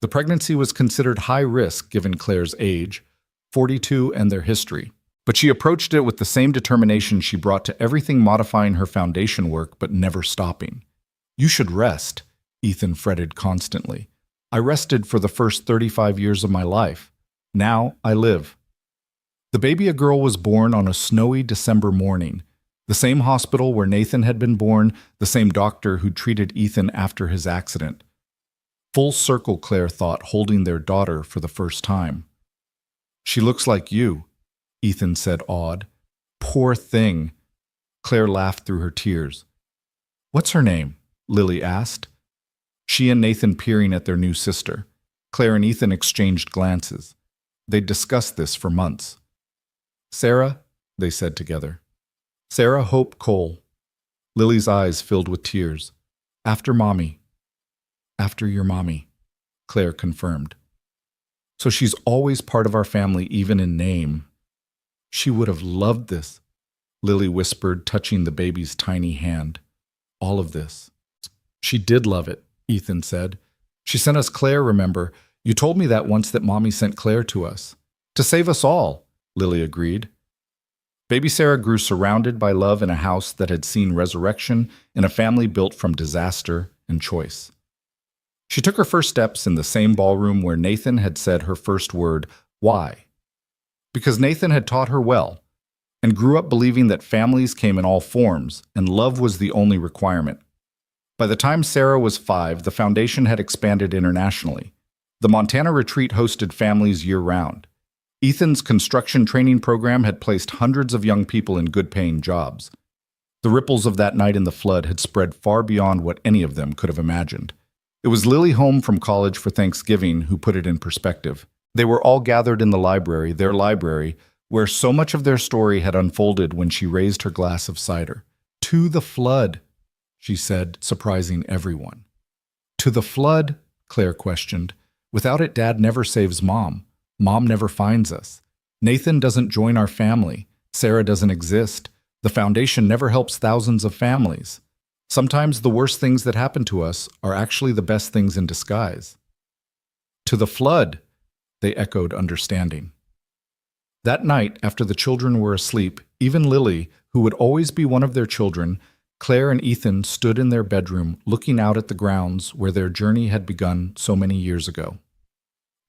Speaker 1: The pregnancy was considered high risk given Claire's age, 42, and their history. But she approached it with the same determination she brought to everything, modifying her foundation work but never stopping. "You should rest," Ethan fretted constantly. "I rested for the first 35 years of my life. Now I live." The baby, a girl, was born on a snowy December morning. The same hospital where Nathan had been born, the same doctor who treated Ethan after his accident. Full circle, Claire thought, holding their daughter for the first time. "She looks like you," Ethan said, awed. "Poor thing." Claire laughed through her tears. "What's her name?" Lily asked. She and Nathan peering at their new sister. Claire and Ethan exchanged glances. They'd discussed this for months. "Sarah," they said together. "Sarah Hope Cole." Lily's eyes filled with tears. "After Mommy." "After your mommy," Claire confirmed. "So she's always part of our family, even in name." "She would have loved this," Lily whispered, touching the baby's tiny hand. "All of this. She did love it, Ethan said. She sent us Claire, remember? You told me that once that Mommy sent Claire to us. To save us all, Lily agreed. Baby Sarah grew surrounded by love in a house that had seen resurrection in a family built from disaster and choice. She took her first steps in the same ballroom where Nathan had said her first word, why? Because Nathan had taught her well, and grew up believing that families came in all forms, and love was the only requirement. By the time Sarah was 5, the foundation had expanded internationally. The Montana retreat hosted families year-round. Ethan's construction training program had placed hundreds of young people in good-paying jobs. The ripples of that night in the flood had spread far beyond what any of them could have imagined. It was Lily home from college for Thanksgiving who put it in perspective. They were all gathered in the library, their library, where so much of their story had unfolded when she raised her glass of cider. To the flood, she said, surprising everyone. To the flood, Claire questioned. Without it, Dad never saves Mom. Mom never finds us. Nathan doesn't join our family. Sarah doesn't exist. The foundation never helps thousands of families. Sometimes the worst things that happen to us are actually the best things in disguise. To the flood, they echoed, understanding. That night, after the children were asleep, even Lily, who would always be one of their children, Claire and Ethan stood in their bedroom looking out at the grounds where their journey had begun so many years ago.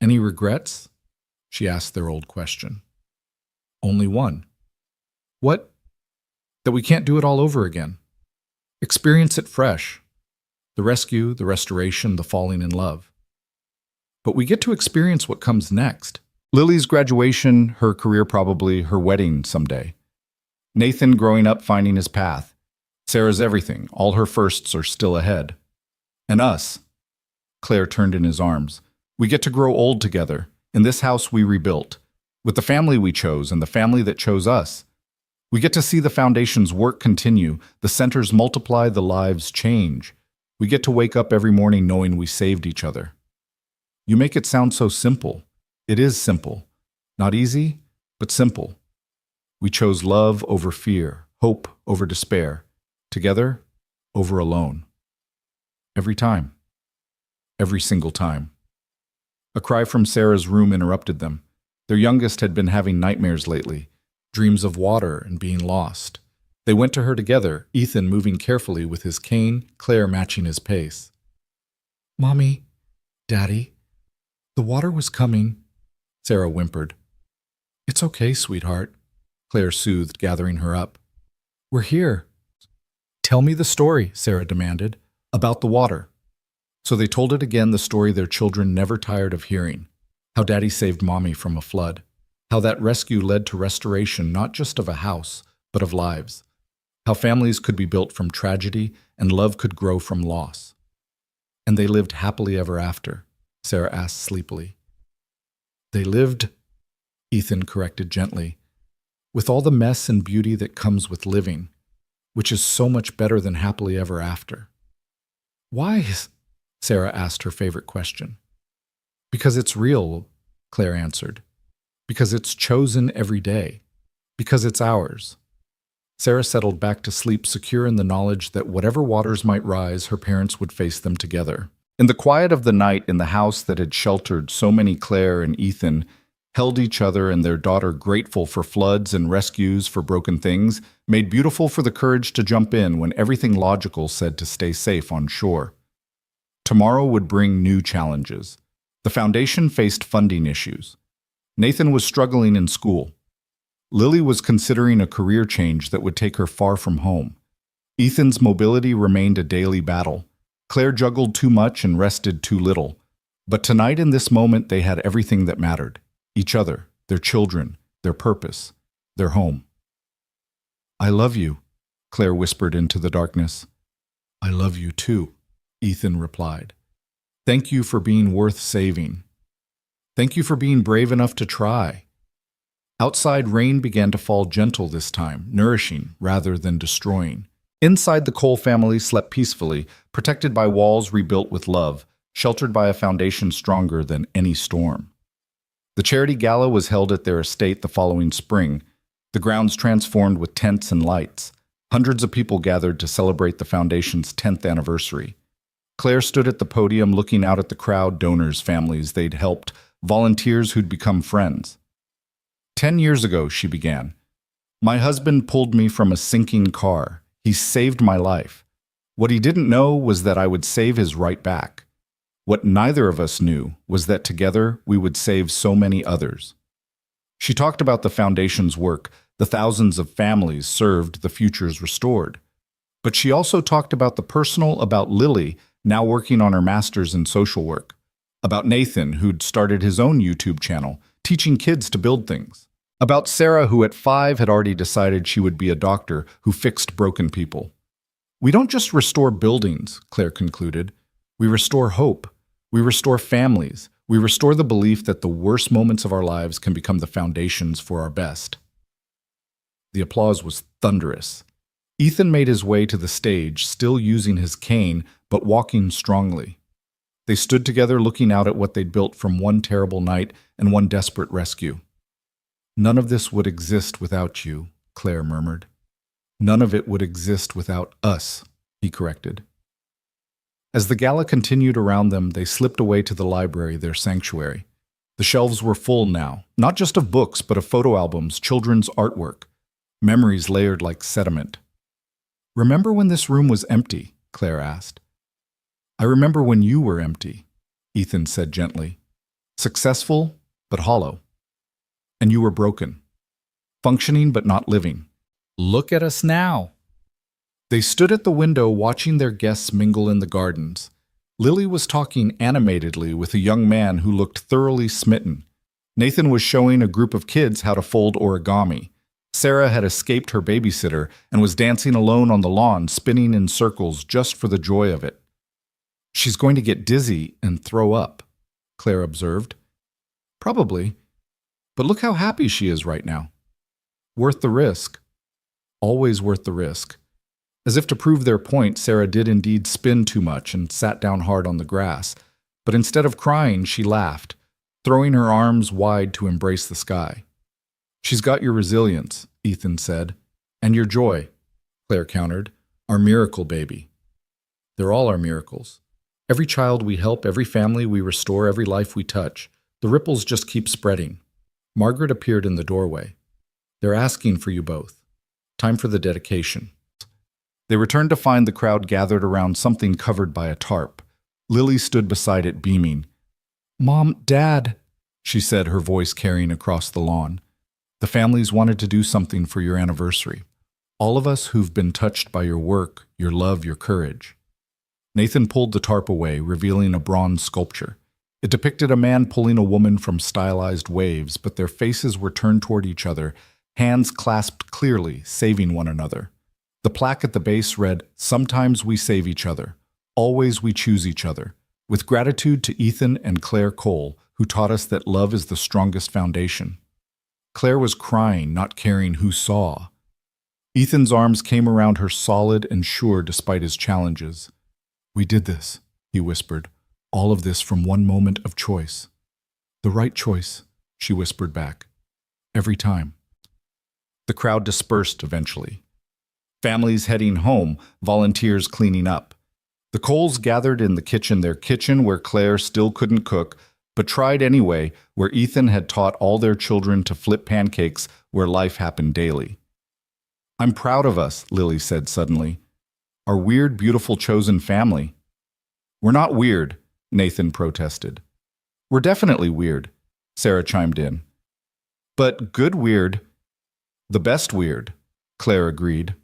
Speaker 1: Any regrets? She asked their old question. Only one. What? That we can't do it all over again. Experience it fresh. The rescue, the restoration, the falling in love. But we get to experience what comes next. Lily's graduation, her career probably, her wedding someday. Nathan growing up finding his path. Sarah's everything, all her firsts are still ahead. And us. Claire turned in his arms. We get to grow old together. In this house we rebuilt. With the family we chose and the family that chose us. We get to see the foundation's work continue, the centers multiply, the lives change. We get to wake up every morning knowing we saved each other. You make it sound so simple. It is simple. Not easy, but simple. We chose love over fear, hope over despair, together over alone. Every time. Every single time. A cry from Sarah's room interrupted them. Their youngest had been having nightmares lately, dreams of water and being lost. They went to her together, Ethan moving carefully with his cane, Claire matching his pace. Mommy, Daddy, the water was coming, Sarah whimpered. It's okay, sweetheart, Claire soothed, gathering her up. We're here. Tell me the story, Sarah demanded, about the water. So they told it again, the story their children never tired of hearing. How Daddy saved Mommy from a flood. How that rescue led to restoration not just of a house, but of lives. How families could be built from tragedy and love could grow from loss. And they lived happily ever after, Sarah asked sleepily. They lived, Ethan corrected gently, with all the mess and beauty that comes with living, which is so much better than happily ever after. Why? Sarah asked her favorite question. Because it's real, Claire answered. Because it's chosen every day. Because it's ours. Sarah settled back to sleep, secure in the knowledge that whatever waters might rise, her parents would face them together. In the quiet of the night, in the house that had sheltered so many, Claire and Ethan held each other and their daughter, grateful for floods and rescues for broken things, made beautiful for the courage to jump in when everything logical said to stay safe on shore. Tomorrow would bring new challenges. The foundation faced funding issues. Nathan was struggling in school. Lily was considering a career change that would take her far from home. Ethan's mobility remained a daily battle. Claire juggled too much and rested too little. But tonight, in this moment, they had everything that mattered. Each other, their children, their purpose, their home. I love you, Claire whispered into the darkness. I love you too, Ethan replied. Thank you for being worth saving. Thank you for being brave enough to try. Outside, rain began to fall gentle this time, nourishing rather than destroying. Inside, the Cole family slept peacefully, protected by walls rebuilt with love, sheltered by a foundation stronger than any storm. The charity gala was held at their estate the following spring, the grounds transformed with tents and lights. Hundreds of people gathered to celebrate the foundation's 10th anniversary. Claire stood at the podium looking out at the crowd, donors, families they'd helped, volunteers who'd become friends. 10 years ago, she began. My husband pulled me from a sinking car. He saved my life. What he didn't know was that I would save his right back. What neither of us knew was that together we would save so many others. She talked about the foundation's work, the thousands of families served, the futures restored. But she also talked about the personal, about Lily, now working on her master's in social work, about Nathan, who'd started his own YouTube channel, teaching kids to build things, about Sarah, who at 5 had already decided she would be a doctor who fixed broken people. We don't just restore buildings, Claire concluded. We restore hope. We restore families. We restore the belief that the worst moments of our lives can become the foundations for our best. The applause was thunderous. Ethan made his way to the stage, still using his cane, but walking strongly. They stood together looking out at what they'd built from one terrible night and one desperate rescue. None of this would exist without you, Claire murmured. None of it would exist without us, he corrected. As the gala continued around them, they slipped away to the library, their sanctuary. The shelves were full now, not just of books, but of photo albums, children's artwork, memories layered like sediment. Remember when this room was empty? Claire asked. I remember when you were empty, Ethan said gently. Successful, but hollow. And you were broken. Functioning, but not living. Look at us now. They stood at the window watching their guests mingle in the gardens. Lily was talking animatedly with a young man who looked thoroughly smitten. Nathan was showing a group of kids how to fold origami. Sarah had escaped her babysitter and was dancing alone on the lawn, spinning in circles just for the joy of it. She's going to get dizzy and throw up, Claire observed. Probably. But look how happy she is right now. Worth the risk. Always worth the risk. As if to prove their point, Sarah did indeed spin too much and sat down hard on the grass. But instead of crying, she laughed, throwing her arms wide to embrace the sky. She's got your resilience, Ethan said. And your joy, Claire countered. Our miracle baby. They're all our miracles. Every child we help, every family we restore, every life we touch. The ripples just keep spreading. Margaret appeared in the doorway. They're asking for you both. Time for the dedication. They returned to find the crowd gathered around something covered by a tarp. Lily stood beside it, beaming. Mom, Dad, she said, her voice carrying across the lawn. The families wanted to do something for your anniversary. All of us who've been touched by your work, your love, your courage. Nathan pulled the tarp away, revealing a bronze sculpture. It depicted a man pulling a woman from stylized waves, but their faces were turned toward each other, hands clasped clearly, saving one another. The plaque at the base read, Sometimes we save each other. Always we choose each other. With gratitude to Ethan and Claire Cole, who taught us that love is the strongest foundation. Claire was crying, not caring who saw. Ethan's arms came around her solid and sure despite his challenges. We did this, he whispered. All of this from one moment of choice. The right choice, she whispered back. Every time. The crowd dispersed eventually. Families heading home, volunteers cleaning up. The Coles gathered in the kitchen, their kitchen where Claire still couldn't cook, but tried anyway, where Ethan had taught all their children to flip pancakes where life happened daily. I'm proud of us, Lily said suddenly. Our weird, beautiful, chosen family. We're not weird, Nathan protested. We're definitely weird, Sarah chimed in. But good weird. The best weird, Claire agreed.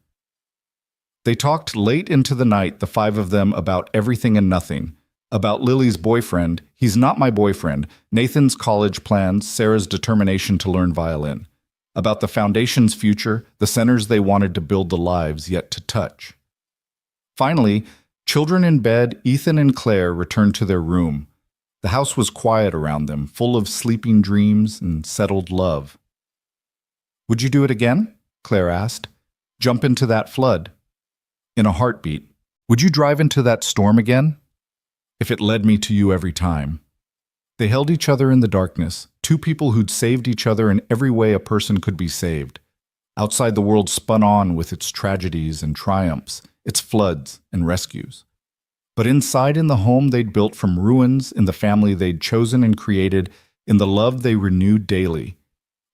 Speaker 1: They talked late into the night, the 5 of them, about everything and nothing. About Lily's boyfriend, he's not my boyfriend, Nathan's college plans, Sarah's determination to learn violin. About the foundation's future, the centers they wanted to build, the lives yet to touch. Finally, children in bed, Ethan and Claire returned to their room. The house was quiet around them, full of sleeping dreams and settled love. Would you do it again? Claire asked. Jump into that flood. In a heartbeat. Would you drive into that storm again? If it led me to you every time. They held each other in the darkness, 2 people who'd saved each other in every way a person could be saved. Outside the world spun on with its tragedies and triumphs, its floods and rescues. But inside in the home they'd built from ruins, in the family they'd chosen and created, in the love they renewed daily,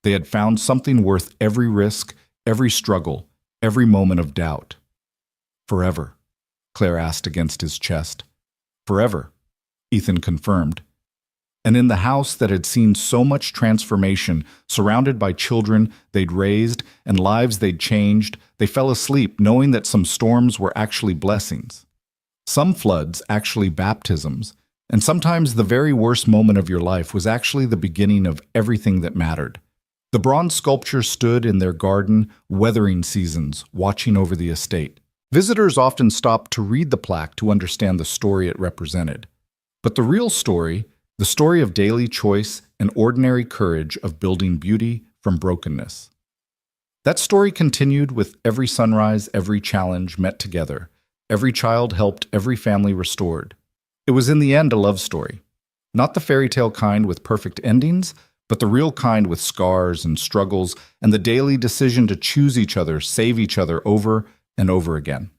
Speaker 1: they had found something worth every risk, every struggle, every moment of doubt. Forever, Claire asked against his chest. Forever, Ethan confirmed. And in the house that had seen so much transformation, surrounded by children they'd raised and lives they'd changed, they fell asleep knowing that some storms were actually blessings. Some floods actually baptisms, and sometimes the very worst moment of your life was actually the beginning of everything that mattered. The bronze sculpture stood in their garden, weathering seasons, watching over the estate. Visitors often stopped to read the plaque to understand the story it represented. But the real story, the story of daily choice and ordinary courage of building beauty from brokenness. That story continued with every sunrise, every challenge met together. Every child helped, every family restored. It was in the end a love story. Not the fairy tale kind with perfect endings, but the real kind with scars and struggles and the daily decision to choose each other, save each other over and over again.